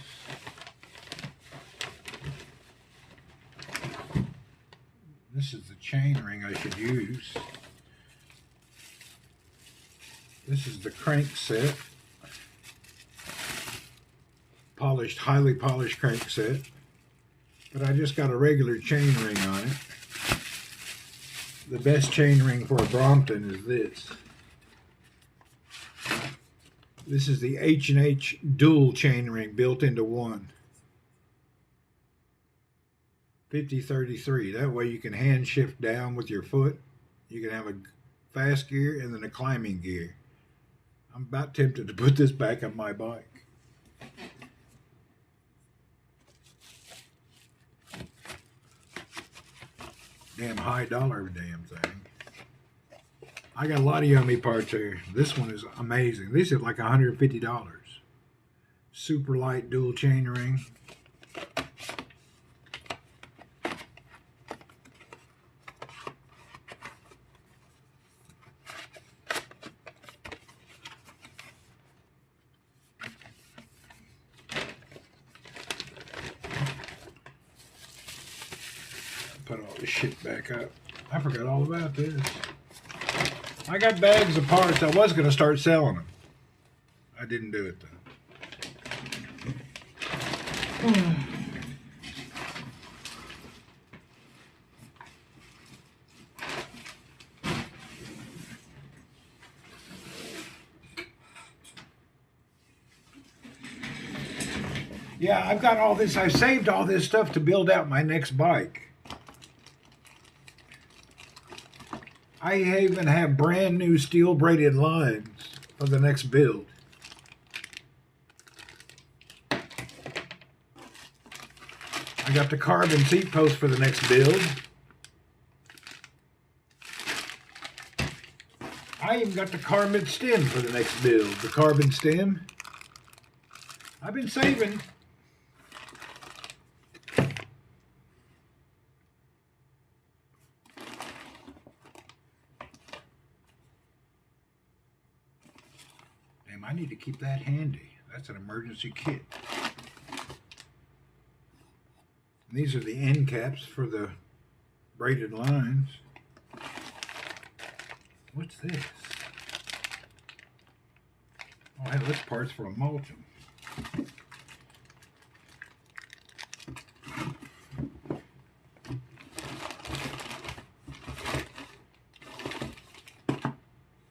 This is the chain ring I should use. This is the crank set. polished, highly polished crank set. But I just got a regular chain ring on it. The best chain ring for a Brompton is this. This is the H&H dual chain ring built into one. 50-33. That way you can hand shift down with your foot. You can have a fast gear and then a climbing gear. I'm about tempted to put this back on my bike. Damn high dollar damn thing. I got a lot of yummy parts here. This one is amazing. These are like $150. Super light dual chain ring. Put all this shit back up. I forgot all about this. I got bags of parts. I was going to start selling them. I didn't do it though. Yeah, I've got all this. I saved all this stuff to build out my next bike. I even have brand new steel braided lines for the next build. I got the carbon seat post for the next build. I even got the carbon stem for the next build. The carbon stem. I've been saving. I need to keep that handy. That's an emergency kit. And these are the end caps for the braided lines. What's this? Oh, hey, that's parts for a mulching.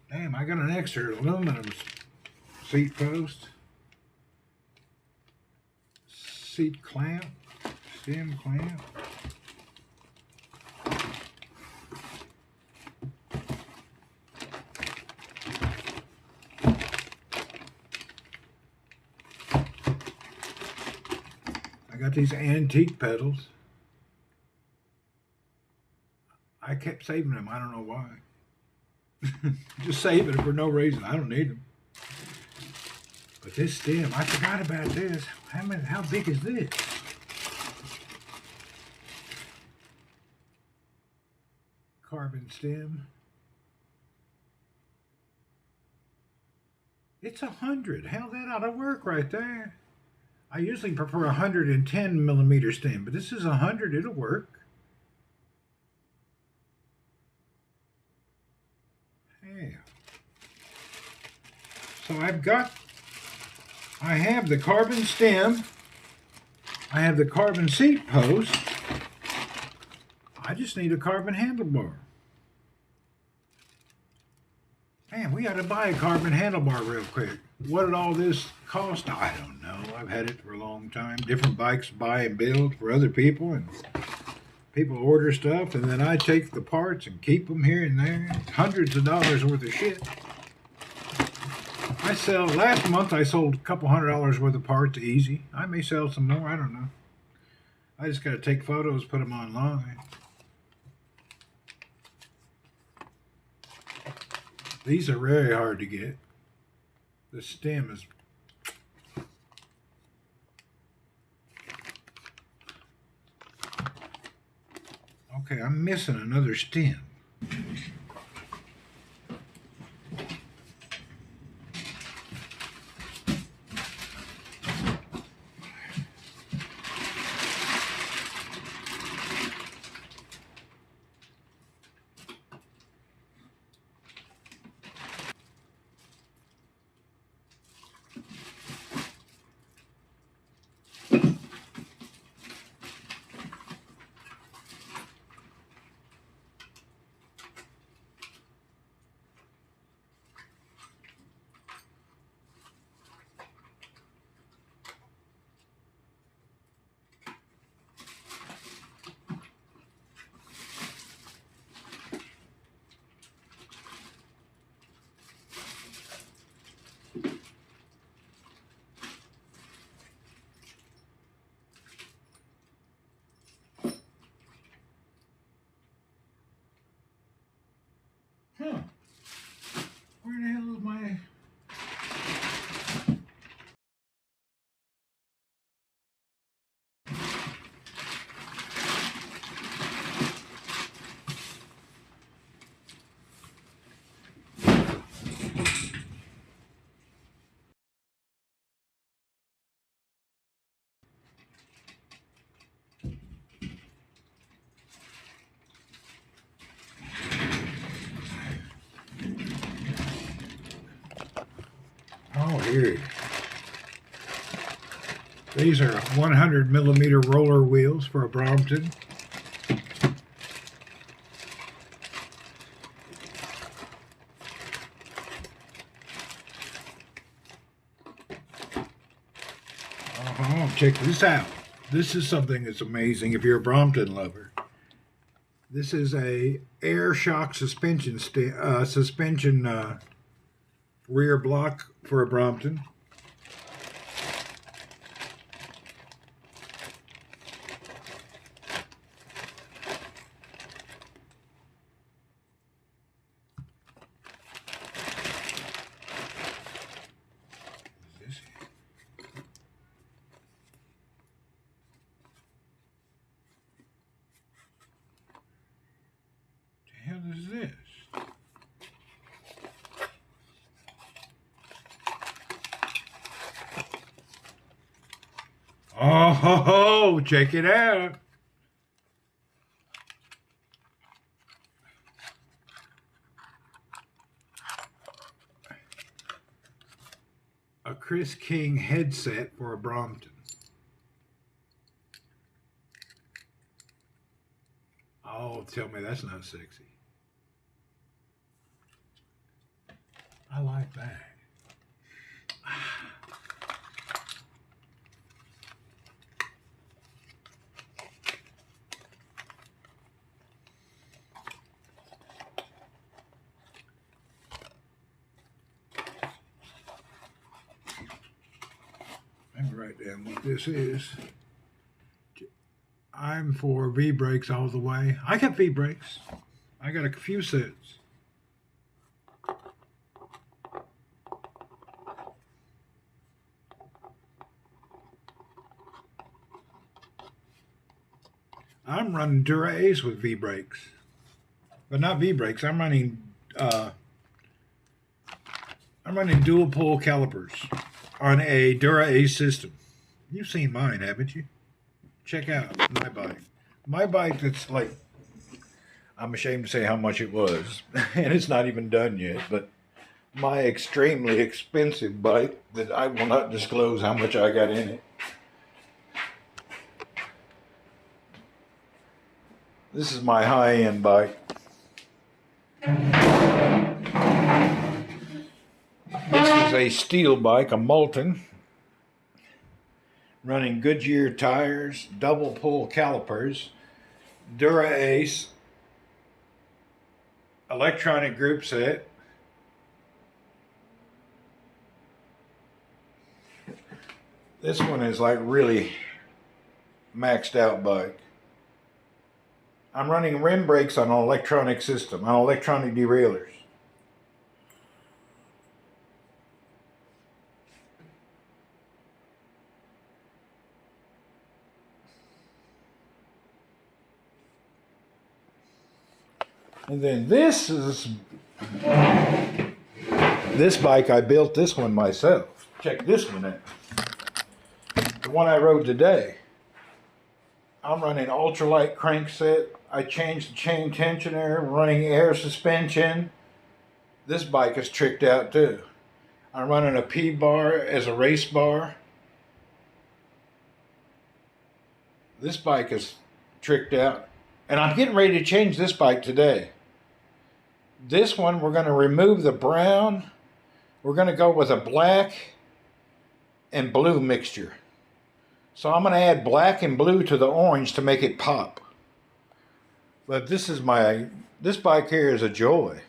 Damn, I got an extra aluminum seat post, seat clamp, stem clamp. I got these antique pedals. I kept saving them. I don't know why. Just saving them for no reason. I don't need them. But this stem, I forgot about this. How big is this? Carbon stem. It's 100. Hell, that ought to work right there. I usually prefer 110 millimeter stem, but this is 100. It'll work. Yeah. So I have the carbon stem. I have the carbon seat post. I just need a carbon handlebar. Man, we got to buy a carbon handlebar real quick. What did all this cost? I don't know. I've had it for a long time. Different bikes buy and build for other people, and people order stuff, and then I take the parts and keep them here and there. Hundreds of dollars worth of shit. Last month I sold a couple $100 worth of parts easy. I may sell some more, I don't know. I just got to take photos, put them online. These are very hard to get. The stem is... Okay, I'm missing another stem. here. These are 100mm roller wheels for a Brompton. Check this out. This is something that's amazing if you're a Brompton lover. This is a air shock suspension rear block for a Brompton. The hell is this? Oh, check it out. A Chris King headset for a Brompton. Oh, tell me that's not sexy. I like that. Let me write down what this is. I'm for V-brakes all the way. I got V-brakes. I got a few sets. I'm running Dura-Ace with V-brakes. But not V-brakes. I'm running dual pole calipers on a Dura-Ace system. You've seen mine, haven't you? Check out my bike. My bike that's like, I'm ashamed to say how much it was, and it's not even done yet, but my extremely expensive bike that I will not disclose how much I got in it. This is my high-end bike. This is a steel bike, a Moulton, running Goodyear tires, double pull calipers, Dura-Ace, electronic group set. This one is like really maxed out bike. I'm running rim brakes on an electronic system, on electronic derailleurs. And then this bike, I built this one myself. Check this one out. The one I rode today. I'm running ultralight crankset. I changed the chain tensioner, running air suspension. This bike is tricked out too. I'm running a P-bar as a race bar. This bike is tricked out. And I'm getting ready to change this bike today. This one, we're going to remove the brown. We're going to go with a black and blue mixture. So I'm going to add black and blue to the orange to make it pop. But this bike here is a joy.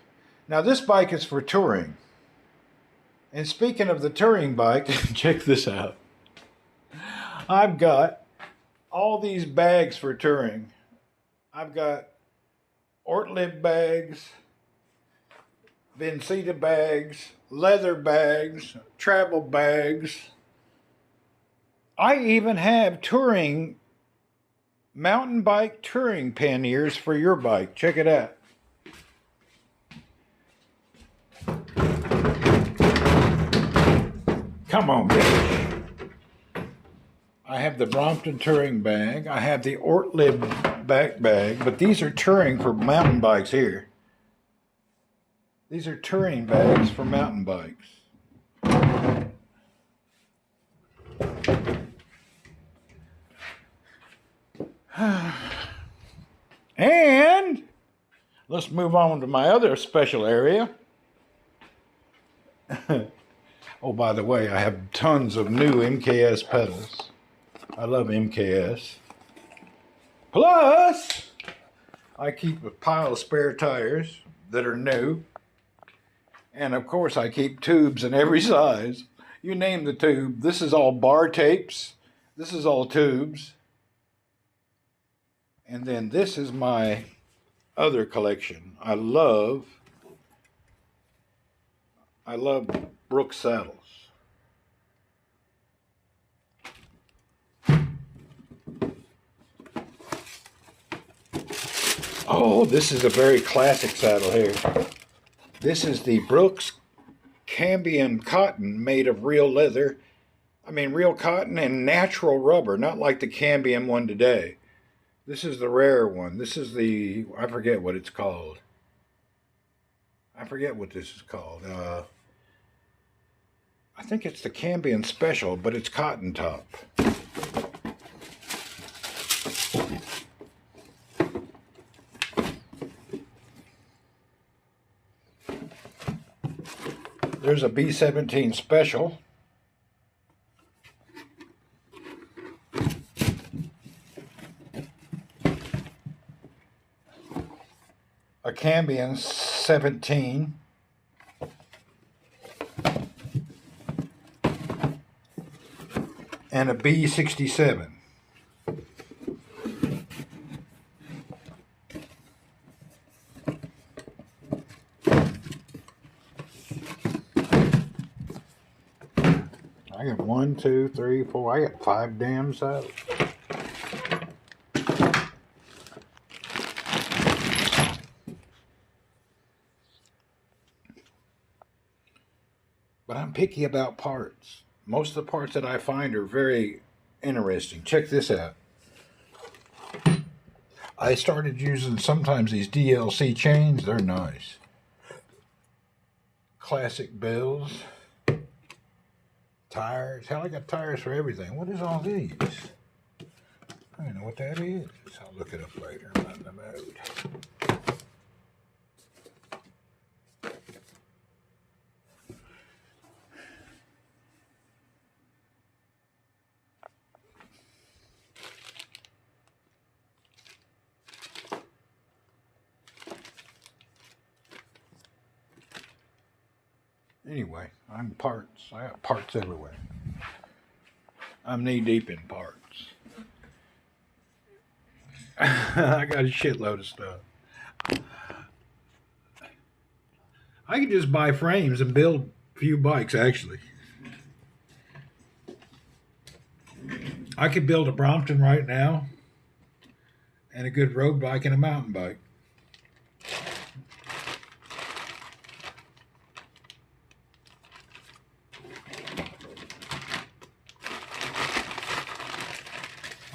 Now this bike is for touring. And speaking of the touring bike, check this out. I've got all these bags for touring. I've got Ortlib bags, Vencita bags, leather bags, travel bags. I even have mountain bike touring panniers for your bike. Check it out. Come on, bitch. I have the Brompton touring bag. I have the Ortlib back bag, but these are touring for mountain bikes here. These are touring bags for mountain bikes. And let's move on to my other special area. Oh, by the way, I have tons of new MKS pedals. I love MKS. Plus, I keep a pile of spare tires that are new. And of course, I keep tubes in every size. You name the tube. This is all bar tapes. This is all tubes. And then this is my other collection. I love Brooks saddles. Oh, this is a very classic saddle here. This is the Brooks Cambium cotton made of real leather. I mean, real cotton and natural rubber, not like the Cambium one today. This is the rare one. This is the, I forget what it's called. I forget what this is called. I think it's the Cambium Special, but it's cotton top. There's a B17 Special. A Cambium 17. And a B67. I got 1, 2, 3, 4. I got 5 damn saddles. But I'm picky about parts. Most of the parts that I find are very interesting. Check this out. I started using sometimes these DLC chains. They're nice. Classic bells. Tires. Hell, I got tires for everything. What is all these? I don't know what that is. I'll look it up later. I'm not in the mood. Anyway, I'm parts. I got parts everywhere. I'm knee deep in parts. I got a shitload of stuff. I could just buy frames and build a few bikes, actually. I could build a Brompton right now, and a good road bike and a mountain bike.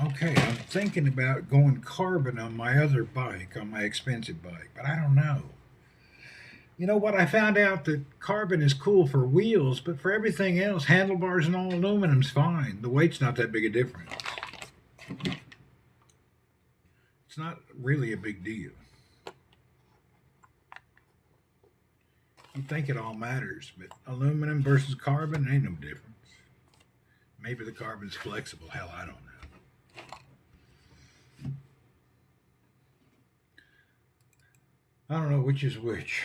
Okay, I'm thinking about going carbon on my other bike, on my expensive bike, but I don't know. You know what? I found out that carbon is cool for wheels, but for everything else, handlebars and all aluminum's fine. The weight's not that big a difference. It's not really a big deal. You think it all matters, but aluminum versus carbon ain't no difference. Maybe the carbon's flexible. Hell, I don't know. I don't know which is which.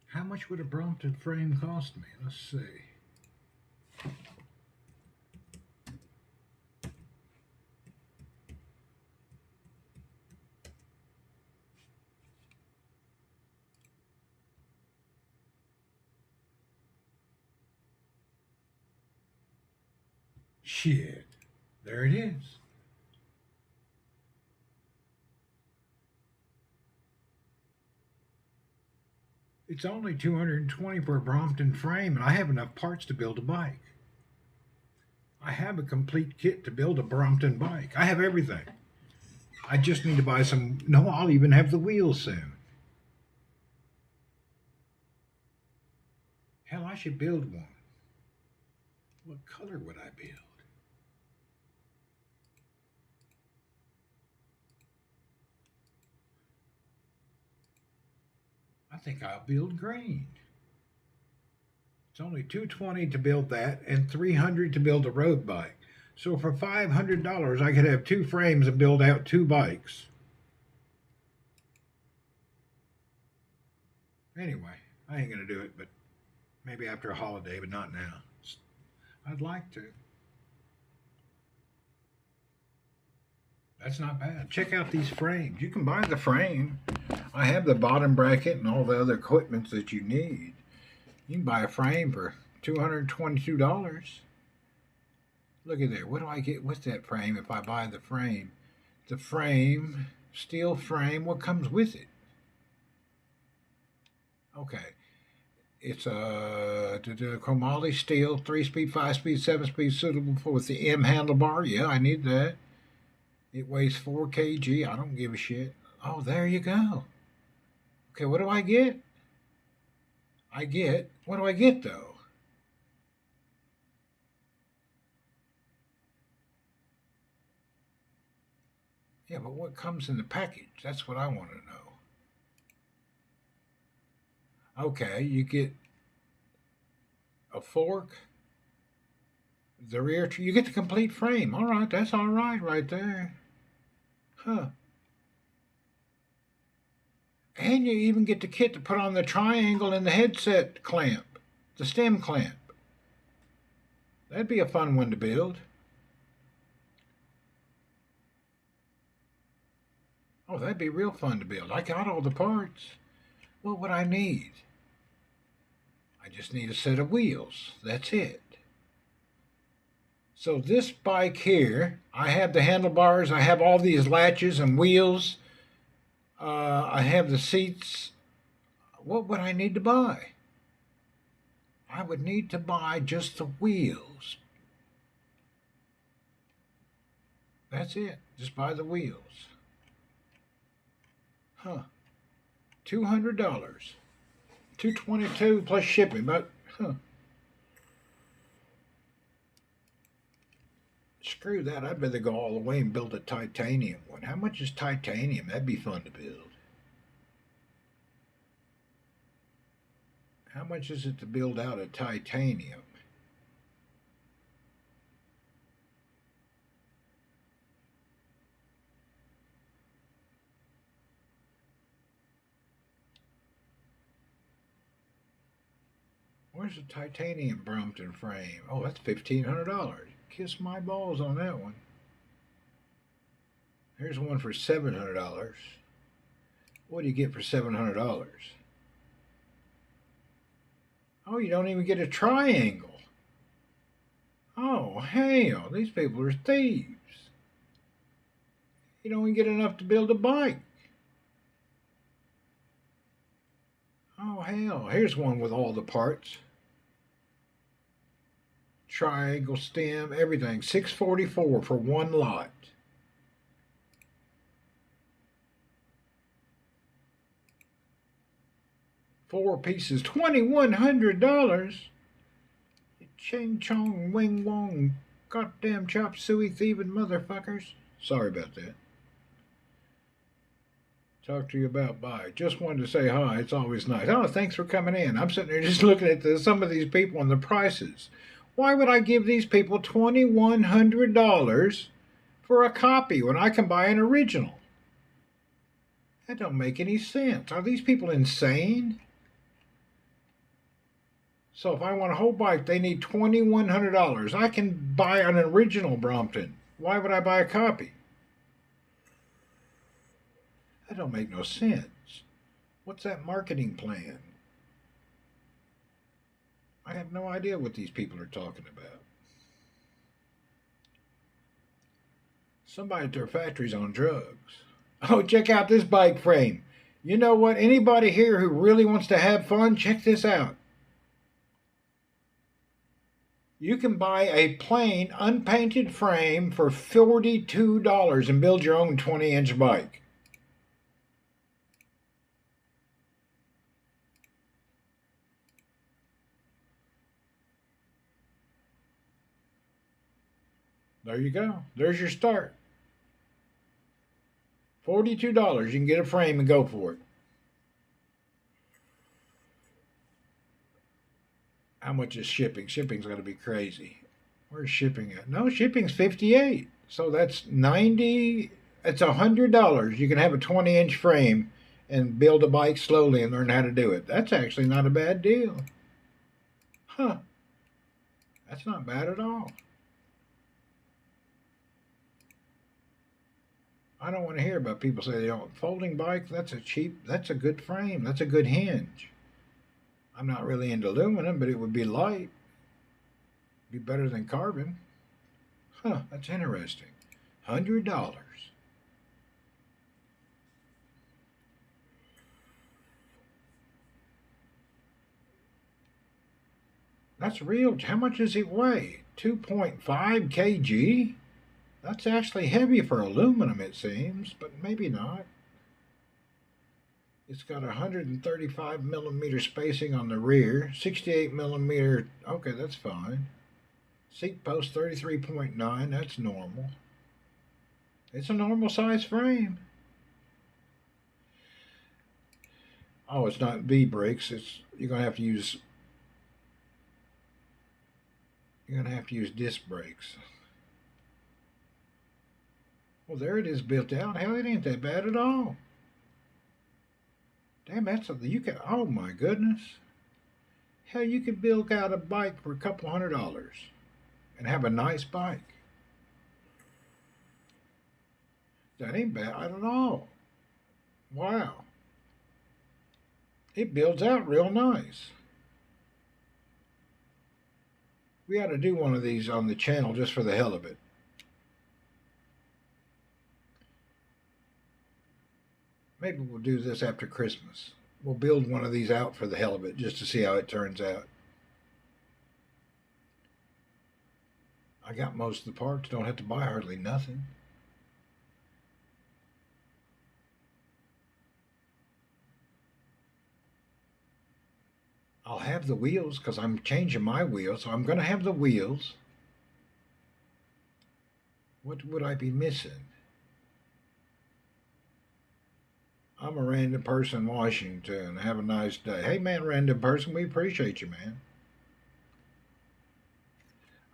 How much would a Brompton frame cost me? Let's see. Shit. There it is. It's only $220 for a Brompton frame, and I have enough parts to build a bike. I have a complete kit to build a Brompton bike. I have everything. I just need to buy some. No, I'll even have the wheels soon. Hell, I should build one. What color would I build? I think I'll build green. It's only $220 to build that and $300 to build a road bike. So for $500, I could have 2 frames and build out 2 bikes. Anyway, I ain't going to do it, but maybe after a holiday, but not now. I'd like to. That's not bad. Check out these frames. You can buy the frame. I have the bottom bracket and all the other equipment that you need. You can buy a frame for $222. Look at there. What do I get with that frame if I buy the frame? The frame, steel frame, what comes with it? Okay. It's a chromoly steel, 3-speed, 5-speed, 7-speed, suitable for with the M handlebar. Yeah, I need that. It weighs 4 kg. I don't give a shit. Oh, there you go. Okay, what do I get? What do I get though? Yeah, but what comes in the package? That's what I want to know. Okay, you get a fork, the rear, you get the complete frame. All right, that's all right there. Huh. And you even get the kit to put on the triangle and the headset clamp, the stem clamp. That'd be a fun one to build. Oh, that'd be real fun to build. I got all the parts. What would I need? I just need a set of wheels. That's it. So this bike here, I have the handlebars. I have all these latches and wheels. I have the seats. What would I need to buy? I would need to buy just the wheels. That's it. Just buy the wheels. Huh. $200. $222 plus shipping, but screw that. I'd rather go all the way and build a titanium one. How much is titanium? That'd be fun to build. How much is it to build out a titanium? Where's the titanium Brompton frame? Oh, that's $1,500. Kiss my balls on that one. Here's one for $700. What do you get for $700? Oh, you don't even get a triangle. Oh, hell, these people are thieves. You don't even get enough to build a bike. Oh, hell, here's one with all the parts. Triangle, stem, everything. $644 for one lot. Four pieces, $2,100. Ching chong, wing wong, goddamn chop suey thieving motherfuckers. Sorry about that. Talk to you about bye. Just wanted to say hi. It's always nice. Oh, thanks for coming in. I'm sitting there just looking at some of these people and the prices. Why would I give these people $2,100 for a copy when I can buy an original? That don't make any sense. Are these people insane? So if I want a whole bike, they need $2,100. I can buy an original Brompton. Why would I buy a copy? That don't make no sense. What's that marketing plan? I have no idea what these people are talking about. Somebody at their factory's on drugs. Oh, check out this bike frame. You know what? Anybody here who really wants to have fun, check this out. You can buy a plain, unpainted frame for $42 and build your own 20-inch bike. There you go. There's your start. $42. You can get a frame and go for it. How much is shipping? Shipping's got to be crazy. Where's shipping at? No, shipping's $58. So that's 90. It's $100. You can have a 20-inch frame and build a bike slowly and learn how to do it. That's actually not a bad deal. Huh. That's not bad at all. I don't want to hear about people say they don't. Folding bike, that's a good frame. That's a good hinge. I'm not really into aluminum, but it would be light. Be better than carbon. Huh, that's interesting. $100. That's real. How much does it weigh? 2.5 kg? That's actually heavy for aluminum, it seems, but maybe not. It's got 135 millimeter spacing on the rear, 68 millimeter. Okay, that's fine. Seat post 33.9. That's normal. It's a normal size frame. Oh, it's not V brakes. You're gonna have to use disc brakes. Well, there it is built out. Hell, it ain't that bad at all. Damn, oh my goodness. Hell, you could build out a bike for a couple $100 and have a nice bike. That ain't bad at all. Wow. It builds out real nice. We ought to do one of these on the channel just for the hell of it. Maybe we'll do this after Christmas. We'll build one of these out for the hell of it, just to see how it turns out. I got most of the parts, don't have to buy hardly nothing. I'll have the wheels because I'm changing my wheels, so I'm going to have the wheels. What would I be missing? I'm a random person in Washington. Have a nice day. Hey, man, random person, we appreciate you, man.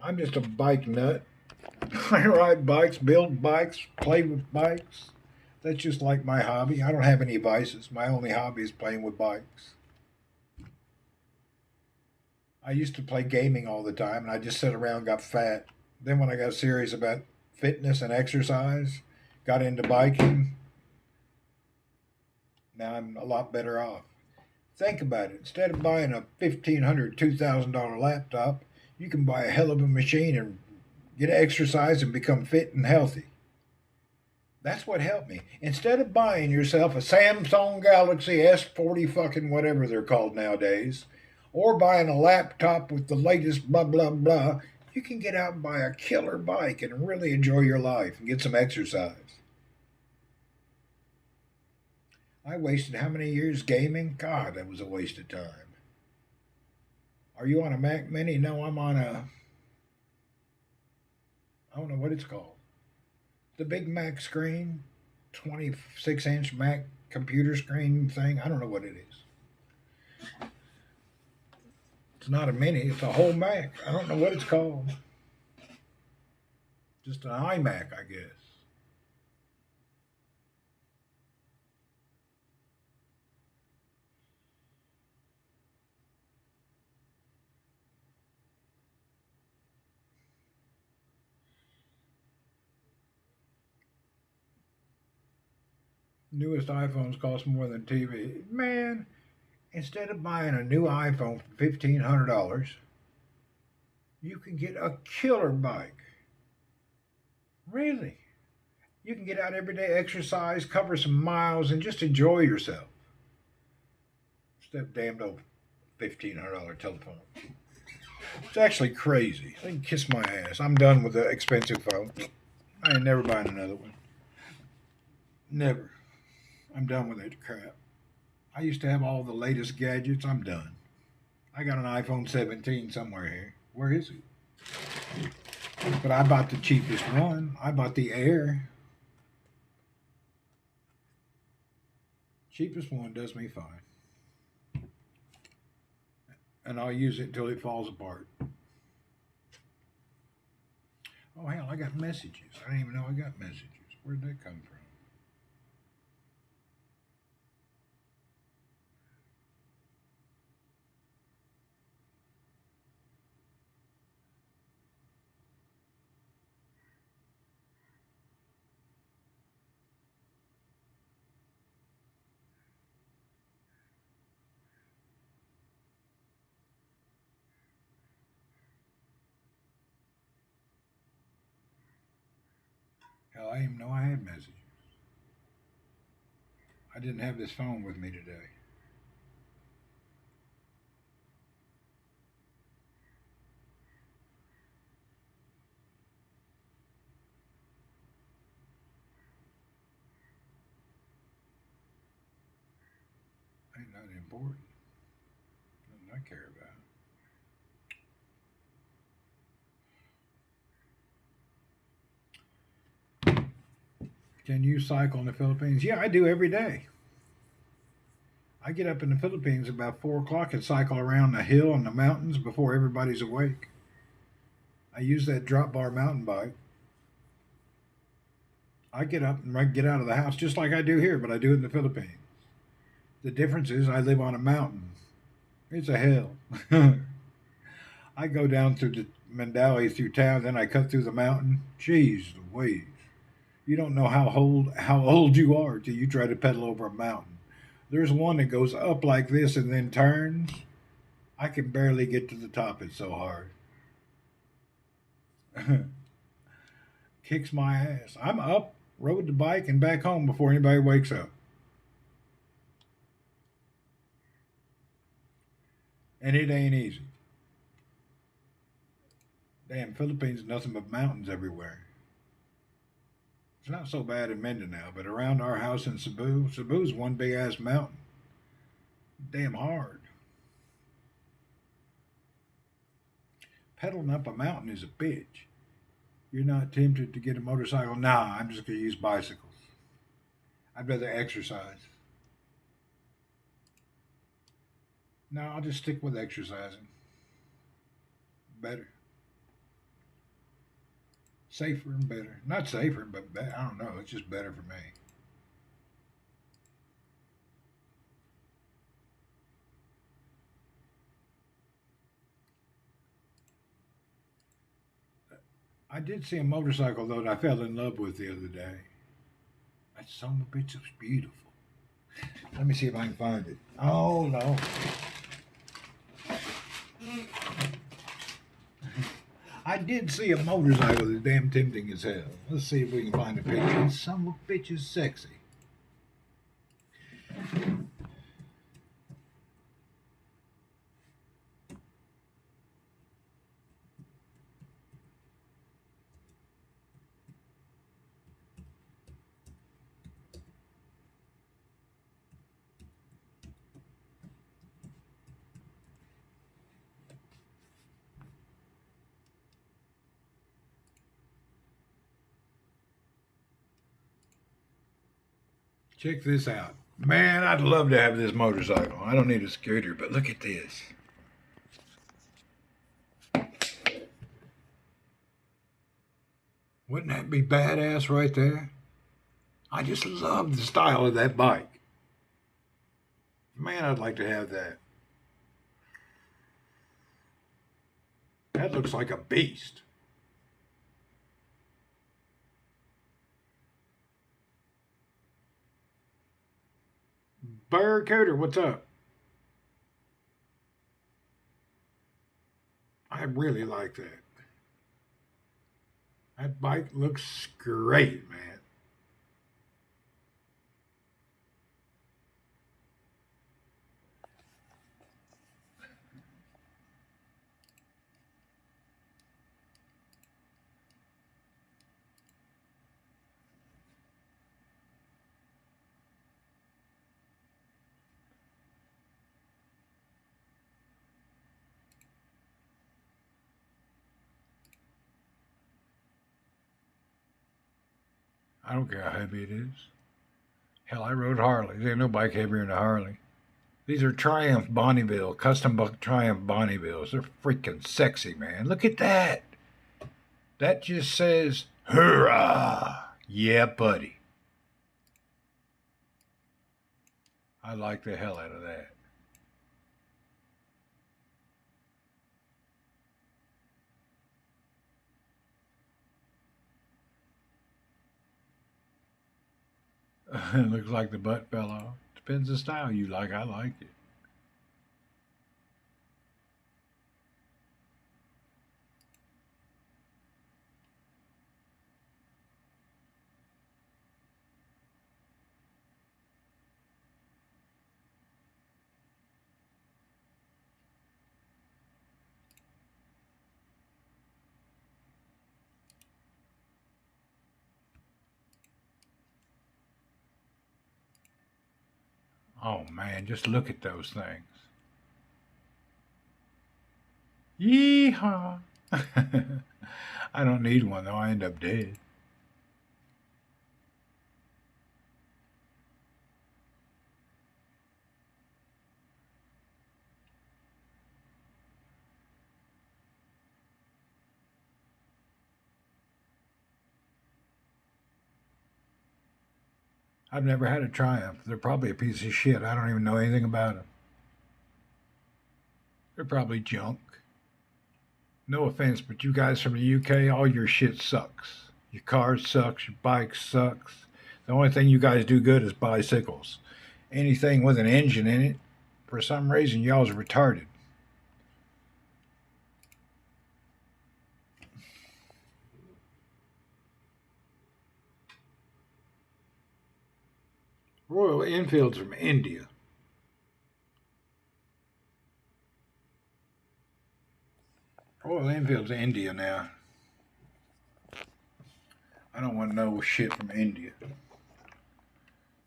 I'm just a bike nut. I ride bikes, build bikes, play with bikes. That's just like my hobby. I don't have any vices. My only hobby is playing with bikes. I used to play gaming all the time, and I just sat around and got fat. Then when I got serious about fitness and exercise, got into biking, now I'm a lot better off. Think about it. Instead of buying a $1,500, $2,000 laptop, you can buy a hell of a machine and get exercise and become fit and healthy. That's what helped me. Instead of buying yourself a Samsung Galaxy S40 fucking whatever they're called nowadays, or buying a laptop with the latest blah, blah, blah, you can get out and buy a killer bike and really enjoy your life and get some exercise. I wasted how many years gaming? God, that was a waste of time. Are you on a Mac Mini? No, I'm on I don't know what it's called. The big Mac screen, 26-inch Mac computer screen thing. I don't know what it is. It's not a Mini, it's a whole Mac. I don't know what it's called. Just an iMac, I guess. Newest iPhones cost more than TV. Man, instead of buying a new iPhone for $1,500, you can get a killer bike. Really? You can get out every day, exercise, cover some miles, and just enjoy yourself. Instead of damned old $1,500 telephone. It's actually crazy. They can kiss my ass. I'm done with the expensive phone. I ain't never buying another one. Never. I'm done with that crap. I used to have all the latest gadgets. I'm done. I got an iPhone 17 somewhere here. Where is it? But I bought the cheapest one. I bought the Air. Cheapest one does me fine. And I'll use it until it falls apart. Oh, hell, I got messages. I didn't even know I got messages. Where'd that come from? Hell, I didn't even know I had messages. I didn't have this phone with me today. Ain't nothing important. Nothing I care about. Can you cycle in the Philippines? Yeah, I do every day. I get up in the Philippines about 4 o'clock and cycle around the hill and the mountains before everybody's awake. I use that drop bar mountain bike. I get up and get out of the house just like I do here, but I do it in the Philippines. The difference is I live on a mountain. It's a hell. I go down through the Mandawi through town, then I cut through the mountain. Jeez Louise. You don't know how old you are till you try to pedal over a mountain. There's one that goes up like this and then turns. I can barely get to the top. It's so hard. Kicks my ass. I'm up, rode the bike, and back home before anybody wakes up. And it ain't easy. Damn, Philippines, nothing but mountains everywhere. It's not so bad in Mindanao, but around our house in Cebu's one big ass mountain. Damn hard. Pedaling up a mountain is a bitch. You're not tempted to get a motorcycle? Nah, I'm just going to use bicycles. I'd rather exercise. No, I'll just stick with exercising. Better. Safer and better. Not safer, but better. I don't know. It's just better for me. I did see a motorcycle, though, that I fell in love with the other day. That son of a bitch was beautiful. Let me see if I can find it. Oh, no. I did see a motorcycle that's damn tempting as hell. Let's see if we can find a picture. Some of a bitch is sexy. Check this out. Man, I'd love to have this motorcycle. I don't need a scooter, but look at this. Wouldn't that be badass right there? I just love the style of that bike. Man, I'd like to have that. That looks like a beast. Barracuda, what's up? I really like that. That bike looks great, man. I don't care how heavy it is. Hell, I rode Harleys. There ain't no bike heavier than a Harley. These are Triumph Bonneville, custom Triumph Bonnevilles. They're freaking sexy, man. Look at that. That just says, hurrah. Yeah, buddy. I like the hell out of that. It looks like the butt fell off. Depends the style you like. I like it. Oh man, just look at those things. Yeehaw! I don't need one though. I end up dead. I've never had a Triumph. They're probably a piece of shit. I don't even know anything about them. They're probably junk. No offense, but you guys from the UK, all your shit sucks. Your car sucks. Your bike sucks. The only thing you guys do good is bicycles. Anything with an engine in it, for some reason, y'all's retarded. Royal Enfield's from India. Royal Enfield's India now. I don't want no shit from India.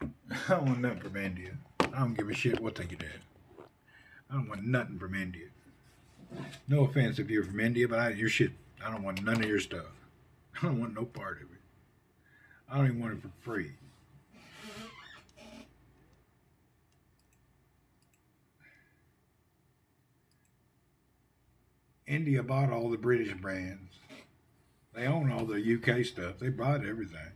I don't want nothing from India. I don't give a shit what they get at. I don't want nothing from India. No offense if you're from India, but your shit, I don't want none of your stuff. I don't want no part of it. I don't even want it for free. India bought all the British brands. They own all the UK stuff. They bought everything.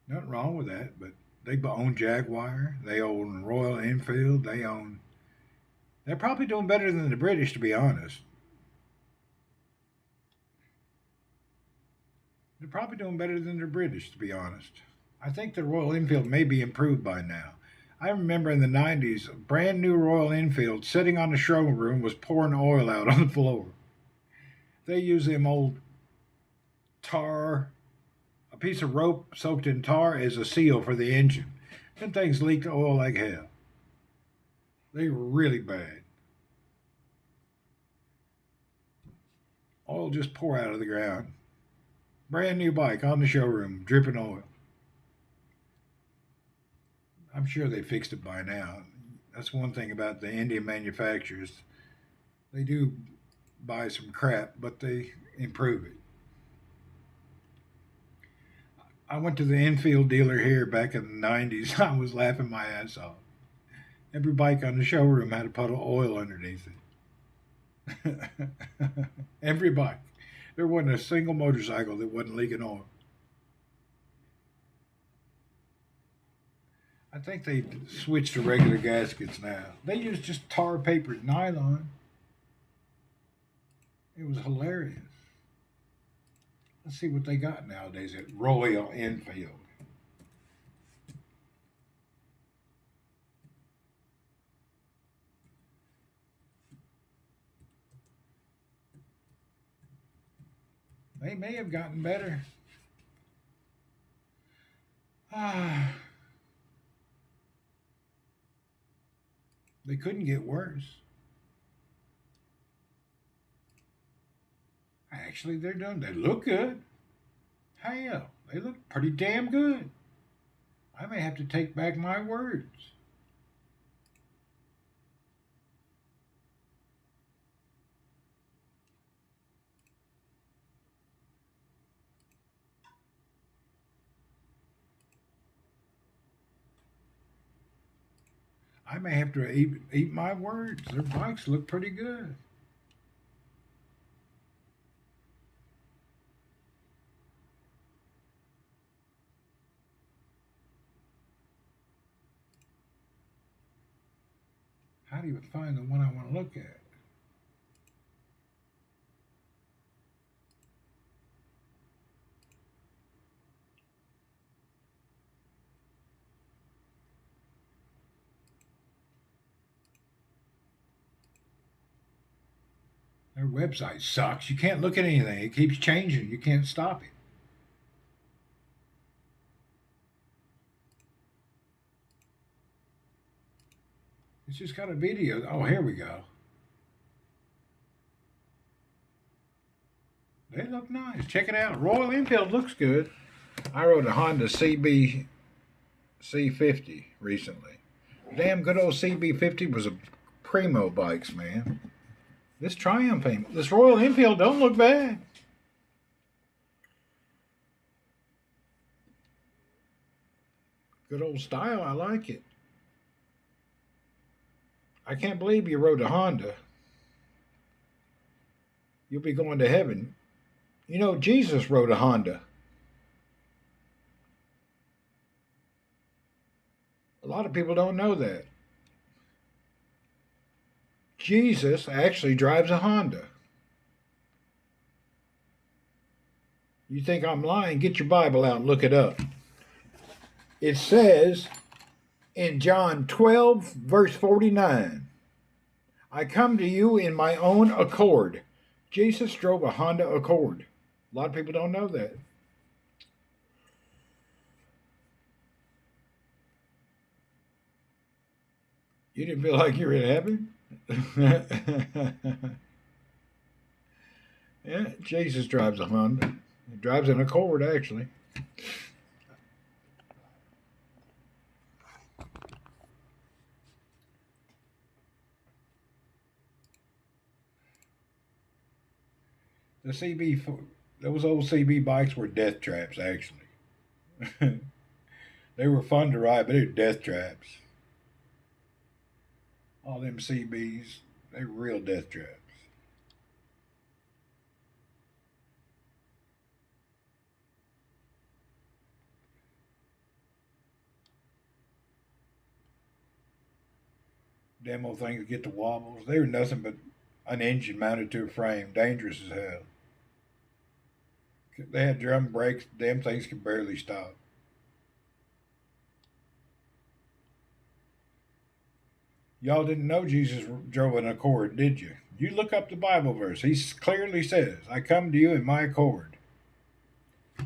Nothing wrong with that, but they own Jaguar. They own Royal Enfield. They're probably doing better than the British, to be honest. They're probably doing better than the British, to be honest. I think the Royal Enfield may be improved by now. I remember in the 90s, a brand new Royal Enfield sitting on the showroom was pouring oil out on the floor. They use them old tar, a piece of rope soaked in tar as a seal for the engine. Them things leaked oil like hell. They were really bad. Oil just pour out of the ground. Brand new bike on the showroom, dripping oil. I'm sure they fixed it by now. That's one thing about the Indian manufacturers. They do buy some crap, but they improve it. I went to the Enfield dealer here back in the 90s. I was laughing my ass off. Every bike on the showroom had a puddle of oil underneath it. Every bike. There wasn't a single motorcycle that wasn't leaking oil. I think they switched to regular gaskets now. They use just tar papered nylon. It was hilarious. Let's see what they got nowadays at Royal Enfield. They may have gotten better. They couldn't get worse. Actually, they look good. Hell, they look pretty damn good. I may have to take back my words. I may have to eat my words. Their bikes look pretty good. How do you find the one I want to look at? Their website sucks. You can't look at anything. It keeps changing. You can't stop it. It's just got a video. Oh, here we go. They look nice. Check it out. Royal Enfield looks good. I rode a Honda CB C50 recently. Damn good old CB50 was a primo bikes, man. This Triumph ain't, this Royal Enfield don't look bad. Good old style, I like it. I can't believe you rode a Honda. You'll be going to heaven. You know, Jesus rode a Honda. A lot of people don't know that. Jesus actually drives a Honda. You think I'm lying? Get your Bible out and look it up. It says in John 12, verse 49, I come to you in my own accord. Jesus drove a Honda Accord. A lot of people don't know that. You didn't feel like you were in heaven? Yeah, Jesus drives a Honda. He drives an Accord, actually. The CB, those old CB bikes were death traps, actually. They were fun to ride, but they were death traps. All them CBs, they were real death traps. Demo things get the wobbles. They were nothing but an engine mounted to a frame, dangerous as hell. They had drum brakes, damn things could barely stop. Y'all didn't know Jesus drove an Accord, did you? You look up the Bible verse. He clearly says, I come to you in my Accord. A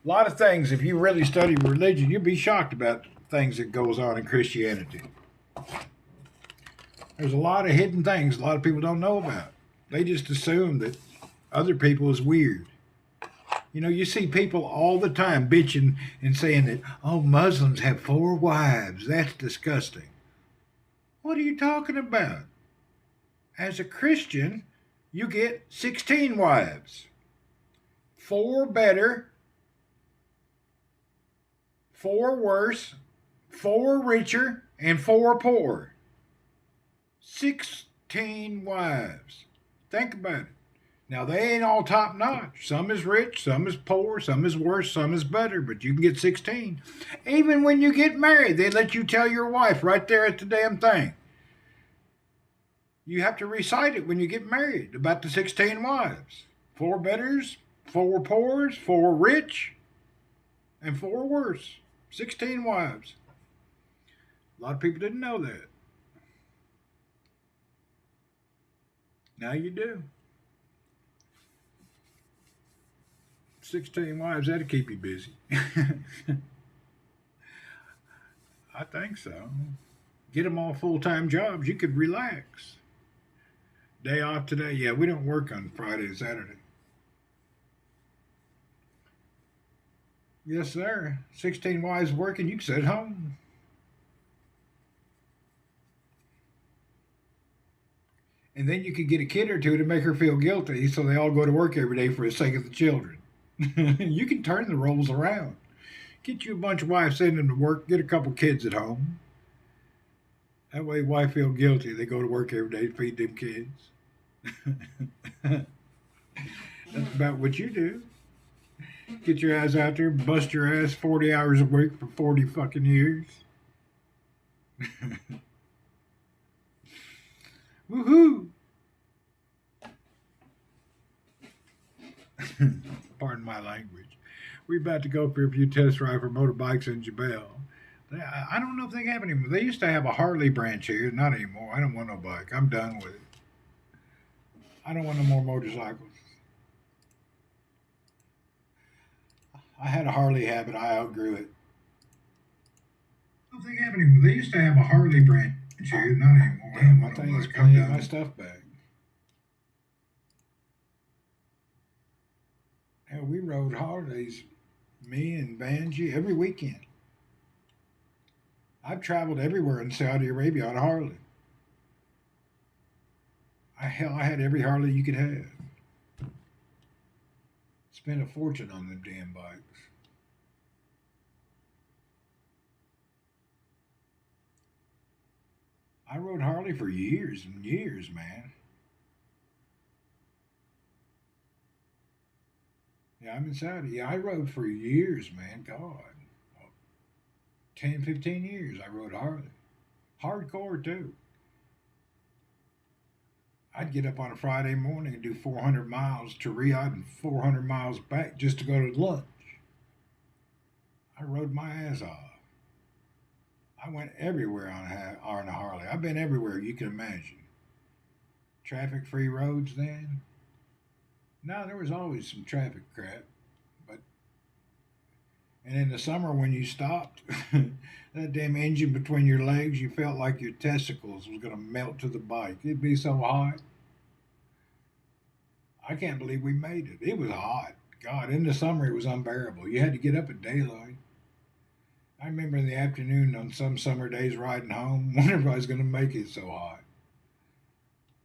lot of things, if you really study religion, you'll be shocked about things that goes on in Christianity. There's a lot of hidden things a lot of people don't know about. They just assume that other people is weird. You know, you see people all the time bitching and saying that, oh, Muslims have 4 wives. That's disgusting. What are you talking about? As a Christian, you get 16 wives. 4 better, 4 worse, 4 richer, and 4 poor. 16 wives. Think about it. Now, they ain't all top notch. Some is rich, some is poor, some is worse, some is better, but you can get 16. Even when you get married, they let you tell your wife right there at the damn thing. You have to recite it when you get married about the 16 wives. 4 betters, 4 poors, 4 rich, and 4 worse. 16 wives. A lot of people didn't know that. Now you do. 16 wives, that'll keep you busy. I think so. Get them all full-time jobs. You could relax. Day off today. Yeah, we don't work on Friday and Saturday. Yes, sir. 16 wives working, you can sit at home. And then you could get a kid or two to make her feel guilty so they all go to work every day for the sake of the children. You can turn the roles around. Get you a bunch of wives, send them to work, get a couple kids at home. That way, wife feel guilty. They go to work every day to feed them kids. That's about what you do. Get your ass out there, bust your ass 40 hours a week for 40 fucking years. Woohoo! Pardon my language. We're about to go for a few test drive for motorbikes in Jabel. I don't know if they have anymore. They used to have a Harley branch here. Not anymore. I don't want no bike. I'm done with it. I don't want no more motorcycles. I had a Harley habit. I outgrew it. I don't think they have anymore. They used to have a Harley branch here. Not anymore. Damn, my thing is playing my stuff back. Hell, we rode Harleys, me and Banji, every weekend. I've traveled everywhere in Saudi Arabia on a Harley. I had every Harley you could have. Spent a fortune on them damn bikes. I rode Harley for years and years, man. Yeah, I'm in Saudi. Yeah, I rode for years, man. God. 10, 15 years I rode Harley. Hardcore, too. I'd get up on a Friday morning and do 400 miles to Riyadh and 400 miles back just to go to lunch. I rode my ass off. I went everywhere on a Harley. I've been everywhere you can imagine. Traffic-free roads then. No, there was always some traffic crap. And in the summer when you stopped, that damn engine between your legs, you felt like your testicles was going to melt to the bike. It'd be so hot. I can't believe we made it. It was hot. God, in the summer it was unbearable. You had to get up at daylight. I remember in the afternoon on some summer days riding home, wondering if I was going to make it so hot.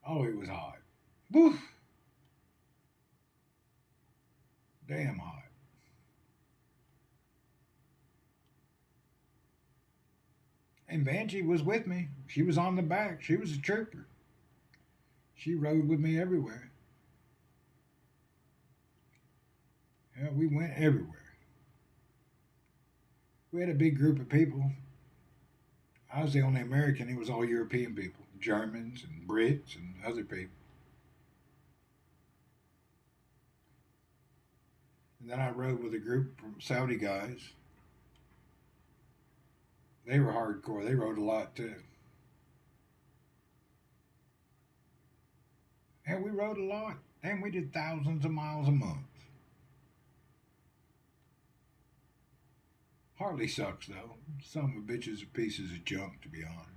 Oh, it was hot. Woo! Damn hot. And Banshee was with me. She was on the back. She was a trooper. She rode with me everywhere. Yeah, we went everywhere. We had a big group of people. I was the only American. It was all European people, Germans and Brits and other people. And then I rode with a group from Saudi guys. They were hardcore. They rode a lot too. And we rode a lot. And we did thousands of miles a month. Harley sucks though. Some of the bitches are pieces of junk, to be honest.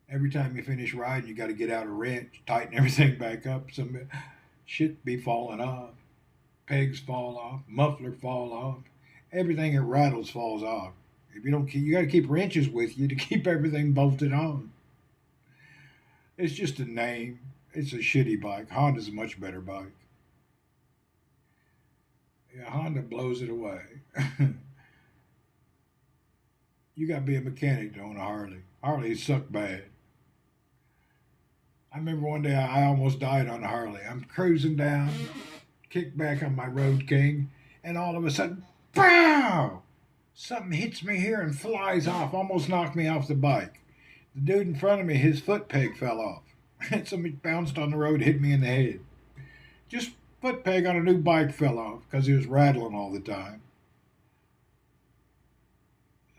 Every time you finish riding, you got to get out a wrench, tighten everything back up. Some shit be falling off. Pegs fall off. Muffler fall off. Everything that rattles falls off. If you don't keep, you got to keep wrenches with you to keep everything bolted on. It's just a name. It's a shitty bike. Honda's a much better bike. Yeah, Honda blows it away. You got to be a mechanic to own a Harley. Harleys suck bad. I remember one day I almost died on a Harley. I'm cruising down, kick back on my Road King, and all of a sudden, pow! Something hits me here and flies off, almost knocked me off the bike. The dude in front of me, his foot peg fell off. Somebody bounced on the road, hit me in the head. Just foot peg on a new bike fell off because he was rattling all the time.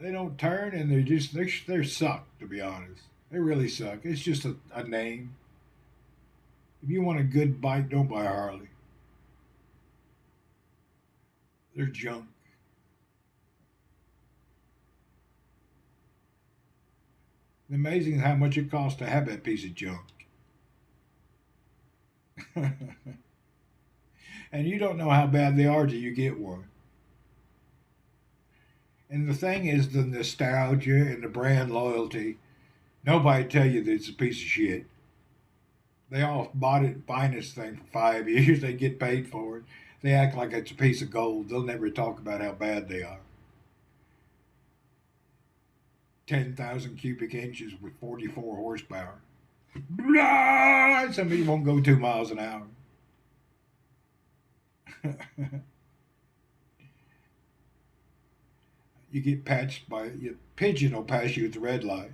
They don't turn and they're suck, to be honest. They really suck. It's just a name. If you want a good bike, don't buy a Harley. They're junk. It's amazing how much it costs to have that piece of junk. And you don't know how bad they are till you get one. And the thing is the nostalgia and the brand loyalty. Nobody tell you that it's a piece of shit. They all bought it, buying this thing for 5 years. They get paid for it. They act like it's a piece of gold. They'll never talk about how bad they are. 10,000 cubic inches with 44 horsepower. Blah! Somebody won't go 2 miles an hour. You get patched by your pigeon will pass you at the red light.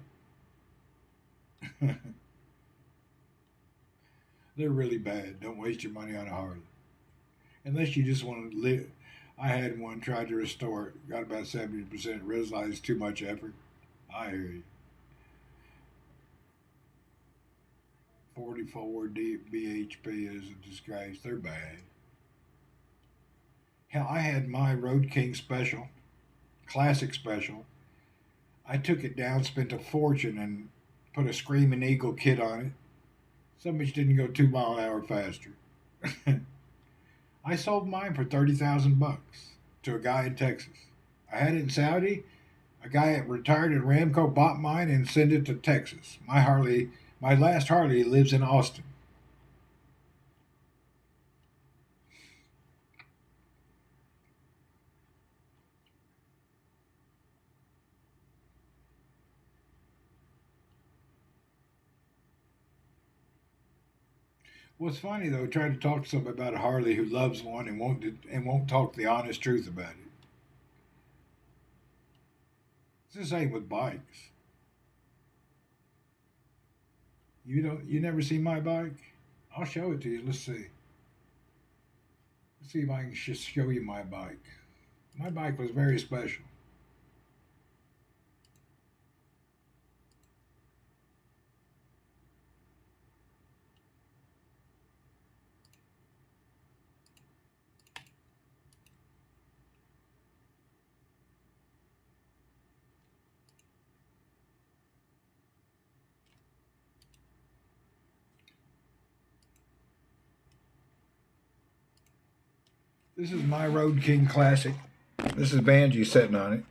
They're really bad. Don't waste your money on a Harley. Unless you just want to live. I had one, tried to restore it, got about 70%, realized too much effort. I hear you. 44 BHP is a disgrace. They're bad. Hell, I had my Road King special, classic special. I took it down, spent a fortune, and put a Screaming Eagle kit on it. So much didn't go 2 mile an hour faster. I sold mine for $30,000 to a guy in Texas. I had it in Saudi. A guy that retired at Ramco bought mine and sent it to Texas. My last Harley lives in Austin. What's funny though, trying to talk to somebody about a Harley who loves one and won't talk the honest truth about it. It's the same with bikes. You never see my bike? I'll show it to you. Let's see. Let's see if I can just show you my bike. My bike was very special. This is my Road King Classic. This is Banji sitting on it.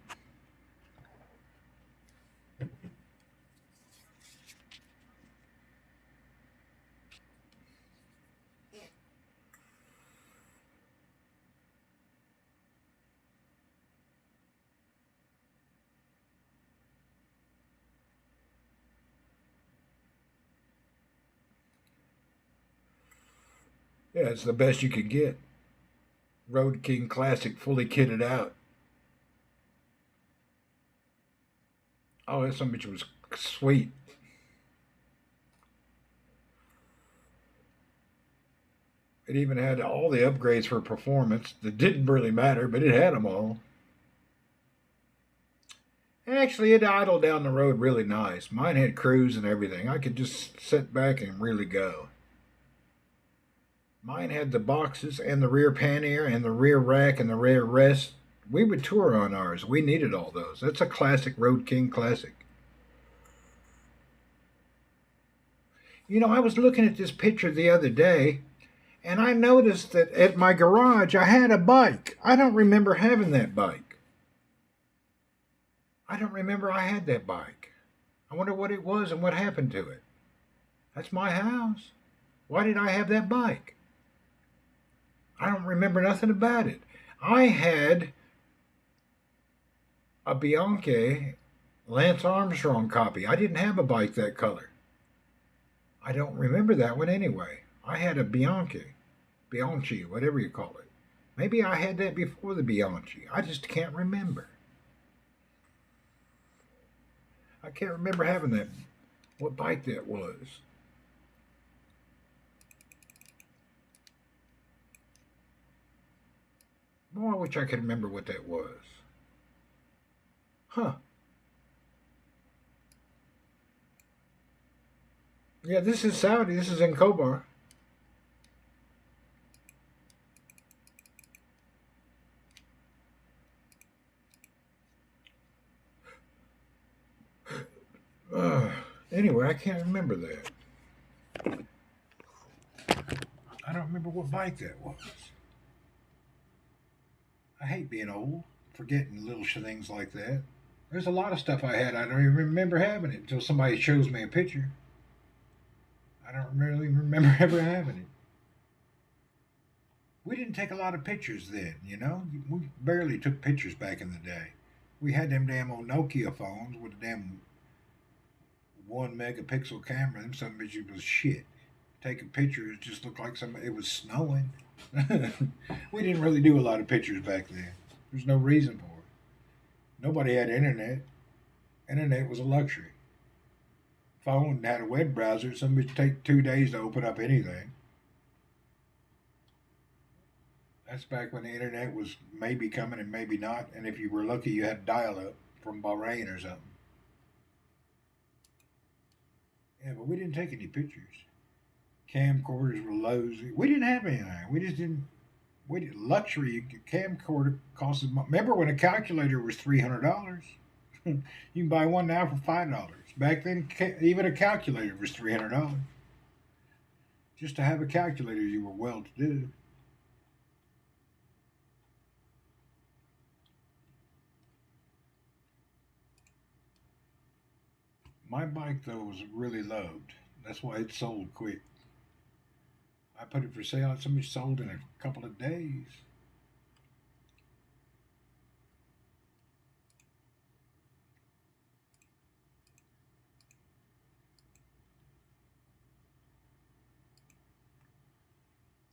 Yeah, it's the best you could get. Road King Classic, fully kitted out. Oh, that some bitch was sweet. It even had all the upgrades for performance that didn't really matter, but it had them all. Actually, it idled down the road really nice. Mine had cruise and everything. I could just sit back and really go. Mine had the boxes and the rear pannier and the rear rack and the rear rest. We would tour on ours. We needed all those. That's a classic Road King Classic. You know, I was looking at this picture the other day, and I noticed that at my garage I had a bike. I don't remember having that bike. I don't remember I had that bike. I wonder what it was and what happened to it. That's my house. Why did I have that bike? I don't remember nothing about it. I had a Bianchi Lance Armstrong copy. I didn't have a bike that color. I don't remember that one anyway. I had a Bianchi, whatever you call it. Maybe I had that before the Bianchi. I just can't remember. I can't remember having that, what bike that was. Boy, I wish I could remember what that was. Huh. Yeah, this is Saudi. This is in Kobar. Anyway, I can't remember that. I don't remember what bike that was. I hate being old, forgetting little things like that. There's a lot of stuff I had. I don't even remember having it until somebody shows me a picture. I don't really remember ever having it. We didn't take a lot of pictures then, you know. We barely took pictures back in the day. We had them damn old Nokia phones with a damn 1 megapixel camera. Them some bitches was shit. Taking pictures just looked like it was snowing. We didn't really do a lot of pictures back then. There's no reason for it. Nobody had internet. Internet was a luxury. Phone had a web browser. Some bitch take 2 days to open up anything. That's back when the internet was maybe coming and maybe not. And if you were lucky, you had dial up from Bahrain or something. Yeah, but we didn't take any pictures. Camcorders were lousy. We didn't have anything. We just didn't. We did luxury camcorder cost. Remember when a calculator was $300? You can buy one now for $5. Back then, even a calculator was $300. Just to have a calculator, you were well to do. My bike though was really loved. That's why it sold quick. I put it for sale and somebody sold in a couple of days.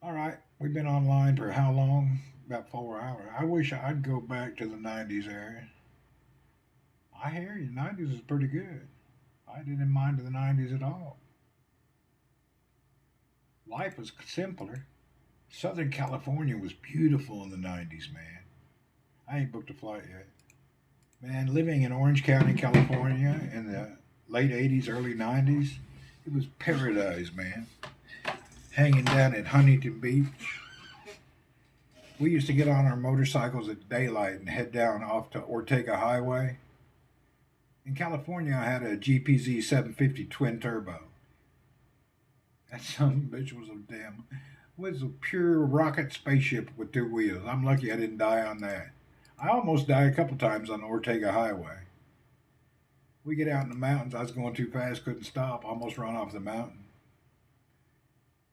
All right, we've been online for how long? About 4 hours. I wish I'd go back to the 90s era. I hear you, 90s is pretty good. I didn't mind the 90s at all. Life was simpler. Southern California was beautiful in the 90s, man. I ain't booked a flight yet. Man, living in Orange County, California in the late 80s, early 90s, it was paradise, man. Hanging down at Huntington Beach. We used to get on our motorcycles at daylight and head down off to Ortega Highway. In California, I had a GPZ 750 twin turbo. That son of a bitch was a pure rocket spaceship with 2 wheels. I'm lucky I didn't die on that. I almost died a couple times on the Ortega Highway. We get out in the mountains. I was going too fast, couldn't stop, almost run off the mountain.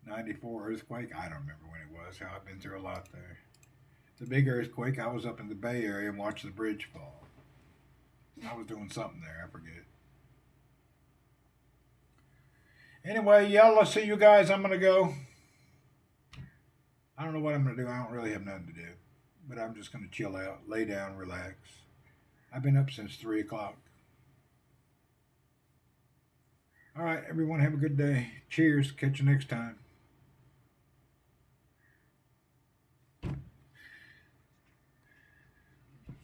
94 earthquake. I don't remember when it was. I've been through a lot there. The big earthquake, I was up in the Bay Area and watched the bridge fall. I was doing something there. I forget. Anyway, y'all, let's see you guys. I'm going to go. I don't know what I'm going to do. I don't really have nothing to do. But I'm just going to chill out, lay down, relax. I've been up since 3 o'clock. All right, everyone, have a good day. Cheers. Catch you next time.